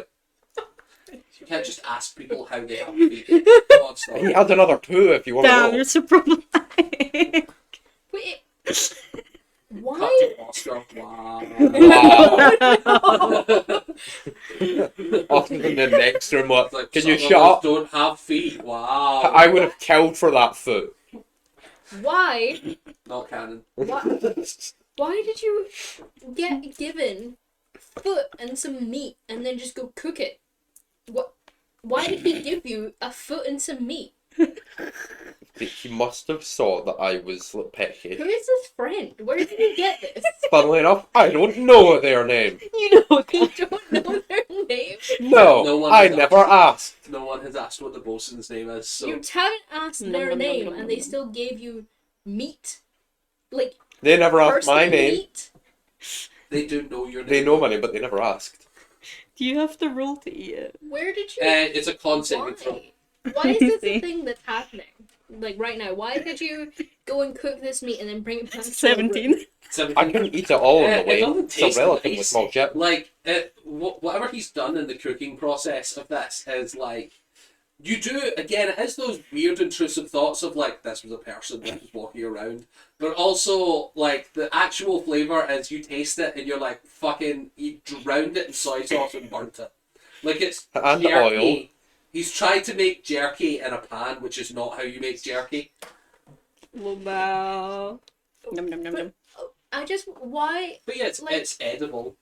you can't just ask people how they have feet. Come on, stop. He had another two if you want Damn, to you're so problematic. Wait. Cut Why? to Oscar. Wow. Off in the next room, what? It's like, Can you some shut of us up? don't have feet. Wow. I would have killed for that foot. Why? Not canon. Why did you get given foot and some meat and then just go cook it? What? Why did he give you a foot and some meat? He must have saw that I was Who peckish. is this friend? Where did you get this? Funnily enough, I don't know their name. You know You that. don't know their name. No, No one I has never asked. No one has asked what the bosun's name is, so You haven't asked Nom, their nom, nom, name nom, and nom, they nom. still gave you meat. Like, They never asked person my name. meat? they do know your name. They know my name, but they never asked. Do you have to roll to eat it? Where did you... It's a con saving throw. Why? Why is this a thing that's happening? Like, right now. Why did you go and cook this meat and then bring it back to your room? 17. 17. I couldn't eat it all on the It way. doesn't It's a taste relatively nice. small chip. Like, whatever he's done in the cooking process of this is like, you do, again, it is those weird intrusive thoughts of like, this was a person that was walking around, but also like the actual flavour is you taste it and you're like, fucking, you drowned it in soy sauce and burnt it. Like it's And jerky. oil. He's tried to make jerky in a pan, which is not how you make jerky. Wow. Nom nom nom nom. I just... Why... But yeah, Like- it's edible.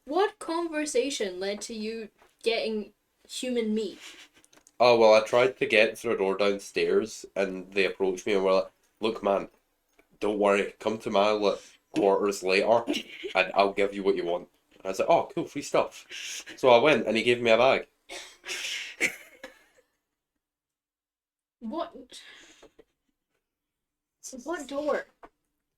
What conversation led to you getting human meat? Oh, well, I tried to get through a door downstairs, and they approached me and were like, look, man, don't worry, come to my quarters later, and I'll give you what you want. And I was like, oh, cool, free stuff. So I went, and he gave me a bag. What? What door?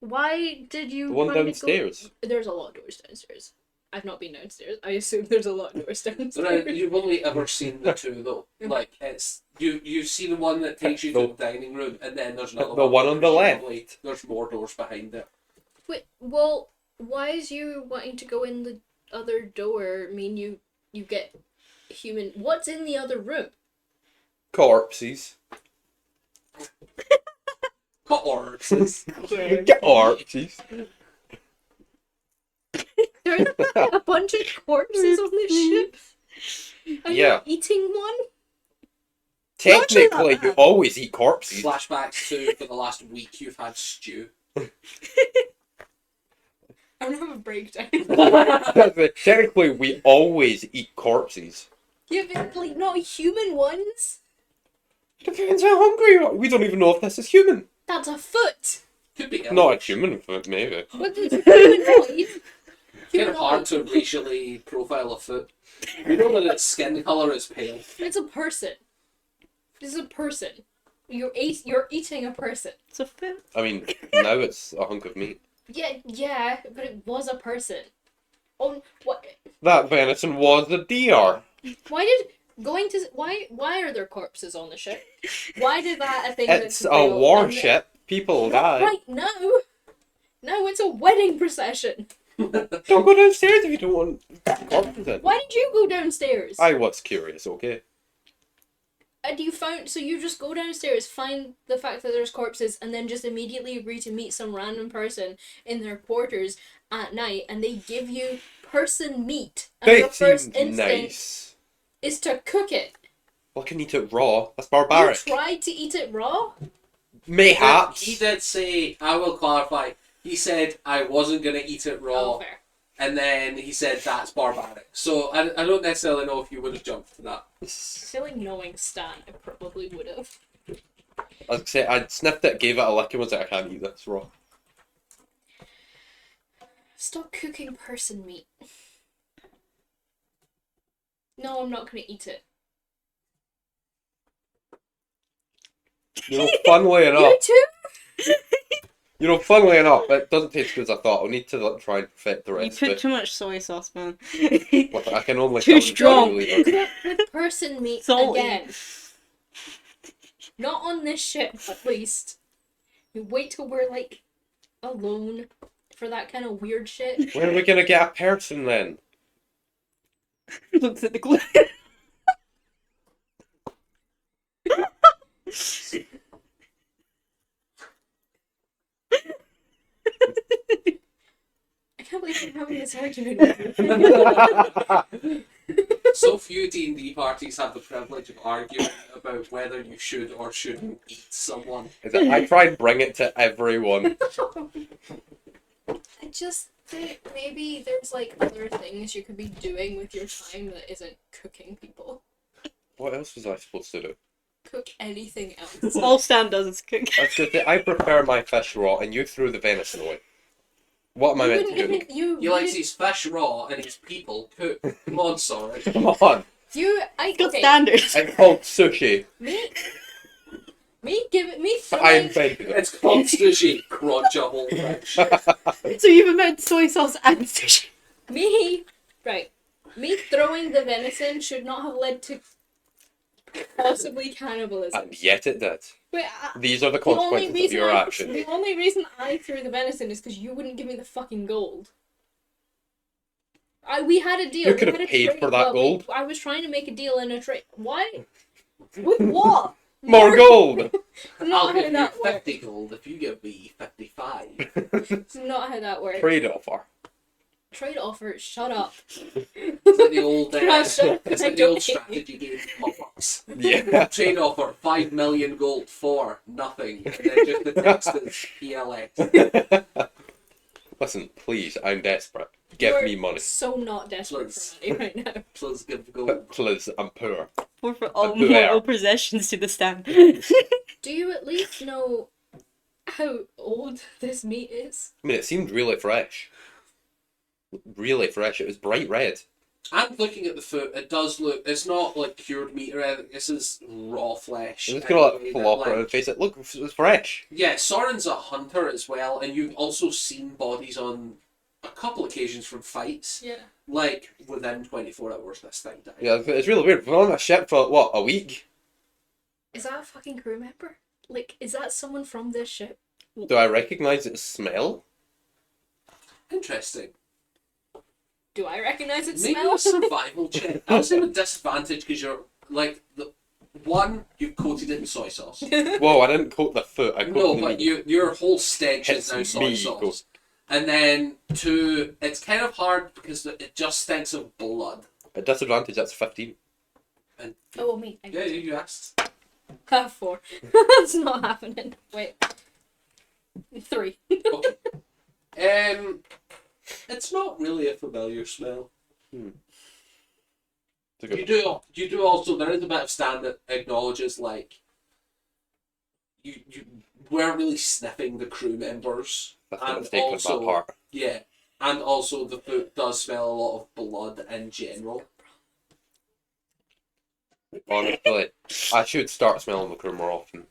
Why did you... The one try to go- downstairs. There's a lot of doors downstairs. I've not been downstairs. I assume there's a lot of doors downstairs. But you've only ever seen the two though. Like it's you see the one that takes you to the dining room, and then there's another The one on the left. presumably there's more doors behind it. Wait, well, why is you wanting to go in the other door mean you get human... What's in the other room? Corpses. Corpses. Corpses. There's a bunch of corpses on this ship. Are Yeah. you eating one? actually not Technically, bad. you always eat corpses. Flashbacks to for the last week you've had stew. I'm gonna have a breakdown. Technically, we always eat corpses. Yeah, but like not human ones. Depends how hungry you are. We don't even know if this is human. That's a foot. Could be Not a human food, maybe. What is humanoid? kind of hard to racially profile a foot. You know that its skin colour is pale. It's a person. This is a person. You're eating a person. It's a fit. I mean, now it's a hunk of meat. Yeah, but it was a person. Oh, what? That venison was a deer. Why are there corpses on the ship? Why did that a thing? It's that's a real warship. People die. Right, no, it's a wedding procession. Don't go downstairs if you don't want corpses in. Why did you go downstairs? I was curious, okay? And you just go downstairs, find the fact that there's corpses, and then just immediately agree to meet some random person in their quarters at night, and they give you person meat, and your They first seemed instinct nice. is to cook it. Well, I can eat it raw. That's barbaric. You tried to eat it raw? Mayhaps. He did say, I will clarify, he said I wasn't going to eat it raw, Oh, fair. and then he said that's barbaric. So I don't necessarily know if you would have jumped to that. I feel like knowing Stan, I probably would have. I was gonna say, I sniffed it, gave it a lick, and was like, I can't eat this raw. Stop cooking person meat. No, I'm not gonna eat it. Funnily enough, You too? funnily enough, it doesn't taste good as I thought. I'll need to try and perfect the You rest. put too much soy sauce, man. I can only Too count strong. 20 litres. Cook with person meat Salty. again. Not on this ship, at least. You wait till we're like alone for that kind of weird shit. Where are we gonna get a person then? Looks at the glue. I can't believe I'm having this argument with you. So few D&D parties have the privilege of arguing about whether you should or shouldn't eat someone. I try and bring it to everyone. I just think maybe there's like other things you could be doing with your time that isn't cooking people. What else was I supposed to do? Cook anything else. All Stan does is cook. I prefer my fish raw, and you threw the venison away. What am I meant to do? He likes his fish raw and his people cooked. Come on, sorry. Come on! Got Okay, standards. It's called sushi. me I'm throwing, fed. It's called sushi. Crunch a whole fish. So you've invented soy sauce and sushi. me throwing the venison should not have led to possibly cannibalism. And yet it did. Wait, These are the the only consequences of reason your I, actions. the only reason I threw the venison is because you wouldn't give me the fucking gold. We had a deal. You could we have had a paid trade, for that but gold. I was trying to make a deal in a trade. Why? With what? More gold! It's not I'll how give you that works. 50 gold if you give me 55. It's not how that works. Trade offer. Trade offer. Shut up. It's like the old, Shut up. it's like the old strategy game pop-ups. Yeah. Trade offer, 5 million gold for nothing. And then just the text is PLX. Listen, please, I'm desperate. Give You're me money. so not desperate Please. for money right now. Please give gold. Please, I'm poor. Or for all Who are? mortal possessions to the Stan. Do you at least know how old this meat is? I mean, it seemed really fresh. Really fresh. It was bright red. I'm looking at the foot. It does look. It's not like cured meat or anything. This is raw flesh. It was kind of like Anyway, flop that, around the face. It looked, it was fresh. Yeah, Soren's a hunter as well, and you've also seen bodies on a couple occasions from fights. Yeah. Like within 24 hours, this thing died. Yeah, it's really weird. We've been on a ship for, what, a week? Is that a fucking crew member? Like, is that someone from this ship? Do I recognise its smell? Interesting. Do I recognize its Maybe smell? a survival check. I'll say with disadvantage because you're like the one you've coated it in soy sauce. Whoa, I didn't coat the foot. I coated No, the but meat. your whole stench is It's now soy me, sauce. goat. And then two, it's kind of hard because it just stinks of blood. At disadvantage, that's 15. And Oh, me. yeah, you asked. 4. That's not happening. Wait. 3. Okay. It's not really a familiar smell. It's a good You do also. There is a bit of stand that acknowledges like you weren't really sniffing the crew members. That's a And mistake on also- my part. Yeah, and also the food does smell a lot of blood in general. Honestly, I should start smelling the crew more often.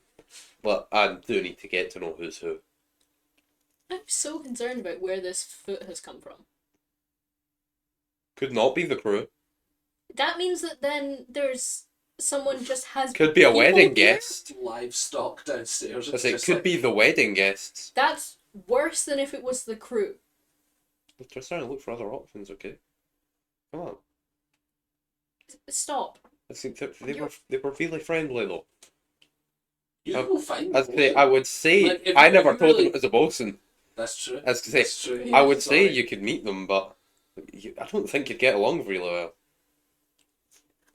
But I do need to get to know who's who. I'm so concerned about where this foot has come from. Could not be the crew. That means that then there's someone just has. Could be a people wedding here? guest. Livestock downstairs. I It's say, it just could like- be the wedding guests. That's worse than if it was the crew. Let's just try and look for other options, okay? Come on. Stop. I think they were really friendly though. You will find. As I say, I would say Like, if I you never told really- them it was a bosun. That's true. As I say, That's true. I would say Sorry. you could meet them, but I don't think you'd get along really well.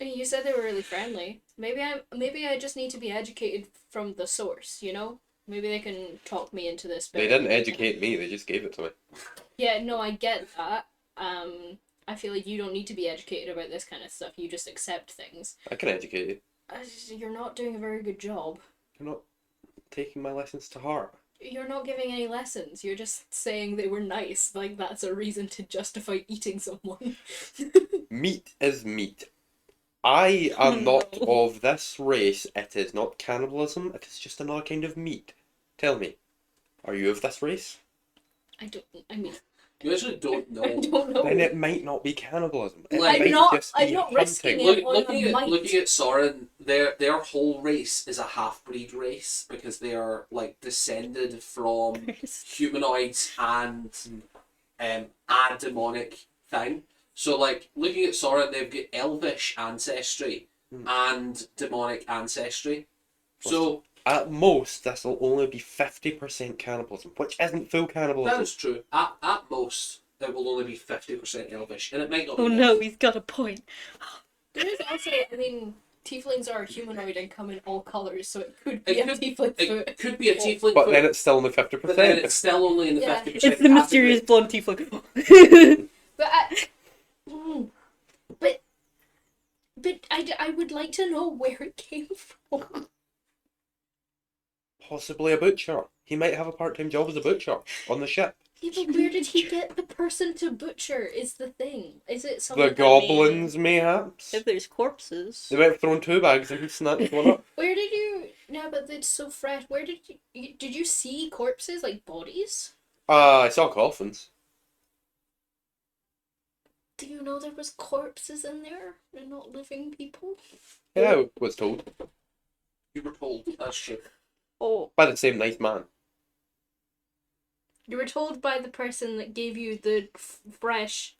I mean, you said they were really friendly. Maybe I just need to be educated from the source. You know. Maybe they can talk me into this. They better. didn't educate me; they just gave it to me. Yeah, no, I get that. I feel like you don't need to be educated about this kind of stuff. You just accept things. I can educate you. You're not doing a very good job. You're not taking my lessons to heart. You're not giving any lessons. You're just saying they were nice. Like that's a reason to justify eating someone. Meat is meat. I am not No. of this race. It is not cannibalism. It is just another kind of meat. Tell me, are you of this race? I mean, You actually don't I know. don't know. Then it might not be cannibalism. It Like- might just I'm be not risking hunting. it. Looking at Soren, their whole race is a half-breed race because they are like descended from humanoids and a demonic thing. So like looking at Soren, they've got elvish ancestry and demonic ancestry. So At most, this will only be 50% cannibalism, which isn't full that cannibalism. is true. At most, it will only be 50% elvish, and it might not. Oh be no, he's got a point. There is also, I mean, tieflings are humanoid and come in all colours, so it could be It a tiefling foot. It could be a tiefling, But foot, then it's still only 50%. but then it's still only in the Yeah. 50%. It's the mysterious blonde tiefling. But I would like to know where it came from. Possibly a butcher. He might have a part-time job as a butcher on the ship. Yeah, but where did he get the person to butcher is the thing. Is it someone The that goblins, mayhaps. If there's corpses. They might have thrown 2 bags and snatched one up. Where did you... No, but it's so fresh. Where did you... Did you see corpses, like bodies? I saw coffins. Do you know there was corpses in there and not living people? Yeah, I was told. You were told. That's true. Oh, By the same nice man. You were told by the person that gave you the fresh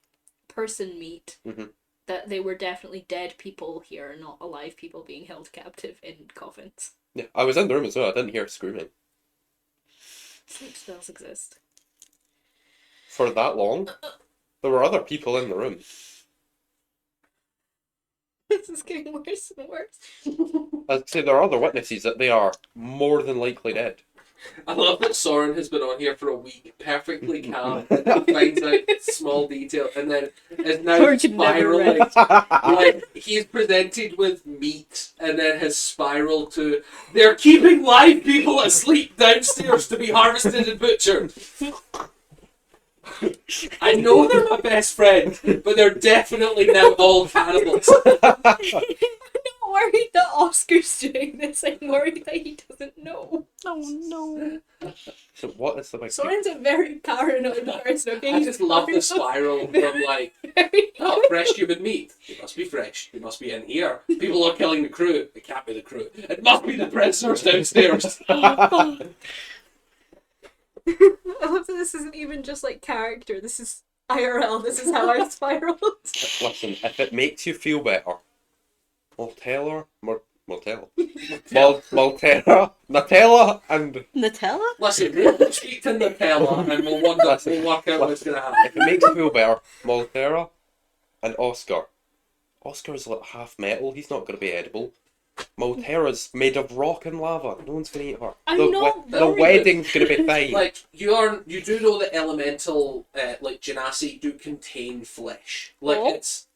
person meat Mhm. that they were definitely dead people here, not alive people being held captive in coffins. Yeah, I was in the room as well. I didn't hear screaming. Sleep spells exist. For that long, there were other people in the room. This is getting worse and worse. I'd say there are other witnesses that they are more than likely dead. I love that Soren has been on here for a week, perfectly calm, finds out small detail, and then is now Soren should never spiraling. Like, he's presented with meat, and then has spiraled to, they're keeping live people asleep downstairs to be harvested and butchered. I know they're my best friend, but they're definitely now all cannibals. I'm not worried that Oscar's doing this. I'm worried that he doesn't know. oh no. So what is the big Soren's a very paranoid person, okay? I just love the spiral from like, oh, fresh human meat. It must be fresh. It must be in here. People are killing the crew. It can't be the crew. It must be the prisoners downstairs. I love that this isn't even just like character. This is IRL. This is how I spiraled. Listen, if it makes you feel better, Maltella, Maltella, Maltera, Nutella, and Nutella? Listen, we'll speak to Nutella and we'll work out what's going to happen. if it makes you feel better, Maltera and Oscar. Oscar's like half metal. He's not going to be edible. Maltera's made of rock and lava. No one's going to eat her. I'm not the worried. wedding's going to be fine. Like, you do know that elemental, like, genasi do contain flesh. Like, Oh. it's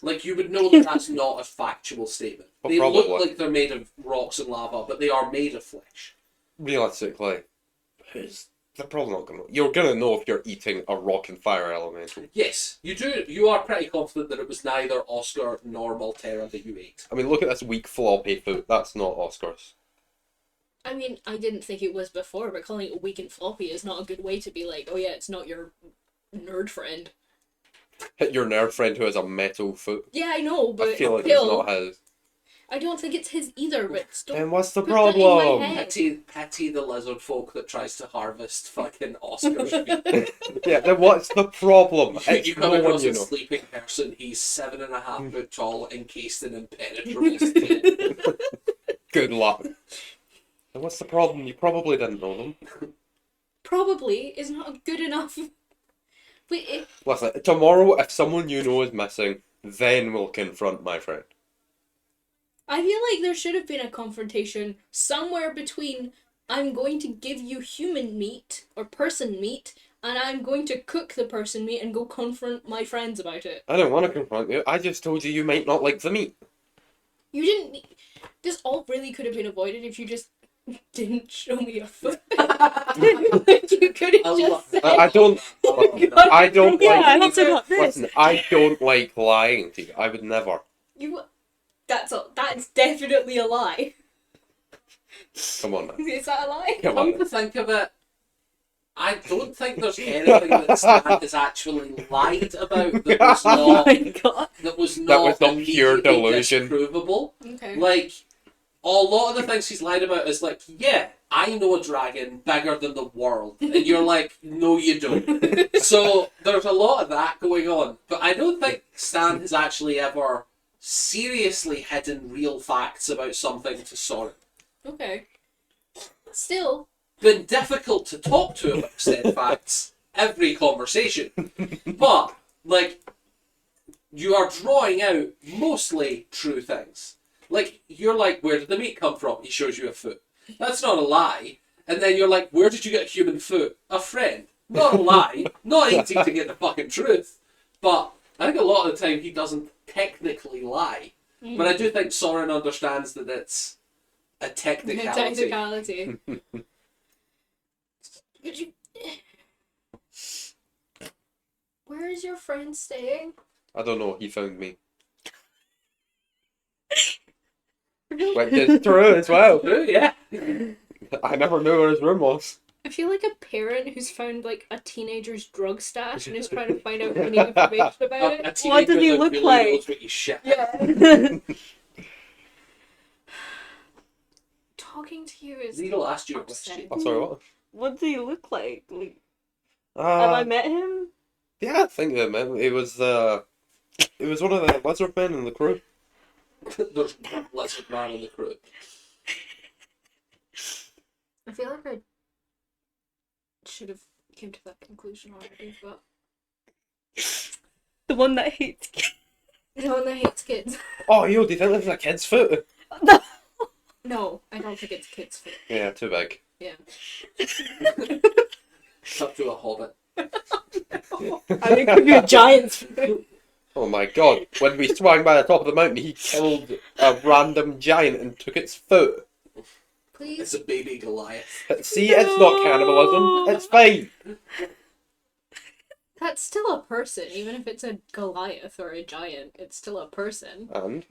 like, you would know that that's not a factual statement. Well, They probably. look like they're made of rocks and lava, but they are made of flesh. Realistically, they're probably not going to. You're going to know if you're eating a rock and fire elemental. Yes, you do. You are pretty confident that it was neither Oscar nor Maltera that you ate. I mean, look at this weak floppy foot. That's not Oscar's. I mean, I didn't think it was before, but calling it weak and floppy is not a good way to be like, oh yeah, it's not your nerd friend. Hit your nerd friend who has a metal foot. Yeah, I know, but I feel like still, it's not his. I don't think it's his either, but still. Then what's the put that in my problem? head. Pity the lizard folk that tries to harvest fucking Oscar's meat. Yeah, then what's the problem? It's You come no one across you a know. sleeping person, he's 7.5 foot tall, encased in impenetrable steel. Good luck. Then what's the problem? You probably didn't know them. Probably is not good enough. But Listen, tomorrow, if someone you know is missing, then we'll confront my friend. I feel like there should have been a confrontation somewhere between I'm going to give you human meat or person meat and I'm going to cook the person meat and go confront my friends about it. I don't want to confront you. I just told you you might not like the meat. You didn't. This all really could have been avoided if you just didn't show me a foot. Like, you could have just said. I don't. I don't Yeah, I like. also got this. Listen, I don't like lying to you. I would never. That's definitely a lie. Come on, man. Is that a lie? Come Come on. to think of it, I don't think there's anything that Stan has actually lied about that was Oh not my god. that was That not was not pure immediately delusion. disprovable. Okay. Like, a lot of the things he's lied about is like, yeah, I know a dragon bigger than the world. And you're like, no, you don't. So there's a lot of that going on. But I don't think Stan has actually ever seriously hidden real facts about something to Soren. Okay. Still, Been difficult to talk to about said facts every conversation. But, like, you are drawing out mostly true things. Like, you're like, where did the meat come from? He shows you a foot. That's not a lie. And then you're like, where did you get a human foot? A friend. Not a lie. Not easy to get the fucking truth. But I think a lot of the time he doesn't technically lie. But I do think Soren understands that it's a technicality. technicality. Would you... Where is your friend staying? I don't know. He found me. Which is true as well. True, yeah. I never knew where his room was. I feel like a parent who's found like a teenager's drug stash and is trying to find out any information about A it. teenager did he that look really like? knows what you shit. Yeah. Talking to you is Needle asked you a upsetting. question. Oh, sorry, what? What does he look like? Have I met him? Yeah, I think that man. It was one of the lizard men in the crew. There's one lizard man in the crew. I feel like I should have came to that conclusion already, but The one that hates kids. the one that hates kids. Oh, yo, do you think this is a kid's foot? No, I don't think it's kids' food. Yeah, too big. Yeah. Up to a hobbit. I think it could be a giant's food. Oh my god, when we swung by the top of the mountain, he killed a random giant and took its foot. Please. It's a baby Goliath. See, it's not cannibalism. It's fine. That's still a person, even if it's a Goliath or a giant. It's still a person. And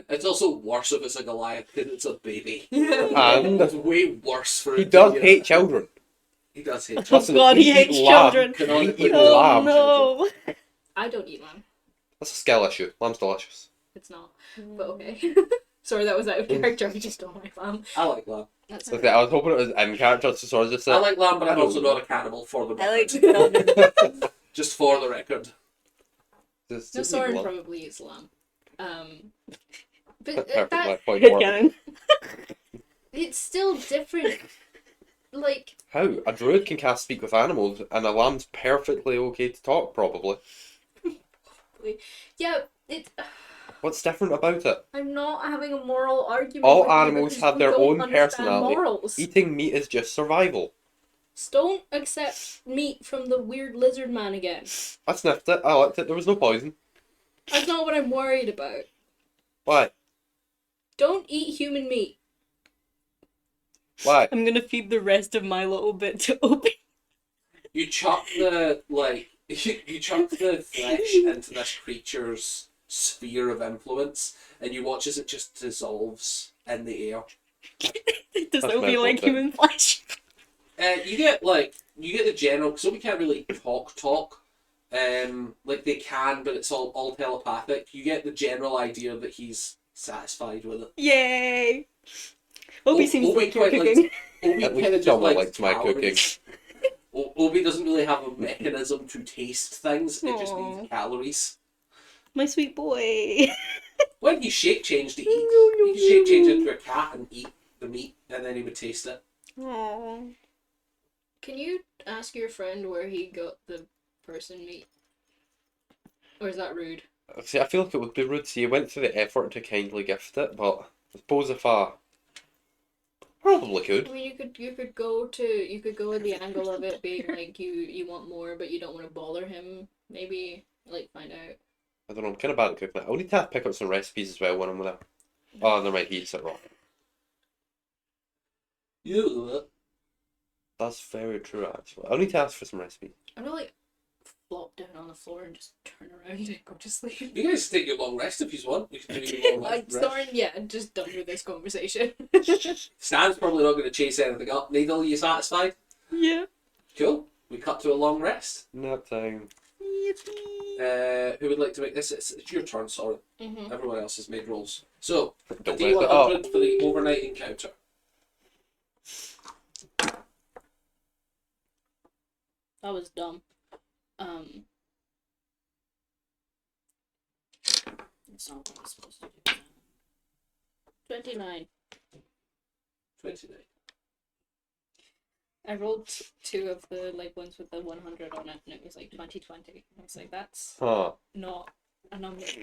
It's also worse if it's a Goliath because it's a baby. And It's way worse for he it to does be a- hate children. He does hate Oh children. god, he we eat hates lamb. children. Canonically, We eat we Oh lamb. no. I don't eat lamb. That's a skill issue. Lamb's delicious. It's not. But okay. Sorry, that was out of character. I just don't like lamb. I like lamb. That's Okay, I was hoping it was in character, so sort of just I like lamb, but I'm also not a cannibal for the I like record. Just for the record. Just No, eat Soren lamb. probably eats lamb. But Perfect, my that point worked. Headcanon. it's still different. Like How? A druid can cast speak with animals, and a lamb's perfectly okay to talk, probably. yeah, it. What's different about it? I'm not having a moral argument. All with you animals because have you their don't own understand personality. Morals. Eating meat is just survival. Don't accept meat from the weird lizard man again. I sniffed it, I liked it, there was no poison. That's not what I'm worried about. Why? Don't eat human meat. Why? I'm gonna feed the rest of my little bit to Opie. You chuck the you chuck the flesh into this creature's sphere of influence, and you watch as it just dissolves in the air. Does That's Opie my like fault, human flesh? You get the general, because we can't really talk. Like they can, but it's all telepathic. You get the general idea that he's satisfied with it. Yay! Opie seems Obi like you're quite cooking. Obi At kind of least just someone likes likes my cooking. calories. Obi doesn't really have a mechanism to taste things. It just Aw. needs calories. My sweet boy. When he shape changed to eat, he could shape change into a cat and eat the meat, and then he would taste it. Aww. Can you ask your friend where he got the person meat? Or is that rude? See, I feel like it would be rude. See, you went to the effort to kindly gift it, but I suppose if I probably I could. mean, you could go with the angle of it being like you want more, but you don't want to bother him. Maybe like find out. I don't know, I'm kind of bad at cooking. I'll need to pick up some recipes as well when I'm there. Oh, never mind, he eats it raw. Yeah. That's very true, actually. I'll need to ask for some recipes. I'm gonna like flop down on the floor and just turn around and go to sleep. You guys take your long rest if you want. You can do your long I'm rest. starting, yeah, I'm just done with this conversation. Stan's probably not going to chase anything up. Needle, you satisfied? Yeah. Cool. We cut to a long rest. Nap time. Who would like to make this? It's your turn, sorry. Mm-hmm. Everyone else has made rolls. So, a Don't mess it up. D100 for the overnight encounter. That was dumb. It's not what I was supposed to do. 29. 29. I rolled 2 of the like ones with the 100 on it, and it was like 2020. I was like, that's Huh. not a number. I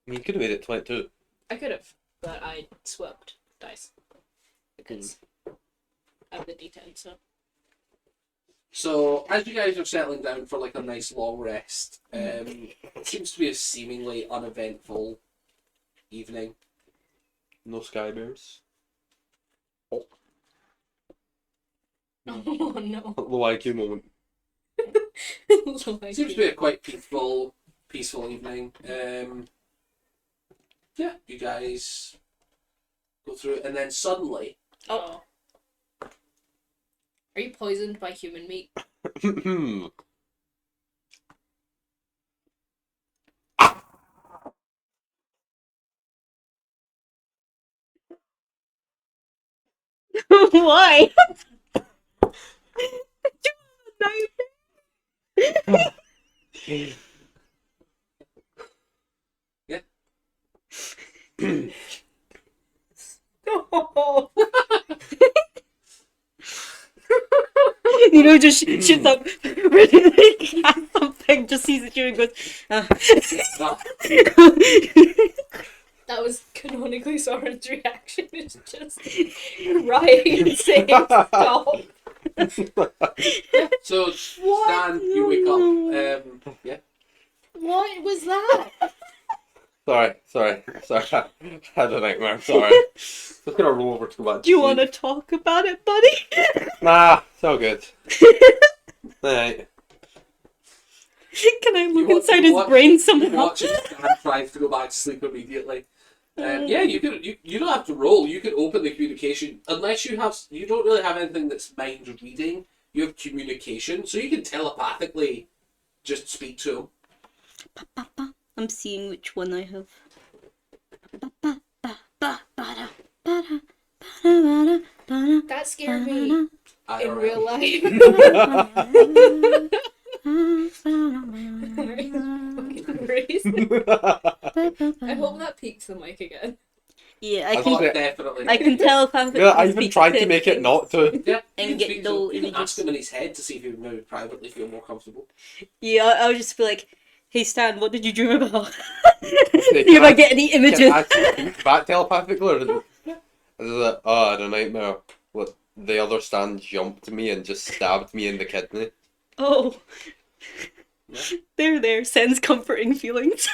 mean, you could have made it 22. I could have, but I swapped dice because of the D10. So, as you guys are settling down for like a nice long rest, it seems to be a seemingly uneventful evening. No sky bears. Oh no! Low IQ moment. It seems to be a quite peaceful evening. Yeah, you guys go through it, and then suddenly, Oh, Are you poisoned by human meat? why? No. You know, just shoots up, cast something, just sees it and goes. That was canonically Soren's reaction. It's just crying and saying stop. so Stan, you wake up. Yeah. What was that? Sorry. I had a nightmare, sorry. Just gonna roll over to that. Do you want to talk about it, buddy? Nah, it's all good. Alright. Can I look You inside watch- his brain You somehow? watch it. Stan tries to go back to sleep immediately. Yeah, you could. You don't have to roll. You can open the communication unless you have. You don't really have anything that's mind reading. You have communication, so you can telepathically just speak to him. I'm seeing which one I have. That scared me I in don't real know. life. Fucking Grace. I hope that peaks the mic again. Yeah, I I Oh, think can. definitely. I can telepathically. Yeah, I even speak tried to make it things. not to. Yeah, And you can get speak to low him. You can images. ask him in his head to see if he would maybe privately feel more comfortable. Yeah, I'll just be like, "Hey Stan, what did you dream about?" Can See if I get any Can images. I speak back telepathically, or is it, I had a nightmare. What, the other stand jumped me and just stabbed me in the kidney. Oh, Yeah. there. Sends comforting feelings.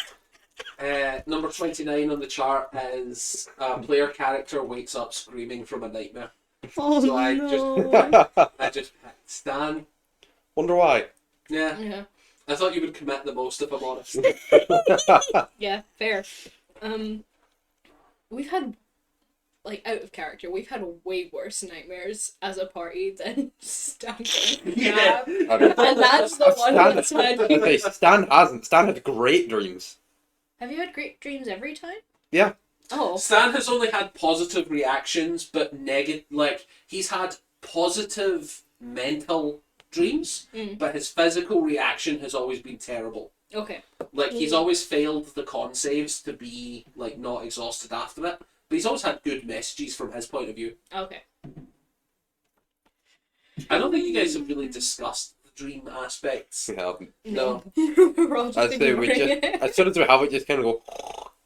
Number 29 on the chart is a player character wakes up screaming from a nightmare. Oh So I no. I just picked Stan. Wonder why. Yeah, Yeah. I thought you would commit the most if I'm honest. Yeah, fair. We've had, like, out of character, we've had way worse nightmares as a party than Stan. Yeah. And that's the one that's had. Okay, Stan hasn't. Stan had great dreams. Have you had great dreams every time? Yeah. Oh. Stan has only had positive reactions, but negative. Like, he's had positive mental dreams, but his physical reaction has always been terrible. Okay. Like, he's always failed the con saves to be, like, not exhausted after it. But he's always had good messages from his point of view. Okay. I don't think you guys have really discussed the dream aspects. We haven't. No. We're all just I'd say we ignoring just, as soon as we have it, just kind of go.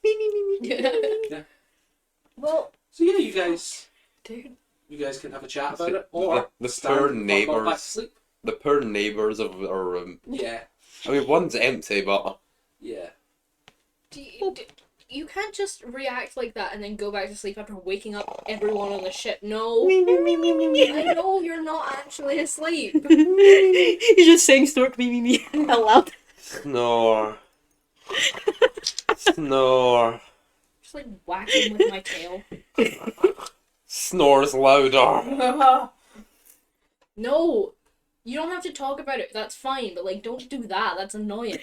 it. Yeah. Well, So yeah, you guys dude. can have a chat about it. Or The Stan poor can fuck off back to neighbours. sleep. The poor neighbours of our room. Yeah. I mean, one's empty, but Yeah. you can't just react like that and then go back to sleep after waking up everyone on the ship. No. I know you're not actually asleep. He's just saying Stork me out loud. Snore. Snore. Just like whacking with my tail. Snores louder. No. You don't have to talk about it. That's fine, but like, don't do that. That's annoying.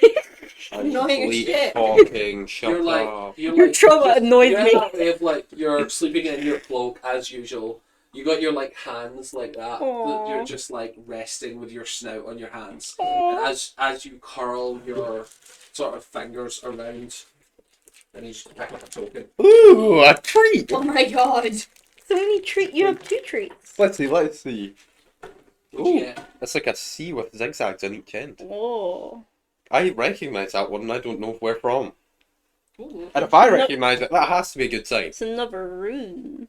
I'm Annoying as sleep shit. talking. Shut You're like, up. Your trauma annoys you're me. in that way of like you're sleeping in your cloak as usual. You got your like hands like that. Aw. You're just like resting with your snout on your hands, Aw. and as you curl your sort of fingers around, and you just pick up a token. Ooh, a treat. Oh my god. So many treats. You have 2 treats. Let's see. Let's see. What'd you Ooh, get? it's like a C with zigzags on each end. Oh. I recognise that one, and I don't know where from. Ooh. And if I No. recognise it, that has to be a good sign. It's another rune.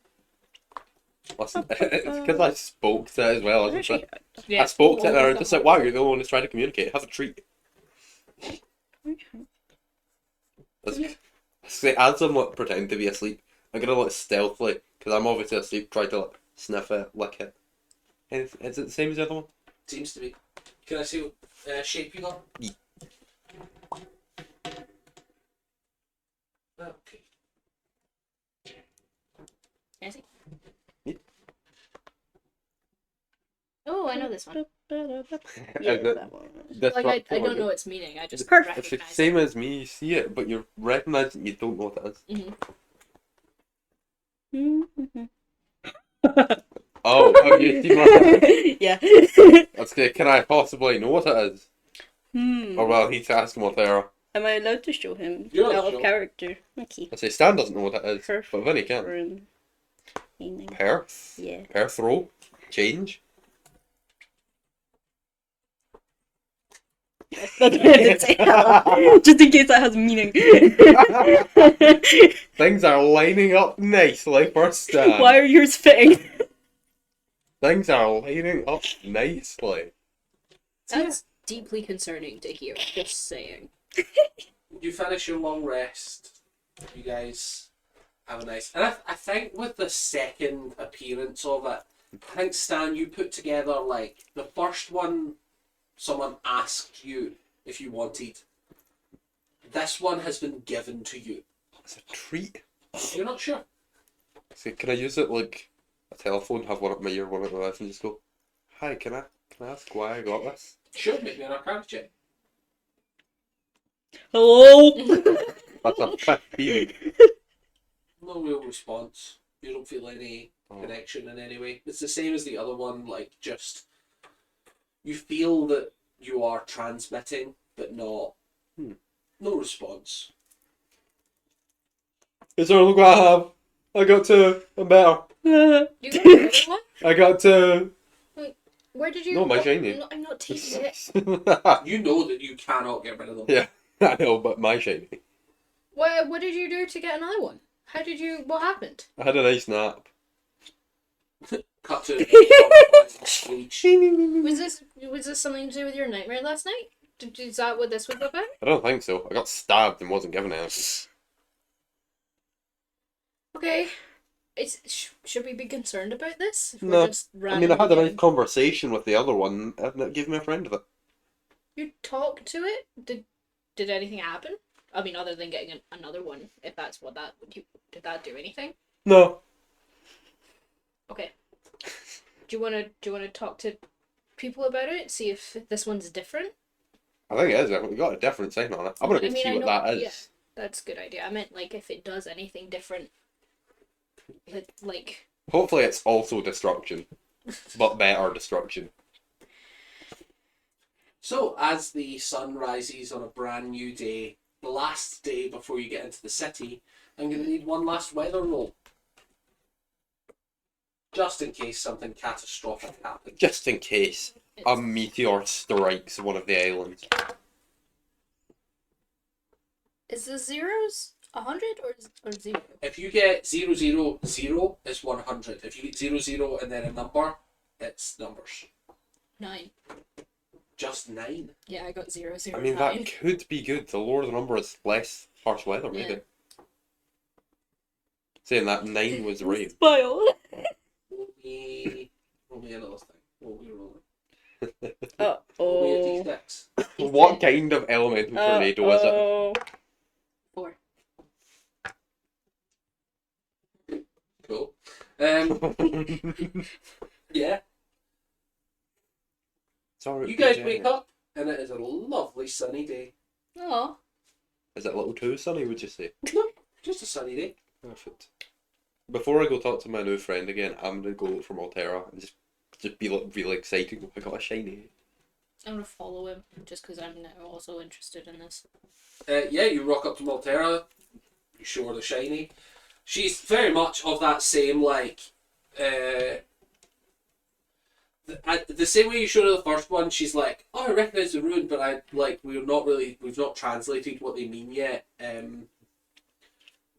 Listen, it's because I spoke to it as well, isn't Actually, it? Yeah, I spoke to it, and I all was of just them. like, wow, you're the only one who's trying to communicate. Have a treat. As I'm like, pretending to be asleep, I'm gonna like stealthily, because I'm obviously asleep, try to like sniff it, lick it. Is it the same as the other one? Seems to be. Can I see what shape you got? Yeah. Okay. Can I see? Yeah. Oh, I know this one. Yeah, Is it that one. this Like, one? I don't know its meaning. I just Perfect. It's the recognize same as me, you see it, but you recognise it, you don't know what it is. it. Oh, have you seen what it is? Yeah. That's good. Can I possibly know what it is? Or will I need to ask him what they are? Am I allowed to show him You're out of sure. character? Okay. I say Stan doesn't know what it is, Perth but Vinny can. rune. Meaning. Perth? Yeah. Perth roll? Change? That's what I did say out loud, just in case that has meaning. Things are lining up nicely for Stan. Why are yours fitting? Things are lining up nicely. That's deeply concerning to hear. Just saying. You finish your long rest. You guys have a nice. And I think with the second appearance of it, I think Stan, you put together like the first one. Someone asked you if you wanted. This one has been given to you. It's a treat. You're not sure. So can I use it like a telephone, have one at my ear, one at my mouth, and just go, hi, can I ask why I got this? Sure, make me an arcana check. Hello? That's a 15. No real response. You don't feel any connection in any way. It's the same as the other one, like just you feel that you are transmitting, but not no response. Is there a look I have? I got to. I'm better. You got the other one? I got to. Where did you? No, my oh, shiny. I'm not taking it. You know that you cannot get rid of them. Yeah, I know, but my shiny. What did you do to get another one? How did you? What happened? I had a nice nap. Cut to screech. Was this something to do with your nightmare last night? Is that what this was about? I don't think so. I got stabbed and wasn't given anything. Okay. Should we be concerned about this? If No. we're just I mean, I had a randomly nice getting- conversation with the other one, and it gave me a friend of it. You talked to it? Did anything happen? I mean, other than getting another one, if that's what that did that do anything? No. Okay. Do you wanna talk to people about it? See if this one's different? I think it is. We got a different sign on it. I'm gonna go see what that is. Yeah, that's a good idea. I meant like if it does anything different. Like Hopefully, it's also destruction, but better destruction. So, as the sun rises on a brand new day, the last day before you get into the city, I'm going to need one last weather roll. Just in case something catastrophic happens. Just in case a it's, meteor strikes one of the islands. is the zeros 100 or 0? If you get 000, it's 100. If you get 00 and then a number, it's numbers. 9. Just 9. Yeah, I got 0, 0, I mean, 9. that could be good. The lower the number is less harsh weather, maybe. Yeah. Saying that 9 was rain. Spoil. Roll me another thing. What we rolling? Uh Roll me a oh. d6. What kind of elemental tornado is it? Oh. 4. Cool. Yeah. Sorry, You guys wake up, and it is a lovely sunny day. Oh. Is it a little too sunny, would you say? No, just a sunny day. Perfect. Before I go talk to my new friend again, I'm gonna go from Altera and just be like really excited. I got a shiny. I'm gonna follow him just because I'm now also interested in this. Yeah, you rock up to Maltera. You show her the shiny. She's very much of that same like. The same way you showed her the first one, she's like, "Oh, I recognise the rune, but we've not translated what they mean yet.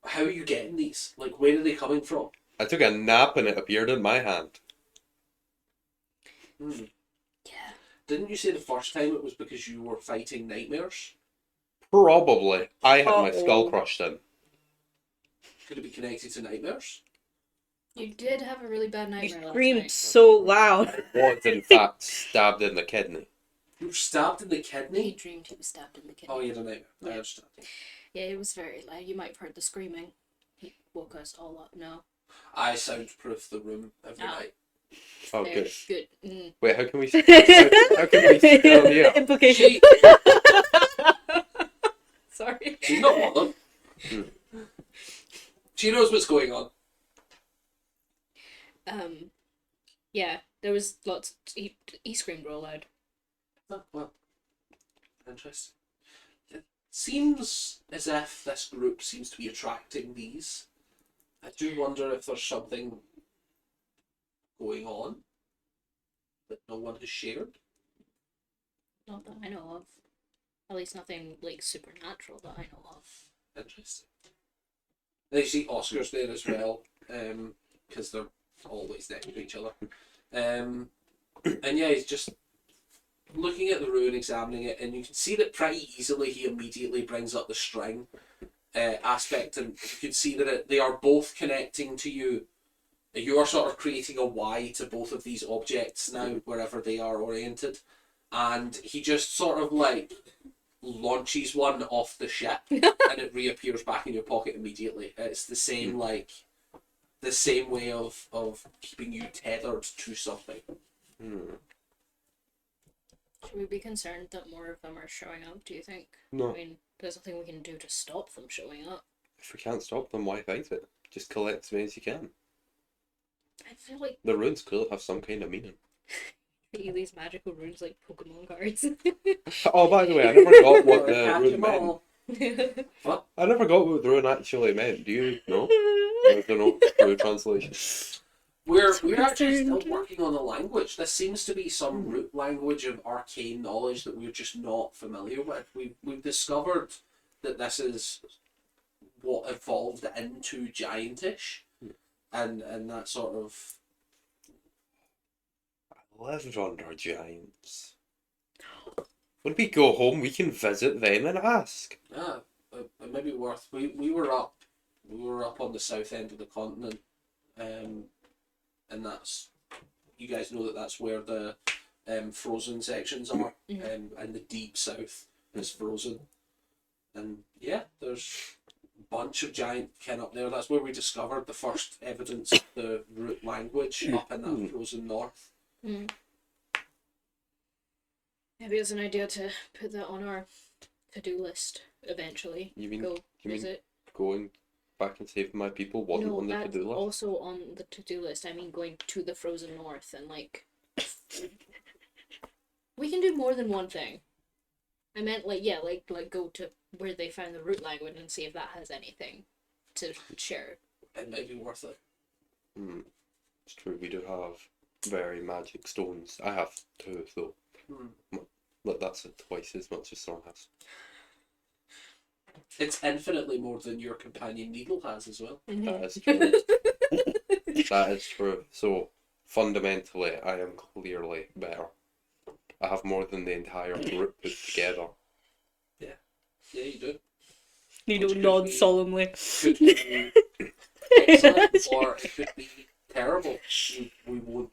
How are you getting these? Like, where are they coming from?" I took a nap and it appeared in my hand. Hmm. Yeah. Didn't you say the first time it was because you were fighting nightmares? Probably. I had my Uh-oh. skull crushed in. Could it be connected to nightmares? You did have a really bad You nightmare last screamed night. so loud. I was in fact stabbed in the kidney. You were stabbed in the He kidney? dreamed he was stabbed in the kidney. Oh, you had a nightmare. I Yeah. understand. Yeah, it was very loud. You might have heard the screaming. He woke us all up. No. I soundproof the room every Ah. night. Oh, There, good. good. Mm. Wait, how can we... how can we still hear? Implication. She, Sorry. she's not bothered. She knows what's going on. Yeah, there was lots. He screamed real loud. Oh, well, interesting. It seems as if this group seems to be attracting these. I do wonder if there's something going on that no one has shared. Not that I know of. At least nothing like supernatural that I know of. Interesting. And you see Oscar's there as well, because they're always next to each other. And yeah, he's just looking at the rune, examining it, and you can see that pretty easily he immediately brings up the string aspect, and you can see that they are both connecting to you. You are sort of creating a Y to both of these objects now, wherever they are oriented. And he just sort of like launches one off the ship and it reappears back in your pocket immediately. It's the same the same way of keeping you tethered to something. Should we be concerned that more of them are showing up, do you think? No. I mean, there's nothing we can do to stop them showing up. If we can't stop them, why fight it? Just collect as many as you can. I feel like The runes could have some kind of meaning. these magical runes like Pokemon cards. Oh, by the way, I never got what the Catch rune 'em meant. all. What? I never got what the rune actually meant. Do you know? I don't know. True translation. We're actually still working on the language. This seems to be some root language of arcane knowledge that we're just not familiar with. We've discovered that this is what evolved into giantish, and that sort of I lived under giants. When we go home, we can visit them and ask. it may be worth. We were up on the south end of the continent, and that's, you guys know that's where the frozen sections are, and the deep south is frozen, and yeah, there's a bunch of giant kin up there. That's where we discovered the first evidence of the root language up in that frozen north. Maybe it's an idea to put that on our to-do list eventually. You mean visit. going back and saving my people wasn't No, on the that's to-do list? also on the to-do list. I mean, going to the frozen north and like. We can do more than one thing. I meant like go to where they found the root language and see if that has anything to share. It might be worth it. It's true, we do have very magic stones. I have 2, though. Look, that's twice as much as Thorn has. It's infinitely more than your companion Needle has as well. That is true. That is true. So, fundamentally, I am clearly better. I have more than the entire group put together. Yeah, you do. You don't nod solemnly. Could you excellent or it could be terrible.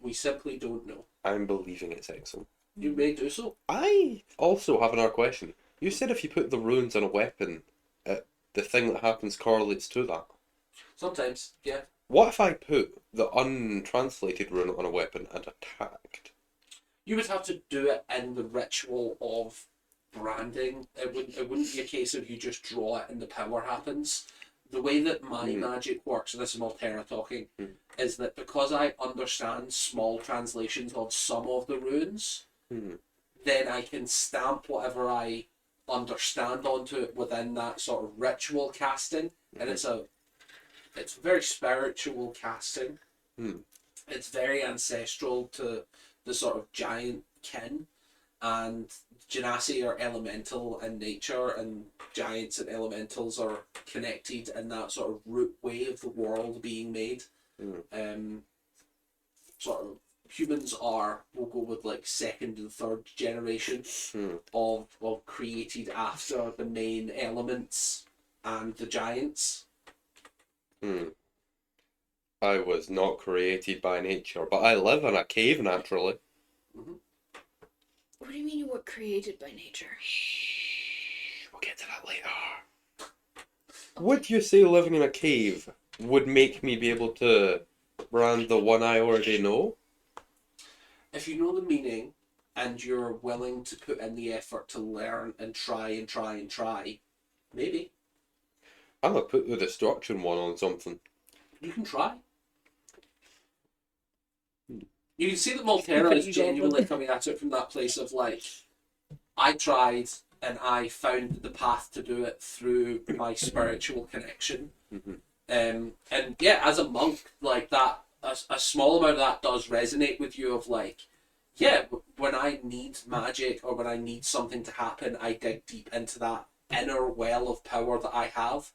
We simply don't know. I'm believing it's excellent. You may do so. I also have another question. You said if you put the runes on a weapon, the thing that happens correlates to that. Sometimes, yeah. What if I put the untranslated rune on a weapon and attacked? You would have to do it in the ritual of branding. It wouldn't be a case of you just draw it and the power happens. The way that my magic works, and this is Maltera talking, is that because I understand small translations of some of the runes, then I can stamp whatever I understand onto it within that sort of ritual casting, and it's very spiritual casting. It's very ancestral to the sort of giant kin, and genasi are elemental in nature, and giants and elementals are connected in that sort of root way of the world being made. Sort of humans we'll go with like second and third generation of created after the main elements and the giants. I was not created by nature, but I live in a cave naturally. What do you mean you were created by nature? Shh, we'll get to that later. Would you say living in a cave would make me be able to brand the one I already know? If you know the meaning and you're willing to put in the effort to learn and try, maybe. I'm gonna put the destruction one on something. You can try. You can see that Maltera is genuinely coming at it from that place of like, I tried and I found the path to do it through my spiritual connection. And yeah, as a monk, like that, a small amount of that does resonate with you of like, yeah, when I need magic or when I need something to happen, I dig deep into that inner well of power that I have.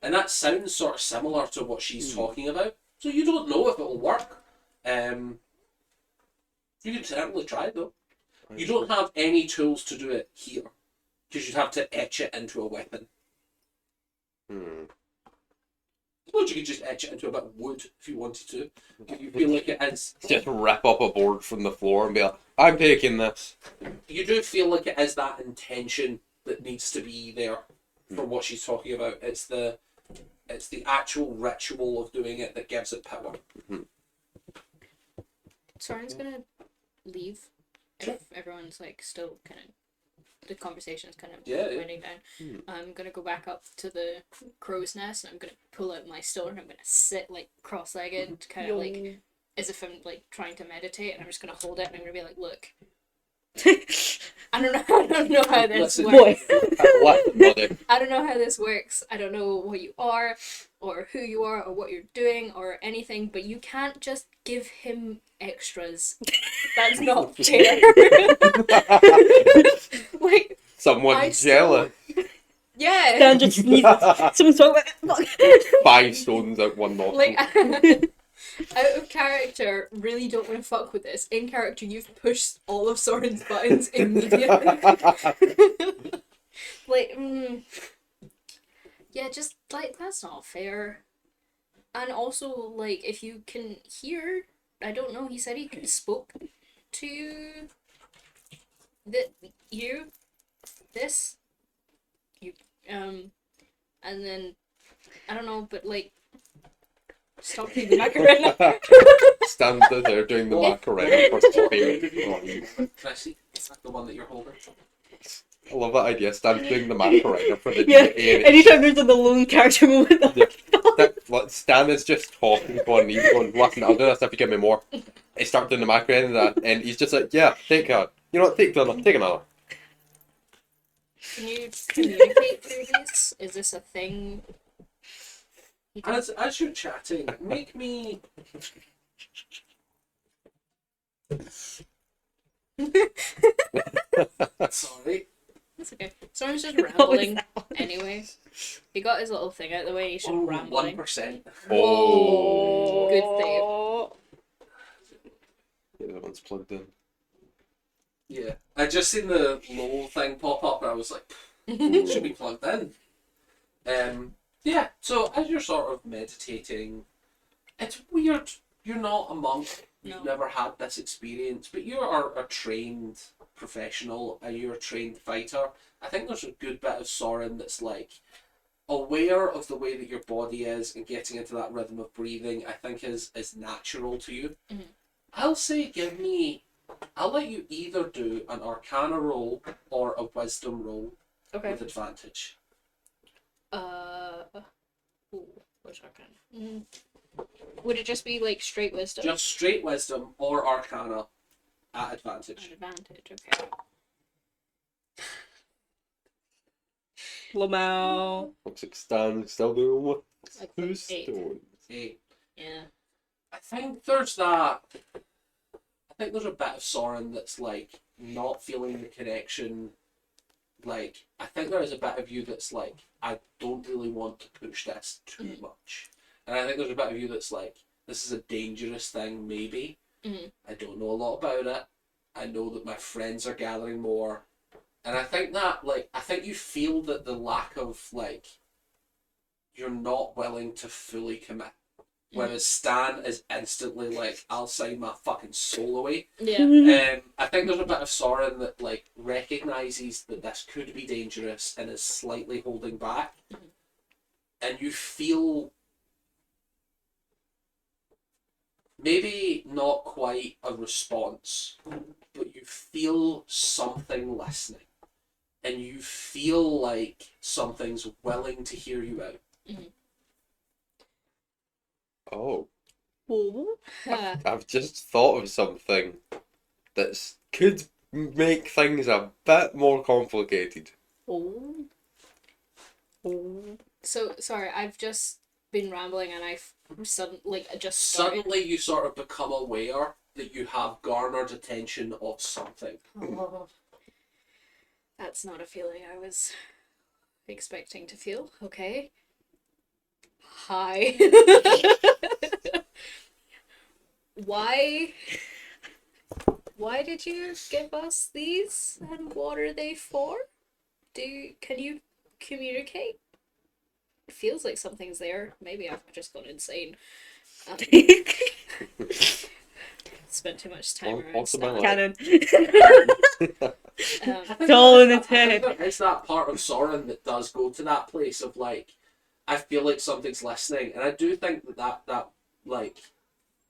And that sounds sort of similar to what she's talking about. So you don't know if it'll work. You can certainly try though. You don't have any tools to do it here, because you'd have to etch it into a weapon. Suppose you could just etch it into a bit of wood if you wanted to. If you feel like it is. Just rip up a board from the floor and be like, I'm taking this. You do feel like it is that intention that needs to be there for what she's talking about. It's the actual ritual of doing it that gives it power. Soren's gonna leave if everyone's like still kind of, the conversation's kind of winding down. I'm gonna go back up to the crow's nest and I'm gonna pull out my stone and I'm gonna sit like cross-legged, kind of like as if I'm like trying to meditate, and I'm just gonna hold it and I'm gonna be like, look. I don't know how this works. I don't know how this works. I don't know what you are, or who you are, or what you're doing, or anything, but you can't just give him extras. That's not fair. Like, Someone's jealous. Yeah. Dan just sneezes. Someone's talking about it. 5 stones out one nostril. Like, out of character, really don't want to fuck with this. In character, you've pushed all of Soren's buttons immediately. Like, yeah, just, like, that's not fair. And also, like, if you can hear, I don't know, he said he spoke to and then, I don't know, but, like, stop doing the Macarena. Stand there doing the Macarena for fame. Chrissy, is that the one that you're holding? I love that idea. Stand doing the Macarena for the Yeah, DA. anytime there's an alone character moment. Stan is just talking on, he's going, listen, I'll do this if you give me more. He starts doing the Macarena and he's just like, yeah, take that. You know what, take another. Can you communicate through this? Is this a thing? As you're chatting, make me... Sorry. That's okay. Someone's just rambling anyway. He got his little thing out of the way, he's just rambling. 1%. Oh. Good save. Yeah, that one's plugged in. Yeah. I just seen the low thing pop up and I was like, it should be plugged in. Yeah, so as you're sort of meditating, it's weird. You're not a monk. You've No. never had this experience, but you are a trained professional and you're a trained fighter. I think there's a good bit of Soren that's like aware of the way that your body is and getting into that rhythm of breathing. I think is natural to you. Mhm. I'll say I'll let you either do an Arcana roll or a Wisdom roll Okay. with advantage. What's Arcana? Would it just be like straight wisdom? Just straight Wisdom or Arcana at advantage. An advantage, okay. Lamau. Looks like Stan still doing what? Like Who's 8. doing? 8. Yeah. I think there's that. I think there's a bit of Soren that's like not feeling the connection. Like, I think there is a bit of you that's like, I don't really want to push this too much. And I think there's a bit of you that's like, this is a dangerous thing, maybe. Mhm. I don't know a lot about it. I know that my friends are gathering more. And I think that, like, I think you feel that the lack of, like, you're not willing to fully commit. Whereas Stan is instantly like, I'll sign my fucking soul away. Yeah. I think there's a bit of Soren that like recognises that this could be dangerous and is slightly holding back. And you feel maybe not quite a response, but you feel something listening. And you feel like something's willing to hear you out. Oh, Oh. I've just thought of something that could make things a bit more complicated. Oh. So sorry, I've just been rambling and I've just started. Suddenly you sort of become aware that you have garnered attention of something. Oh, that's not a feeling I was expecting to feel. Okay. Hi. Why did you give us these and what are they for? Can you communicate? It feels like something's there. Maybe I've just gone insane. Spent too much time around Possibility. stuff. Canon. It's all in its I head. think there is that part of Soren that does go to that place of like, I feel like something's listening, and I do think that like,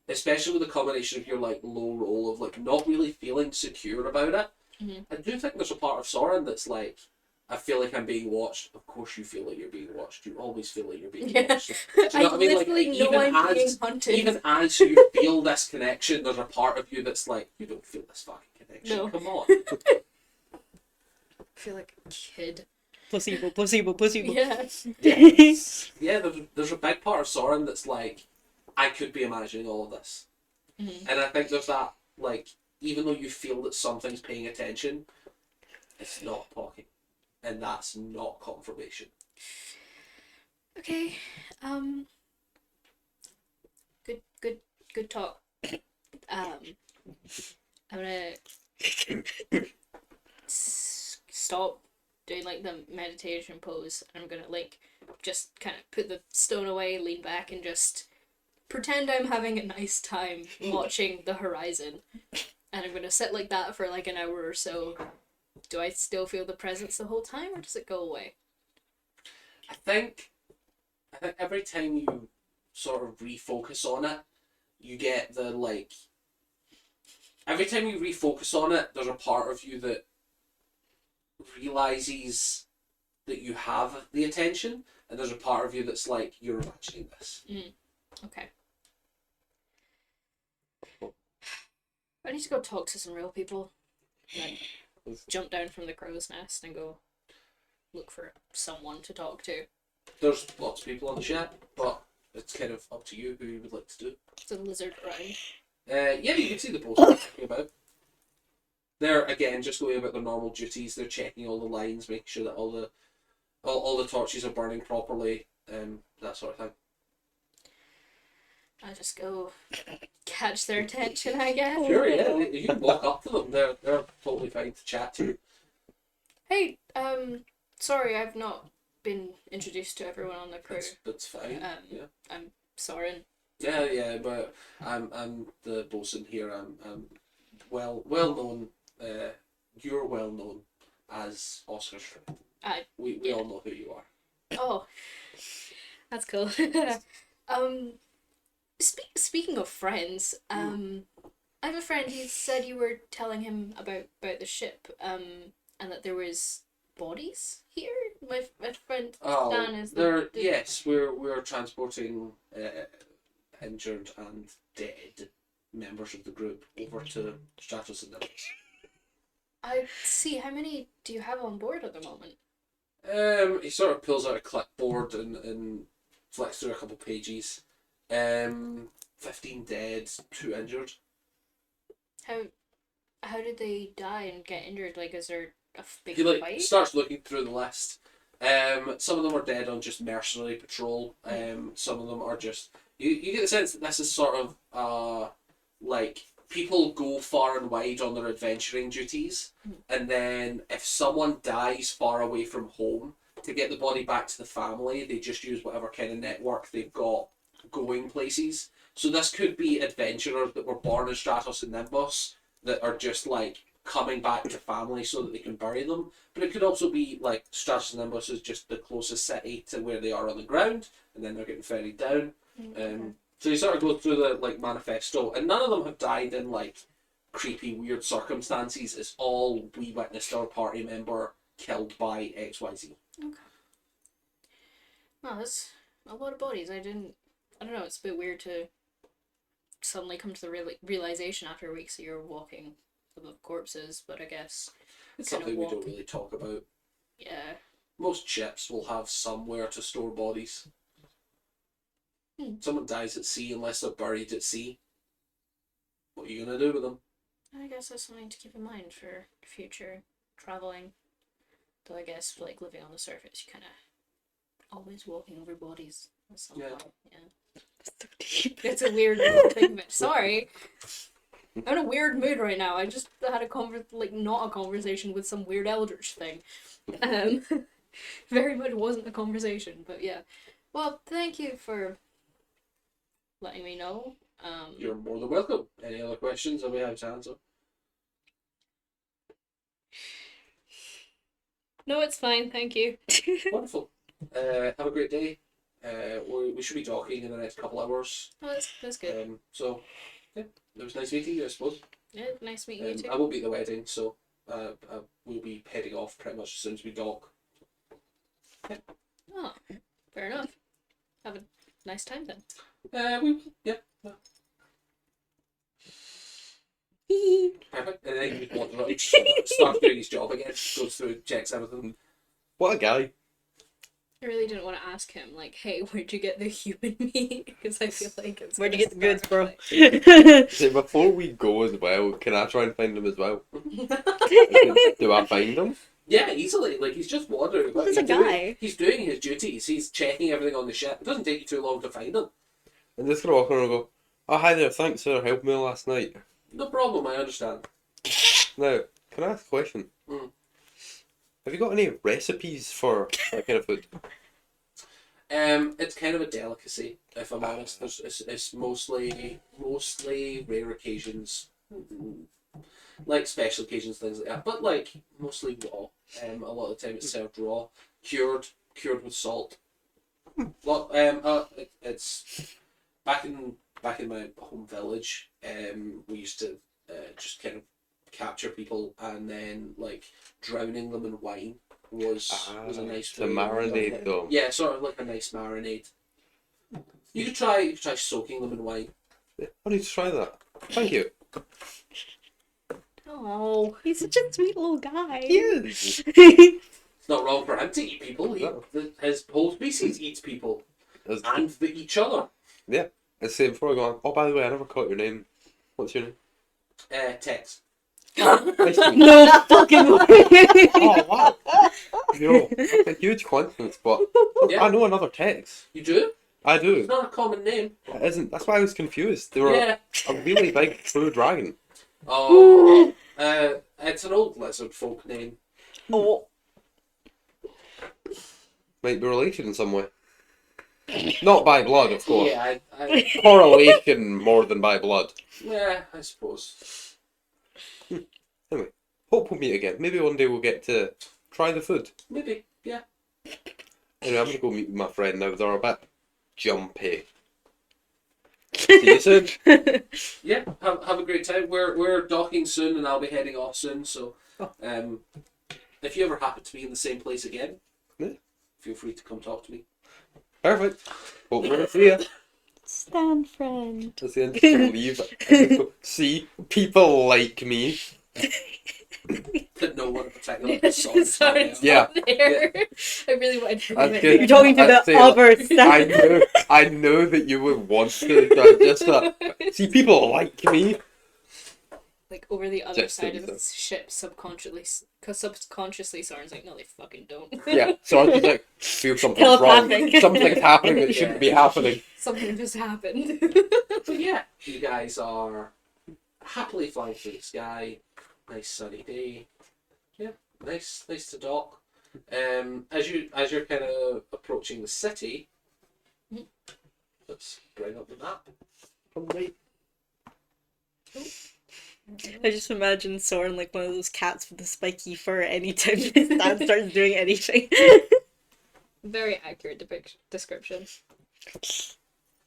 especially with the combination of your like low roll of like not really feeling secure about it, I do think there's a part of Soren that's like, I feel like I'm being watched. Of course you feel like you're being watched. You always feel like you're being Yeah. watched. Do you know what I mean? Like, literally know I'm being hunted. even as you feel this connection, there's a part of you that's like, you don't feel this fucking connection. No. Come on. I feel like a kid. Placebo, placebo, placebo. Yeah. Yeah, there's a big part of Soren that's like, I could be imagining all of this. And I think there's that, like, even though you feel that something's paying attention, it's not talking. And that's not confirmation. Okay. Good talk. I'm gonna stop doing like the meditation pose. I'm gonna like just kind of put the stone away, lean back, and just pretend I'm having a nice time watching the horizon. And I'm gonna sit like that for like an hour or so. Do I still feel the presence the whole time, or does it go away? I think every time you sort of refocus on it, you get the like. Every time you refocus on it, there's a part of you that realizes that you have the attention, and there's a part of you that's like, you're imagining this. Okay. I need to go talk to some real people. Like, jump down from the crow's nest and go look for someone to talk to. There's lots of people on the chat, but it's kind of up to you who you would like to do. It's a lizard around. Yeah, you can see the post talking about. They're again just going about their normal duties. They're checking all the lines, making sure that all the torches are burning properly, that sort of thing. I just go catch their attention, I guess. Sure, yeah, you can walk up to them. They're totally fine to chat to. Hey, sorry, I've not been introduced to everyone on the crew. That's fine. Yeah. I'm Soren. Yeah, but I'm the bosun here. I'm well known. You're well known as Oscar's friend. We yeah. all know who you are. Oh, that's cool. Speaking of friends, I have a friend. He said you were telling him about the ship, and that there was bodies here. My friend Dan is yes, we're transporting injured and dead members of the group over to Stratos and Nimbus. I see. How many do you have on board at the moment? He sort of pulls out a clipboard and flicks through a couple pages. 15 dead, 2 injured. How did they die and get injured? Like, is there a big He fight? starts looking through the list. Some of them are dead on just mercenary patrol. Some of them are just you get the sense that this is sort of like people go far and wide on their adventuring duties, and then if someone dies far away from home, to get the body back to the family, they just use whatever kind of network they've got going places. So this could be adventurers that were born in Stratos and Nimbus that are just like coming back to family so that they can bury them. But it could also be like Stratos and Nimbus is just the closest city to where they are on the ground, and then they're getting ferried down. So you sort of go through the like manifesto, and none of them have died in like creepy, weird circumstances. It's all we witnessed our party member killed by XYZ. Okay. Well, that's a lot of bodies. I don't know. It's a bit weird to suddenly come to the realization after weeks that you're walking above corpses, but I guess It's something we don't really talk about. Yeah. Most ships will have somewhere to store bodies. Someone dies at sea unless they're buried at sea. What are you going to do with them? I guess that's something to keep in mind for future traveling. Though I guess, like, living on the surface, you kind of always walking over bodies at some point. Yeah. It's a weird thing of it. Sorry. I'm in a weird mood right now. I just had not a conversation with some weird eldritch thing. Very much wasn't a conversation, but yeah. Well, thank you for letting me know. You're more than welcome. Any other questions that we have to answer? No, it's fine, thank you. Wonderful. Have a great day. We should be talking in the next couple hours. Oh, that's good. So, yeah, it was nice meeting you, I suppose. Yeah, nice meeting you too. I won't be at the wedding, so we'll be heading off pretty much as soon as we dock. Yeah. Oh, fair enough. Have a nice time then. Yeah. Perfect. And then he walks around, starts doing his job again, goes through, checks everything. What a guy. I really didn't want to ask him, like, hey, where'd you get the human meat? Because I feel like it's Where'd you get the goods, bro? See, before we go as well, can I try and find him as well? Do I find him? Yeah, easily. Like, he's just wandering about. He's a guy. He's doing his duties. He's checking everything on the ship. It doesn't take you too long to find him. I'm just gonna walk around and go, oh, hi there, thanks for helping me last night. No problem, I understand. Now, can I ask a question? Have you got any recipes for that kind of food? It's kind of a delicacy, if I'm honest. It's mostly rare occasions, like special occasions, things like that. But like mostly raw. A lot of the time it's served raw, cured with salt. Well, it's back in my home village. We used to just kind of capture people and then like drowning them in wine was a nice to marinate them. Yeah, sort of like a nice marinade. You could try soaking them in wine. I need to try that. Thank you. Oh, he's such a sweet little guy. Yes. It's not wrong for him to eat people. His whole species eats people and each other. Yeah. Let's say before I go on. Oh, by the way, I never caught your name. What's your name? Tex. No fucking way. Oh wow! You know, it's a huge coincidence, but Yeah. I know another Tex. You do? I It's do. not a common name. It isn't. That's why I was confused. They were Yeah. a really big blue dragon. Oh. It's an old lizard folk name. Oh. might be related in some way. Not by blood, of course. Yeah, I Correlation more than by blood. yeah, I suppose. Anyway, hope we'll meet again. Maybe one day we'll get to try the food. Maybe, yeah. Anyway, I'm gonna go meet my friend now. They're a bit jumpy. See you soon. Yeah, have a great time. We're docking soon, and I'll be heading off soon. So, if you ever happen to be in the same place again, Yeah. feel free to come talk to me. Perfect. Hope we'll see you. Stand friend. That's the end. Just gonna leave. And just go, see, people like me. That no one in particular saw. Sorry, Yeah. there. I really wanted to That's remember. good. You're talking to I'd the say, other I stand. know that you would want to see people like me. Like over the other Just side so of you the ship, subconsciously, Soren's like, no, they fucking don't. Yeah, so I'm just like, feel something's wrong. Telepathic. Something's happening that shouldn't be happening. Something just happened. But yeah, you guys are happily flying through the sky. Nice sunny day. Yeah, nice to dock. As you're kind of approaching the city, let's bring up the map. Probably. I just imagine Soren like one of those cats with the spiky fur anytime his stand starts doing anything. Very accurate description.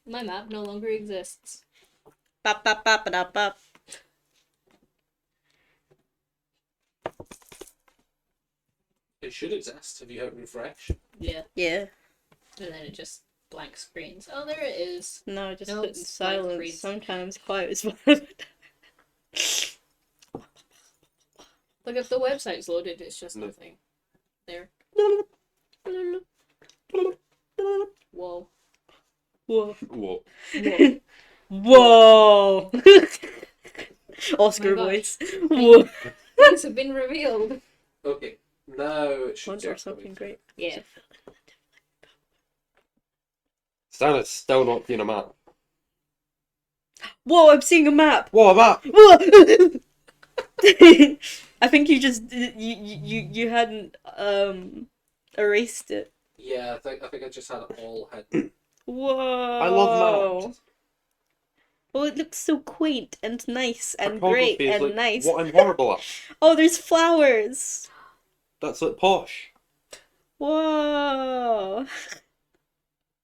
My map no longer exists. Bop, bop, bop, bop, bop. It should exist if you hit refresh. Yeah, Yeah. and then it just blank screens. Oh, there it is. No, just No, put in it's blank silence. screens. Sometimes quiet is one. Look, if the website's loaded, it's just No. nothing. There. Whoa. Whoa. Whoa. Whoa. Oscar Oh my voice. Whoa. Things have been revealed. Okay, now it should Wonder start something coming. great. Yeah. Stan is still not seeing a map. Whoa, I'm seeing a map. Whoa, a map! Whoa. I think you just you hadn't erased it. Yeah, I think I just had it all hidden. Whoa. I love maps. Oh, it looks so quaint and nice and Cartography great is and like nice. what I'm horrible at. Oh, there's flowers. That's like posh. Whoa.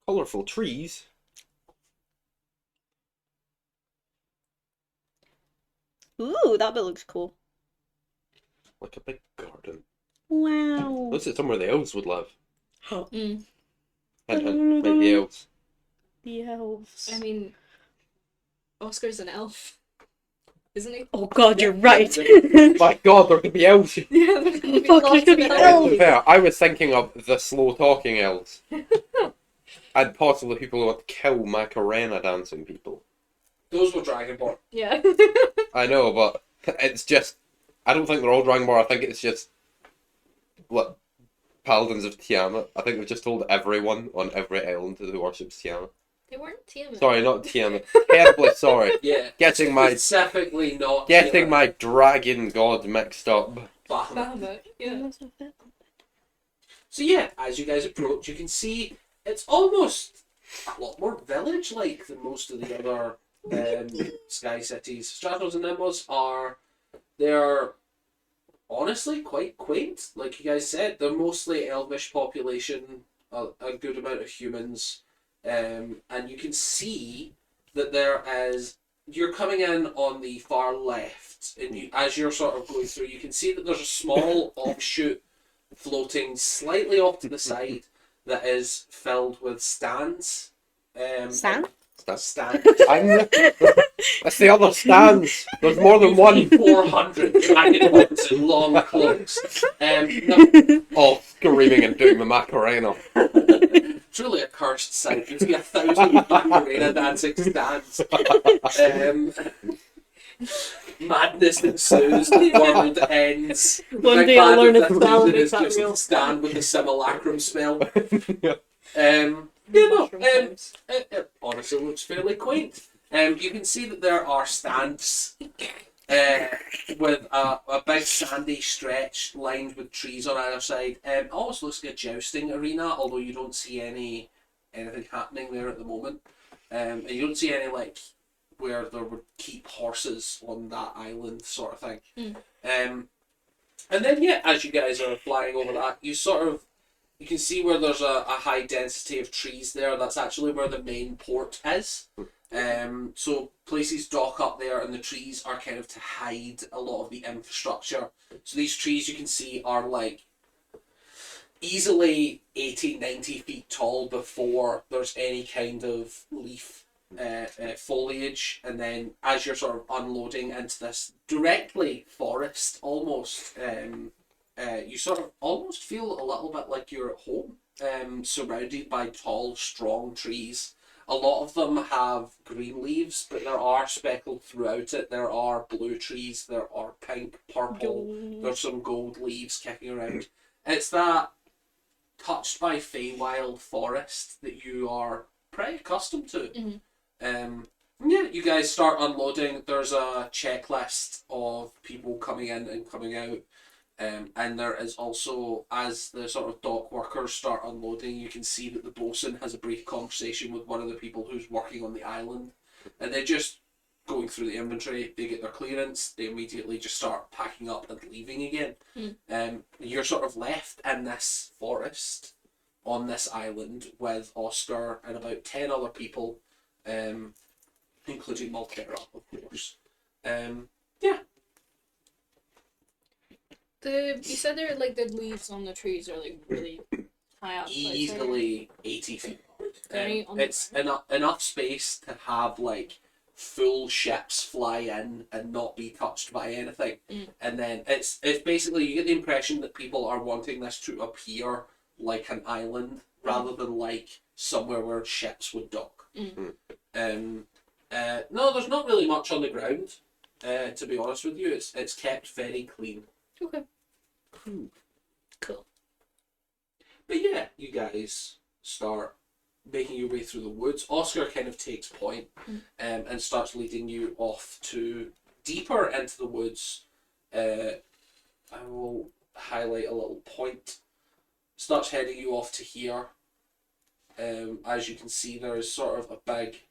Colourful trees. Ooh, that bit looks cool. Like a big garden. Wow. Looks like somewhere the elves would live. Mm. Hint, hint, might be elves. The elves. I mean, Oscar's an elf, isn't he? Oh god, you're right. My god, there could be elves. Yeah, there's gonna be Fuck, lots there could of be To elves. be fair, I was thinking of the slow talking elves. And possibly people who want to kill Macarena dancing people. Those were Dragonborn. Yeah. I know, but it's just... I don't think they're all Dragonborn. I think it's just... What? Paladins of Tiamat. I think they've just told everyone on every island who worships Tiamat. They weren't Tiamat. Sorry, not Tiamat. Terribly sorry. Yeah. Getting my Specifically not. Getting my dragon god mixed up. Bahamut. Bahamut. Yeah. So yeah, as you guys approach, you can see it's almost a lot more village-like than most of the other sky cities. Stratos and Nimbus they're honestly quite quaint. Like you guys said, they're mostly elvish population, a good amount of humans, and you can see that you're coming in on the far left, and as you're sort of going through, you can see that there's a small offshoot floating slightly off to the side that is filled with stands. Sand? Stands. That's the other stands. There's more than one. 400 dragon hoods in long cloaks. No, All screaming and doing the Macarena. truly a cursed sight. You see 1,000 Macarena dancing stands. Madness ensues, the world ends. One Big day I'll Bad learn a of spell and Confusion make is that just real. the stand with the simulacrum spell. Yeah. Mushroom times. It honestly looks fairly quaint. You can see that there are stands with a big sandy stretch lined with trees on either side. It almost looks like a jousting arena, although you don't see anything happening there at the moment. And you don't see any like where there would keep horses on that island sort of thing. And then yeah, as you guys are flying over that, you can see where there's a high density of trees there. That's actually where the main port is. So places dock up there, and the trees are kind of to hide a lot of the infrastructure. So these trees you can see are like easily 80, 90 feet tall before there's any kind of leaf foliage, and then as you're sort of unloading into this directly forest almost, you sort of almost feel a little bit like you're at home, surrounded by tall, strong trees. A lot of them have green leaves, but there are speckled throughout it. There are blue trees, there are pink, purple, there's some gold leaves kicking around. It's that touched by Feywild forest that you are pretty accustomed to. Yeah, you guys start unloading. There's a checklist of people coming in and coming out. And there is also, as the sort of dock workers start unloading, you can see that the bosun has a brief conversation with one of the people who's working on the island. And they're just going through the inventory, they get their clearance, they immediately just start packing up and leaving again. You're sort of left in this forest on this island with Oscar and about 10 other people, including Maltera, of course. Yeah. You said there like the leaves on the trees are like really high up. Easily 80 feet. It's enough space to have like full ships fly in and not be touched by anything. And then it's basically, you get the impression that people are wanting this to appear like an island rather than like somewhere where ships would dock. No, there's not really much on the ground, to be honest with you. It's kept very clean. Okay. Cool. But yeah, you guys start making your way through the woods. Oscar kind of takes point and starts leading you off to deeper into the woods. I will highlight a little point. Starts heading you off to here. As you can see, there is sort of a big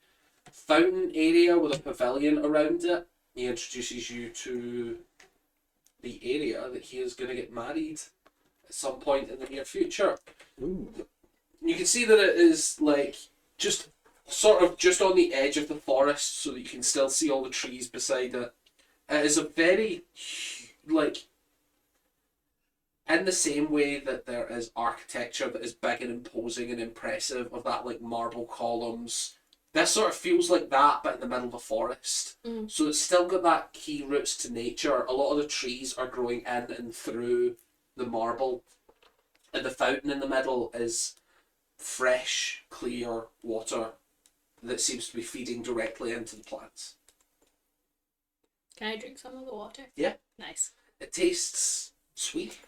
fountain area with a pavilion around it. He introduces you to the area that he is going to get married at some point in the near future. Ooh. You can see that it is like just sort of just on the edge of the forest, so that you can still see all the trees beside it. It is a very like, in the same way that there is architecture that is big and imposing and impressive, of that like marble columns. This sort of feels like that, but in the middle of a forest. So it's still got that key roots to nature. A lot of the trees are growing in and through the marble. And the fountain in the middle is fresh, clear water that seems to be feeding directly into the plants. Can I drink some of the water? Yeah. Nice. It tastes sweet.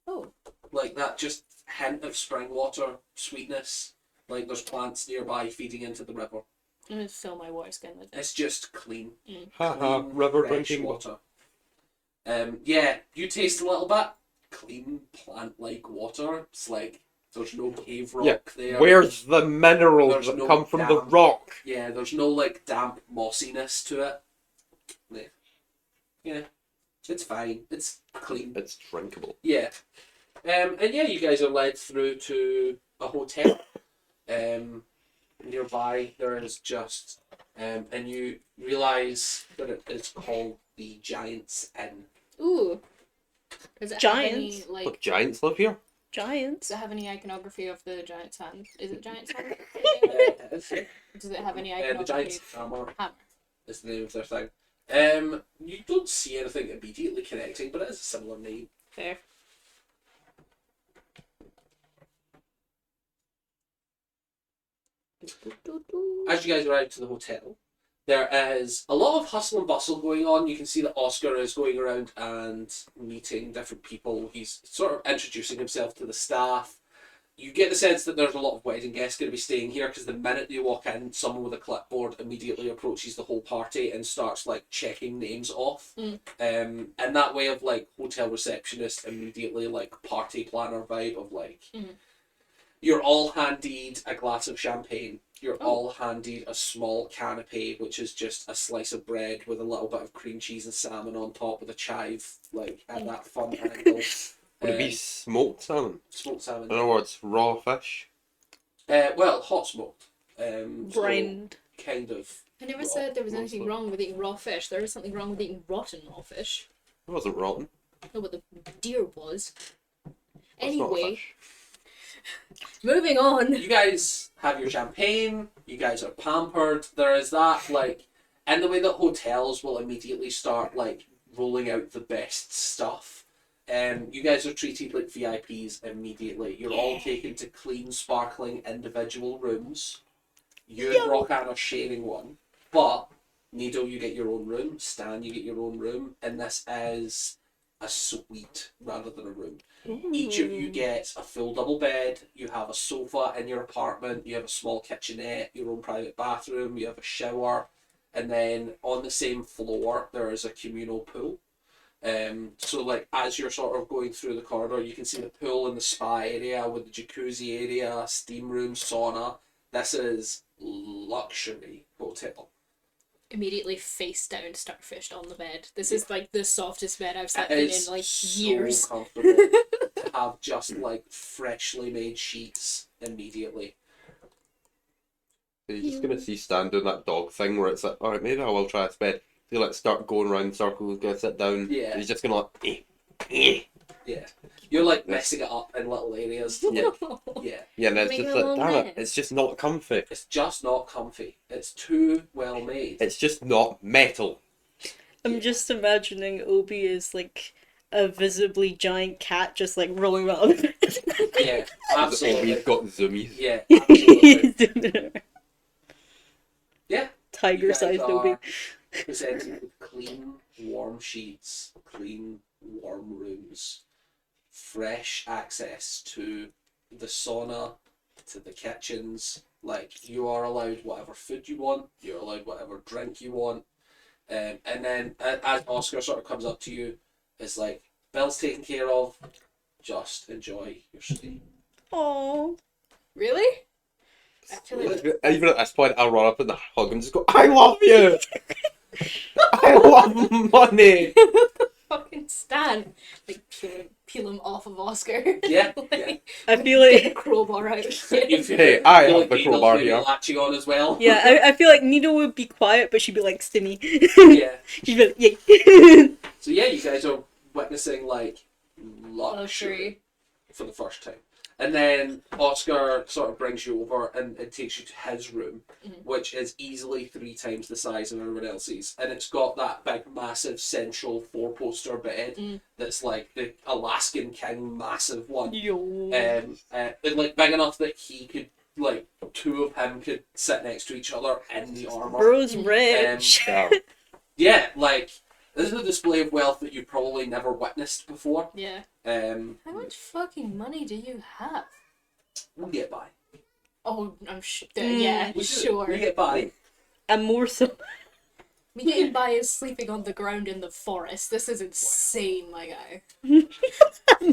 Oh. Like that just hint of spring water, sweetness. Like there's plants nearby feeding into the river. I'm gonna fill my water skin with it. It's just clean. Haha, Clean, river fresh drinking water. Yeah, you taste a little bit. Clean plant-like water. It's like there's no cave rock there. Where's the minerals There's that no come from the damp. rock? Yeah, there's no like damp mossiness to it. Yeah, it's fine. It's clean. It's drinkable. Yeah. And yeah, you guys are led through to a hotel. Nearby there is just and you realise that it is called the Giant's Inn. Ooh. Does it Giants? have any Look, giants live here. Giants. Does it have any iconography of the giant's hand? Is it giant's hand? Does it have any The iconography? Giant's Hammer Hammer. is the name of their thing. You don't see anything immediately connecting, but it is a similar name. Fair. As you guys arrive to the hotel, there is a lot of hustle and bustle going on. You can see that Oscar is going around and meeting different people. He's sort of introducing himself to the staff. you get the sense that there's a lot of wedding guests going to be staying here because the minute you walk in, someone with a clipboard immediately approaches the whole party and starts like checking names off. And that way of like hotel receptionist immediately like party planner vibe of like you're all handed a glass of champagne. You're all handed a small canapé, which is just a slice of bread with a little bit of cream cheese and salmon on top with a chive like at that fun angle. Would it be smoked salmon? Smoked salmon. In other words, raw fish? Well, hot smoked. Brined. So kind of. I never raw, said there was anything mostly. wrong with eating raw fish. There is something wrong with eating rotten raw fish. It wasn't rotten. No, but the deer was. That's not a Anyway, fish. moving on. You guys have your champagne. You guys are pampered. There is that, like, in the way that hotels will immediately start, like, rolling out the best stuff. You guys are treated like VIPs immediately. You're all taken to clean, sparkling individual rooms. You and Roxanne are sharing one. But, Nido, you get your own room. Stan, you get your own room. And this is a suite rather than a room. Each of you get a full double bed. You have a sofa in your apartment. You have a small kitchenette, your own private bathroom. You have a shower. And then on the same floor, there is a communal pool. So like as you're sort of going through the corridor, you can see the pool and the spa area with the jacuzzi area, steam room, sauna. This is luxury hotel. Immediately face down, starfished on the bed. This is like the softest bed I've slept It in is like so years. comfortable to have just like freshly made sheets immediately. You're just gonna see Stan doing that dog thing where it's like, alright, maybe I will try this bed. He'll like start going around in circles, go sit down. Yeah. He's just gonna like, eh. Yeah. You're like messing it up in little areas. Yeah. Yeah. Yeah, and it's Making just a like, little damn it, mess. it's just not comfy. It's just not comfy. It's too well made. It's just not metal. I'm just imagining Obi as like a visibly giant cat just like rolling around. Yeah, absolutely. He's got zoomies. Yeah, absolutely. Yeah. Tiger-sized Obi. Presented with clean, warm sheets, clean, warm rooms, fresh access to the sauna, to the kitchens. Like, you are allowed whatever food you want, you're allowed whatever drink you want. And then as Oscar sort of comes up to you, it's like, bill's taken care of, just enjoy your stay. Aww. Really? I feel like Even at this point, I'll run up and hug him and just go, I love you! I love money! fucking Stan. Like peel him off of Oscar. Yeah, Like, yeah. I feel get the like crowbar out. You feel Hey, like- I feel have like the Needle's crowbar maybe here. latching on as well. yeah, I feel like Nido would be quiet, but she'd be like stimmy. Yeah. She'd be like, yeah. So yeah, you guys are witnessing like luxury Luxury. for the first time. And then Oscar sort of brings you over and takes you to his room, which is easily 3 times the size of everyone else's. And it's got that big, massive central 4-poster bed that's like the Alaskan King massive one. Yo. And like big enough that he could, like, 2 of him could sit next to each other in the armour. Bro's rich. Yeah. Yeah, like, this is a display of wealth that you've probably never witnessed before. Yeah. Um, How much fucking money do you have? we'll get by. Oh, I'm yeah, We do. sure. We get by. And more so. Me getting by is sleeping on the ground in the forest. This is insane, my guy.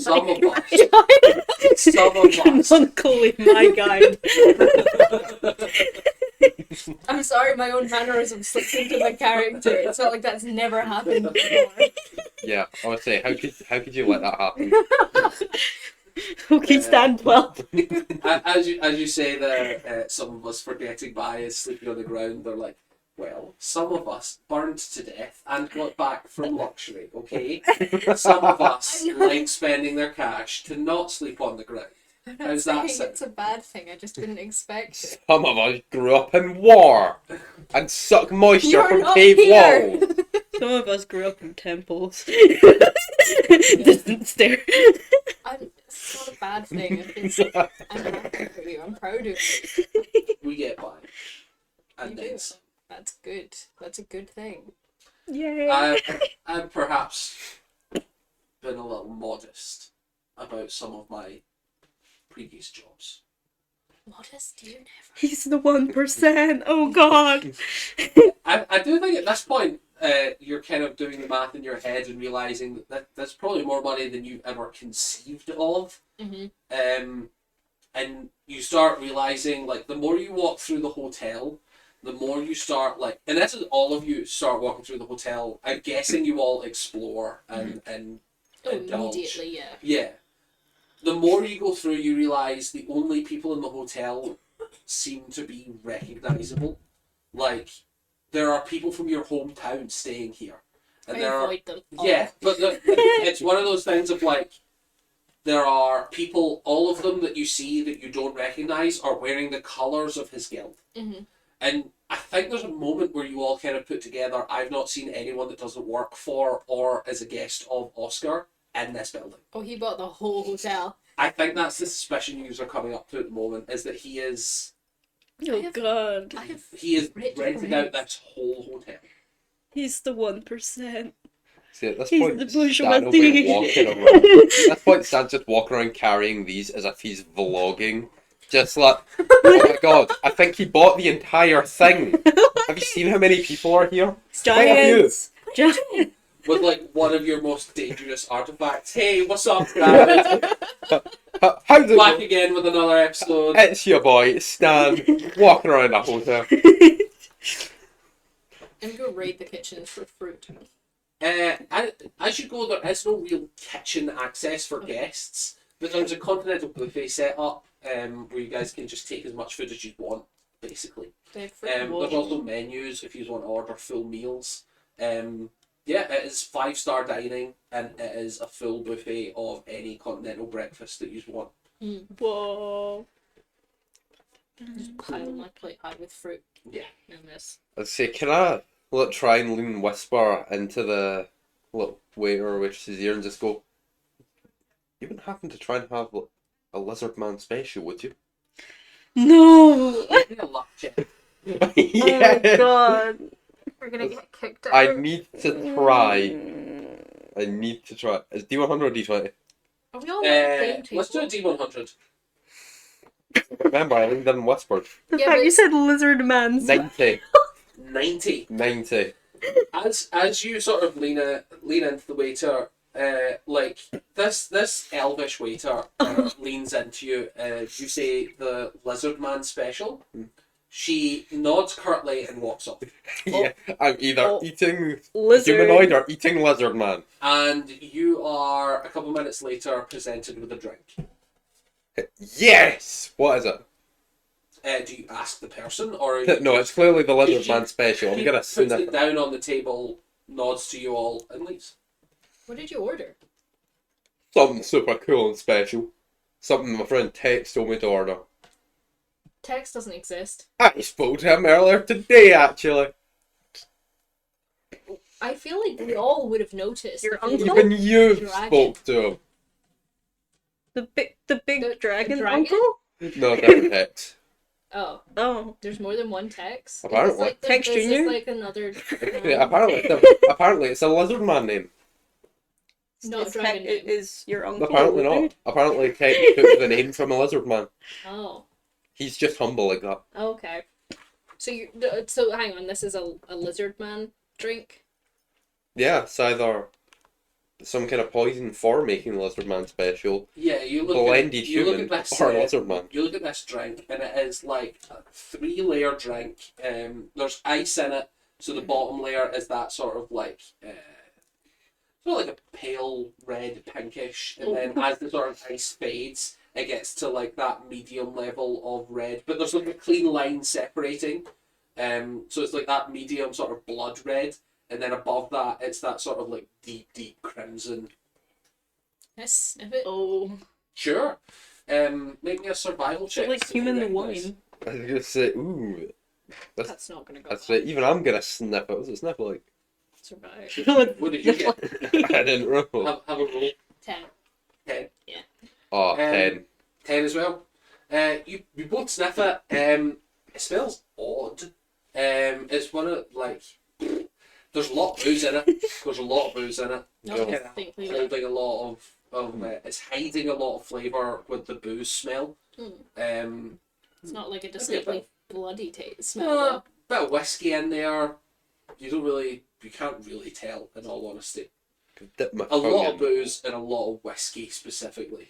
Some of us. Some of us. Canonically, my guy. I'm sorry, my own mannerism slipped into my character. It's not like that's never happened before. Yeah, I would say, how could you let that happen? Okay, stand well. As you say that some of us forgetting by is sleeping on the ground, they're like, well, some of us burned to death and got back from luxury, okay? Some of us like spending their cash to not sleep on the ground. I'm not How's that saying sound? it's a bad thing, I just didn't expect it. Some of us grew up in war and suck moisture You're from not cave here. walls. Some of us grew up in temples. Distant stare. It's not a bad thing. I'm happy for you. I'm proud of you. We get by. And You then do. some. That's good. That's a good thing. Yay. I've perhaps been a little modest about some of my previous jobs. Modest, you never. He's the 1%. Oh god. I do think at this point, you're kind of doing the math in your head and realizing that that's probably more money than you've ever conceived of. Mm-hmm. And you start realizing, like, the more you walk through the hotel, the more you start, like, and this is all of you start walking through the hotel. I'm guessing you all explore and indulge. Immediately, yeah. Yeah. The more you go through, you realize the only people in the hotel seem to be recognizable. Like, there are people from your hometown staying here. And I there are, avoid them. yeah, but it's one of those things of like, there are people, all of them that you see that you don't recognize are wearing the colours of his guild. Mm-hmm. And I think there's a moment where you all kind of put together, I've not seen anyone that doesn't work for or is a guest of Oscar in this building. Oh, he bought the whole hotel. I think that's the suspicion you are coming up to at the moment, is that he is Oh god. I have rented friends. out this whole hotel. He's the 1%. See, at this He's point, the Stan will be bourgeoisie. walking around. At this point, Stan's just walking around carrying these as if he's vlogging. Just like, oh my god, I think he bought the entire thing. Have you seen how many people are here? Quite a few. Giants. Giants. With like one of your most dangerous artifacts. Hey, what's up, guys? How's it Back go? again with another episode. It's your boy, Stan, walking around a hotel. I'm gonna raid the kitchens for fruit. As you go, there is no real kitchen access for guests, but there's a continental buffet set up where you guys can just take as much food as you want, basically. They have fruit There's bowls. also menus if you want to order full meals. Yeah, it is 5-star dining and it is a full buffet of any continental breakfast that you want. Whoa. Just pile my plate high with fruit. Yeah. And this. I'd say, can I try and lean whisper into the waiter or waitress's ear and just go, you wouldn't happen to try and have a lizard man special, would you? No. Give me a luck check. Oh my god. We're gonna get kicked out. I need to try. I need to try. Is D100 or D20? Are we all on the same table? Let's do a D100. Remember, I leaned in and whispered. The Yeah, fact but- you said lizard man. 90. 90. 90. As you sort of lean into the waiter, like this elvish waiter leans into you. You say the lizard man special. She nods curtly and walks off. Yeah, I'm either eating Lizard. humanoid or eating lizard man. And you are a couple minutes later presented with a drink. Yes! What is it? Do you ask the person or? Are you No, it's clearly the lizard She- man special. I'm He gonna puts sniff it it. down on the table, nods to you all, and leaves. What did you order? Something super cool and special. Something my friend Tex told me to order. Text doesn't exist. I spoke to him earlier today, actually. I feel like we all would have noticed. Your if you- uncle? Even you Dragon. spoke to him. The big The dragon, dragon? uncle? No, different Tex. Oh, Oh. there's more than one text. Apparently. Text Is this Junior? like another? Yeah, apparently it's a lizard man name. Not a Is dragon Tex- name. is your uncle? Apparently a not. lizard? Apparently Tex took the name from a lizard man. Oh, He's just humble like that. okay. So hang on. This is a lizard man drink. Yeah, it's either some kind of poison for making lizard man special, Yeah, you look blended at, you look human, at this, or lizard man. You look at this drink, and it is like a 3-layer drink. There's ice in it, so the bottom layer is that sort of like, sort of like a pale red, pinkish, and then as the sort of ice fades, it gets to like that medium level of red. But there's like a clean line separating, so it's like that medium sort of blood red, and then above that, it's that sort of like deep crimson. Let's sniff it. Oh. Sure. Make me a survival Is check. it like to see if you human recognise. wine? I was gonna say, ooh. That's not gonna go. That's it. Even I'm gonna sniff it. What's it sniff like? Survive. What did you get? I didn't roll. Have a roll. 10. 10. Oh, 10. 10 as well. You both sniff it. It smells odd. It's one of like. There's a lot of booze in it. There's a lot of booze in it. Not Yeah. distinctly. Holding a lot of it's hiding a lot of flavour with the booze smell. It's not like a bit. distinctly bloody smell. A bit of whiskey in there. You can't really tell, in all honesty. Dip my A tongue lot in. of booze and a lot of whiskey specifically.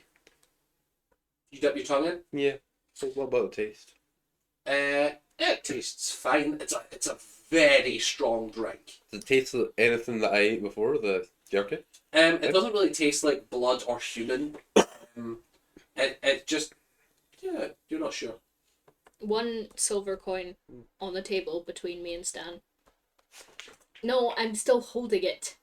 You dip your tongue in? Yeah. So what about the taste? It tastes fine. It's a very strong drink. Does it taste like anything that I ate before, the jerky? It doesn't really taste like blood or human. It just, yeah, you're not sure. 1 silver coin on the table between me and Stan. No, I'm still holding it.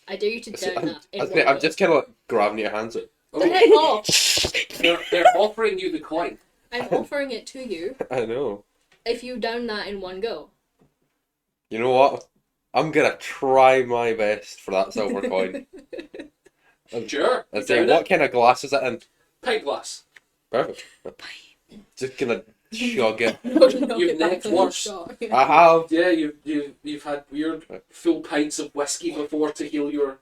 I dare you to down that. I'm just kind of like grabbing your hands. Like, The heck off! They're offering you the coin. I'm offering it to you I know. if you down that in one go. You know what? I'm gonna try my best for that silver coin. Sure. And you say, down what it. kind of glass is it in? Pint glass. Perfect. Just gonna chug it. You've next worse. I have. Yeah, you've had weird full pints of whiskey before to heal your.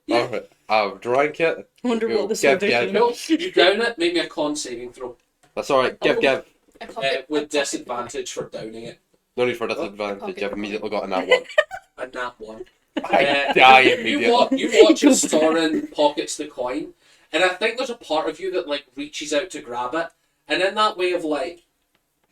Yeah. Alright. I've drank it. Wonder Go, what the give, soda give. is. No, you down it. Make me a con saving throw. That's alright. Give. With disadvantage for downing it. No need for Okay. disadvantage. I've immediately got a nat one. A nat one. I die You immediately. watch as Soren pockets the coin, and I think there's a part of you that like reaches out to grab it, and in that way of like,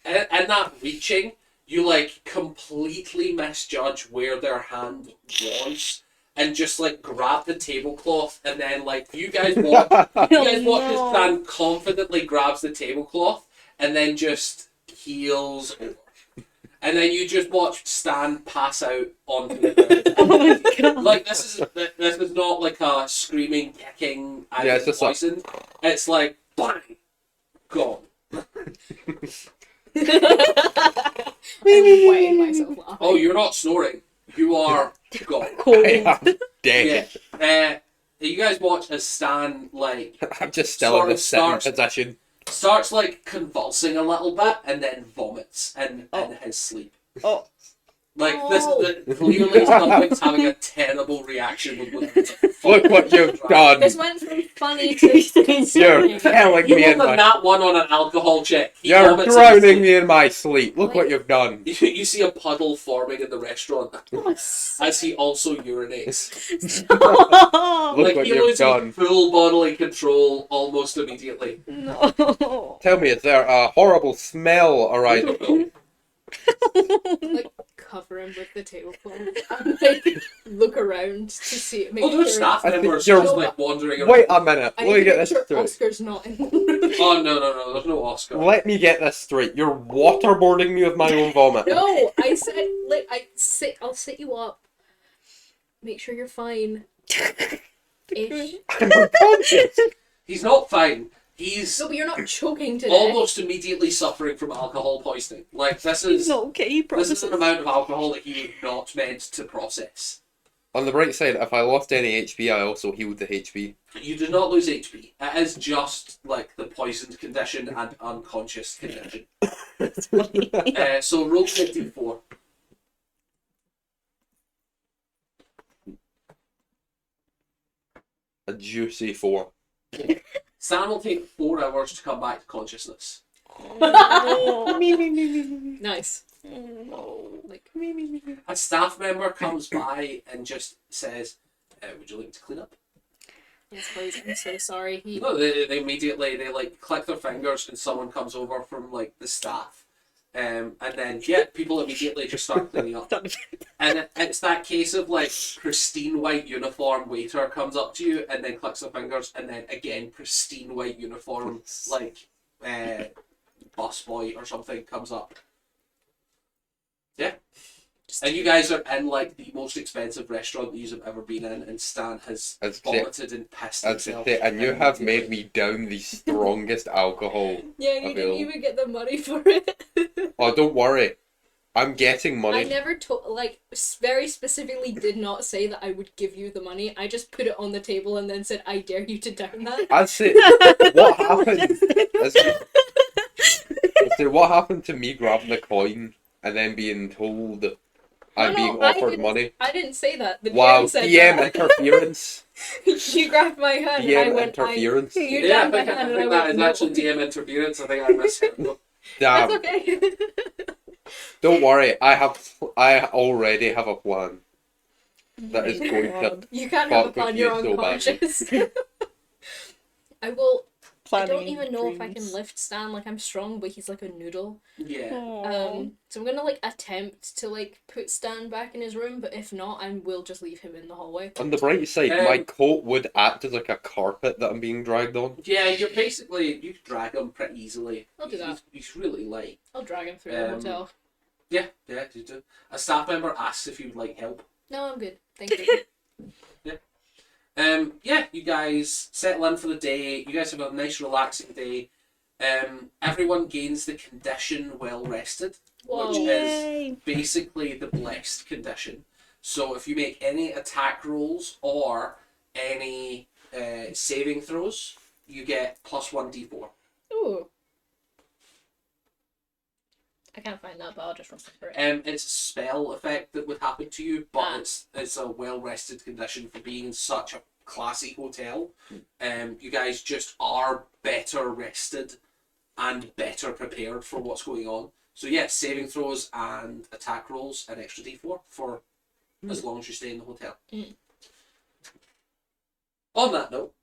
in that reaching, you like completely misjudge where their hand was, and just like grab the tablecloth, and then like you guys watch as Stan confidently grabs the tablecloth, and then just heels over. And then you just watch Stan pass out onto the ground. Oh my god. Like this is not like a screaming, kicking, and Yeah, it's just poison. It's like bang, gone. I'm wetting myself laughing. Oh, you're not snoring. You are gone. Cold. I am dead. Yeah. You guys watch as Stan like I'm just still Sort in of the sitting starts- position. starts like convulsing a little bit and then vomits in his sleep. Oh. Like clearly something's having a terrible reaction with Look what you've done. This went from funny to You're concerning. killing You me in rolled a my... nat one on an alcohol check. He You're vomits in his drowning sleep. me in my sleep. Look what you've done. You see a puddle forming in the restaurant as he also urinates. Oh, Look Like what he you've loses done. full bodily control almost immediately. no. Tell me, is there a horrible smell arising? Like cover him with the tablecloth and like look around to see it. Make Oh, there's sure. staff I think members you're- just like wandering around. Wait a minute. I Let me need to get make this sure straight. Oscar's not in. Oh no, there's no Oscar. Let me get this straight. You're waterboarding me with my own vomit. No, I said like I'll sit you up. Make sure you're fine. Ish. I'm unconscious. He's not fine. He's No, but you're not choking today. almost immediately suffering from alcohol poisoning. Like this He's is not okay, he this promises. is an amount of alcohol that he was not meant to process. On the bright side, if I lost any HP, I also healed the HP. You do not lose HP. It is just like the poisoned condition and unconscious condition. That's funny. So roll 54. A juicy 4. Stan will take 4 hours to come back to consciousness. Nice. Like, A staff member comes by and just says, "Would you like to clean up?" Yes, please. I'm so sorry. He. No, they immediately they like click their fingers and someone comes over from like the staff, and then people immediately just start cleaning up. And it's that case of like pristine white uniform waiter comes up to you and then clicks their fingers, and then again pristine white uniform like bus boy or something comes up. Yeah. And you guys are in like the most expensive restaurant that you've ever been in, and Stan has As vomited and pissed himself. and you have made me down the strongest alcohol. Yeah, you available. didn't even get the money for it. Oh, don't worry. I'm getting money. I never very specifically did not say that I would give you the money. I just put it on the table and then said, I dare you to down that. I say, what happened? I say, what happened to me grabbing the coin and then being told I'm being offered money. I didn't say that. The Wow, DM said DM that. interference. You grabbed my hand and I DM went. interference. You Yeah, I grabbed my think, hand I and think I that went. is No. actually DM interference. I think I misheard them. That's Damn. okay. Don't worry, I already have a plan that is going to God. You can't have a fuck with plan. you You're so badly. unconscious. I will. I don't Planning even know if I can dreams. lift Stan. Like I'm strong, but he's like a noodle. Yeah. Aw. So I'm gonna like attempt to like put Stan back in his room, but if not, I will just leave him in the hallway. On the bright side, my Um, coat would act as like a carpet that I'm being dragged on. Yeah, you're basically, you can drag him pretty easily. I'll do that. He's really light. I'll drag him through the hotel. Yeah, you do. A staff member asks if you would like help. No, I'm good. Thank you. Yeah, you guys settle in for the day. You guys have a nice, relaxing day. Everyone gains the condition well rested, Whoa. which is Yay. basically the blessed condition. So if you make any attack rolls or any saving throws, you get +1 d4. Ooh. I can't find that, but I'll just remember it. It's a spell effect that would happen to you, but it's a well rested condition for being in such a classy hotel. You guys just are better rested and better prepared for what's going on. So yeah, saving throws and attack rolls an extra d4 for as long as you stay in the hotel. Mm. On that note,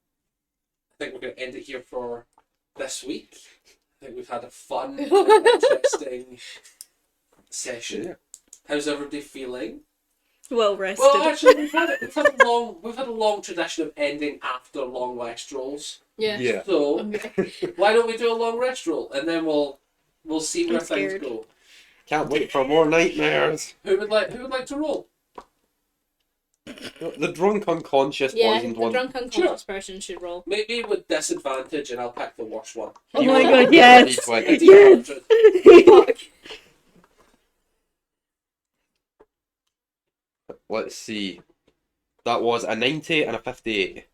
I think we're going to end it here for this week. I think we've had a fun, interesting session. Yeah. How's everybody feeling? Well rested. Well, actually, we've had a long tradition of ending after long rest rolls. Yeah. Yeah. So Okay. why don't we do a long rest roll and then we'll see where I'm things scared. go. Can't wait for more nightmares. Who would like to roll? The drunk unconscious Yeah, poisoned the one. drunk unconscious person should roll. Maybe with disadvantage, and I'll pick the worst one. Oh You my roll god, a yes! D20. Yes! Fuck. Let's see. That was a 90 and a 58.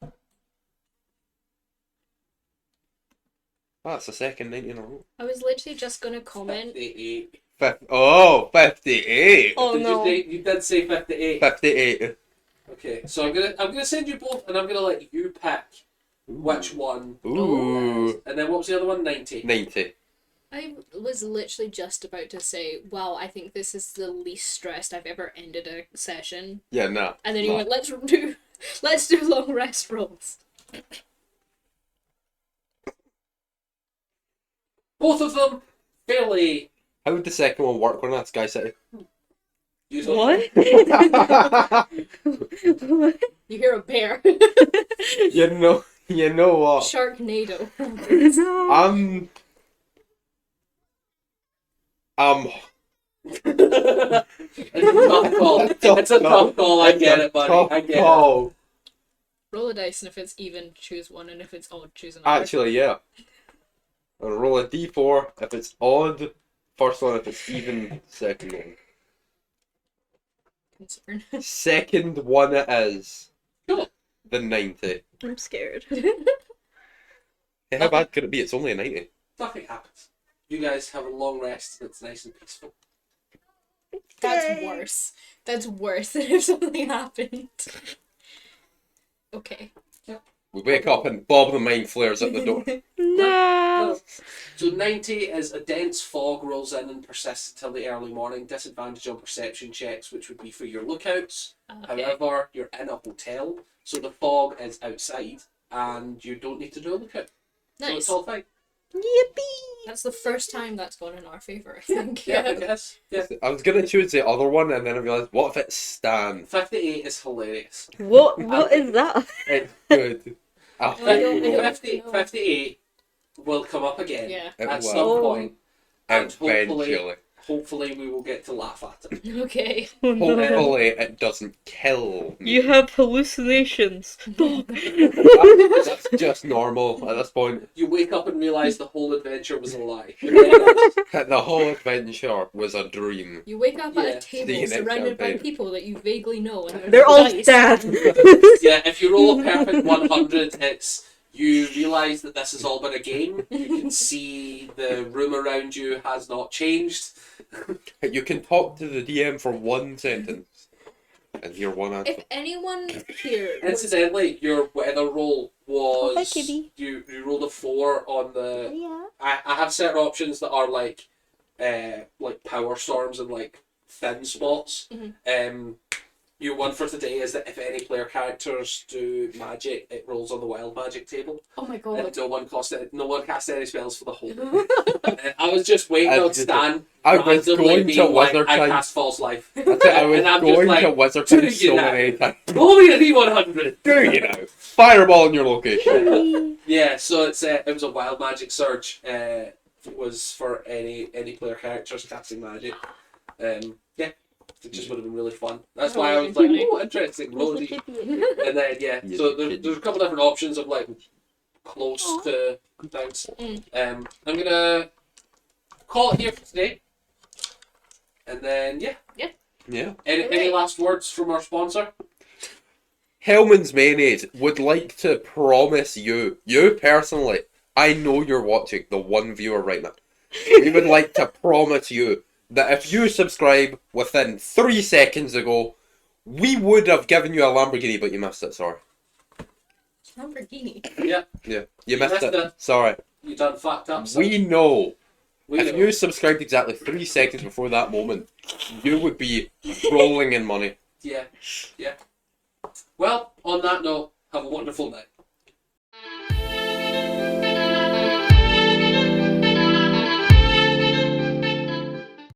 That's the second 90 in a row. I was literally just gonna comment. 58. 58! Oh Did no. you did say 58. 58. Okay, so I'm gonna send you both, and I'm gonna let you pick which one. Ooh. And then what was the other one? 90. 90. I was literally just about to say, wow, I think this is the least stressed I've ever ended a session. Yeah, nah. And then you nah. went, let's do long rest rolls. Both of them fairly How would the second one work when that's Sky City? useful. What? What? You hear a bear. you know what? Sharknado. No. It's a tough call. It's a tough call. I get it, buddy. I get it. Oh, Roll a dice, and if it's even, choose one, and if it's odd, choose another. actually, yeah. I'll roll a d4 if it's odd. First one if it's even. Second one. Concern. Second one it is. Cool. The 90. I'm scared. Hey, how bad could it be? It's only a 90. Nothing happens. You guys have a long rest that's nice and peaceful. That's Yay. worse. That's worse than if something happened. Okay. We wake up and Bob the Mind flares at the door. No. So 90 is a dense fog rolls in and persists until the early morning. Disadvantage on perception checks, which would be for your lookouts. Okay. However, you're in a hotel, so the fog is outside, and you don't need to do a lookout. So Nice. it's all fine. Yippee! That's the first time that's gone in our favour, I think. Yeah, I guess. Yeah. I was gonna choose the other one and then I realised, what if it's Stan? 58 is hilarious. What is that? It's good. I I don't think know. 58 will come up again Yeah. it at will. some point, and Eventually. hopefully we will get to laugh at it. Okay. Oh, no. Hopefully it doesn't kill me. You have hallucinations. That's just normal at this point. You wake up and realise the whole adventure was a lie. The whole adventure was a dream. You wake up at Yeah. a table See you next surrounded by time. people that you vaguely know, and They're all dice. dead. Yeah, if you roll a perfect 100, it's you realise that this has all been a game. You can see the room around you has not changed. You can talk to the DM for one sentence and hear one answer. If anyone here was Incidentally, your weather roll was hi, Kitty. you rolled a 4 on the. Yeah. I have certain options that are like power storms and like thin spots. Your one for today is that if any player characters do magic, it rolls on the wild magic table. oh my And god. no one casts any spells for the whole. I was just waiting on Stan. I was randomly going to being like, Wizard I Time. cast false life. I was And I'm just going like, to Wizard do Time you so now? many times. Roll me a D100. Do you know? Fireball in your location. Yeah, so it was a wild magic surge. It was for any player characters casting magic. Yeah, it just would have been really fun. That's why I was like, oh, interesting. Roll Where's D. the kitty? And then Yeah, so the there's a couple different options of like close to bounce. I'm gonna call it here for today. And then Yeah. any last words from our sponsor? Hellman's Mayonnaise would like to promise you personally, I know you're watching, the one viewer right now. We would like to promise you that if you subscribe within 3 seconds ago, we would have given you a Lamborghini, but you missed it, sorry. Lamborghini. Yeah, Yeah, you missed missed it. it. Sorry. you done fucked up. So We know. we If know. you subscribed exactly 3 seconds before that moment, you would be rolling in money. Yeah. Well, on that note, have a wonderful night.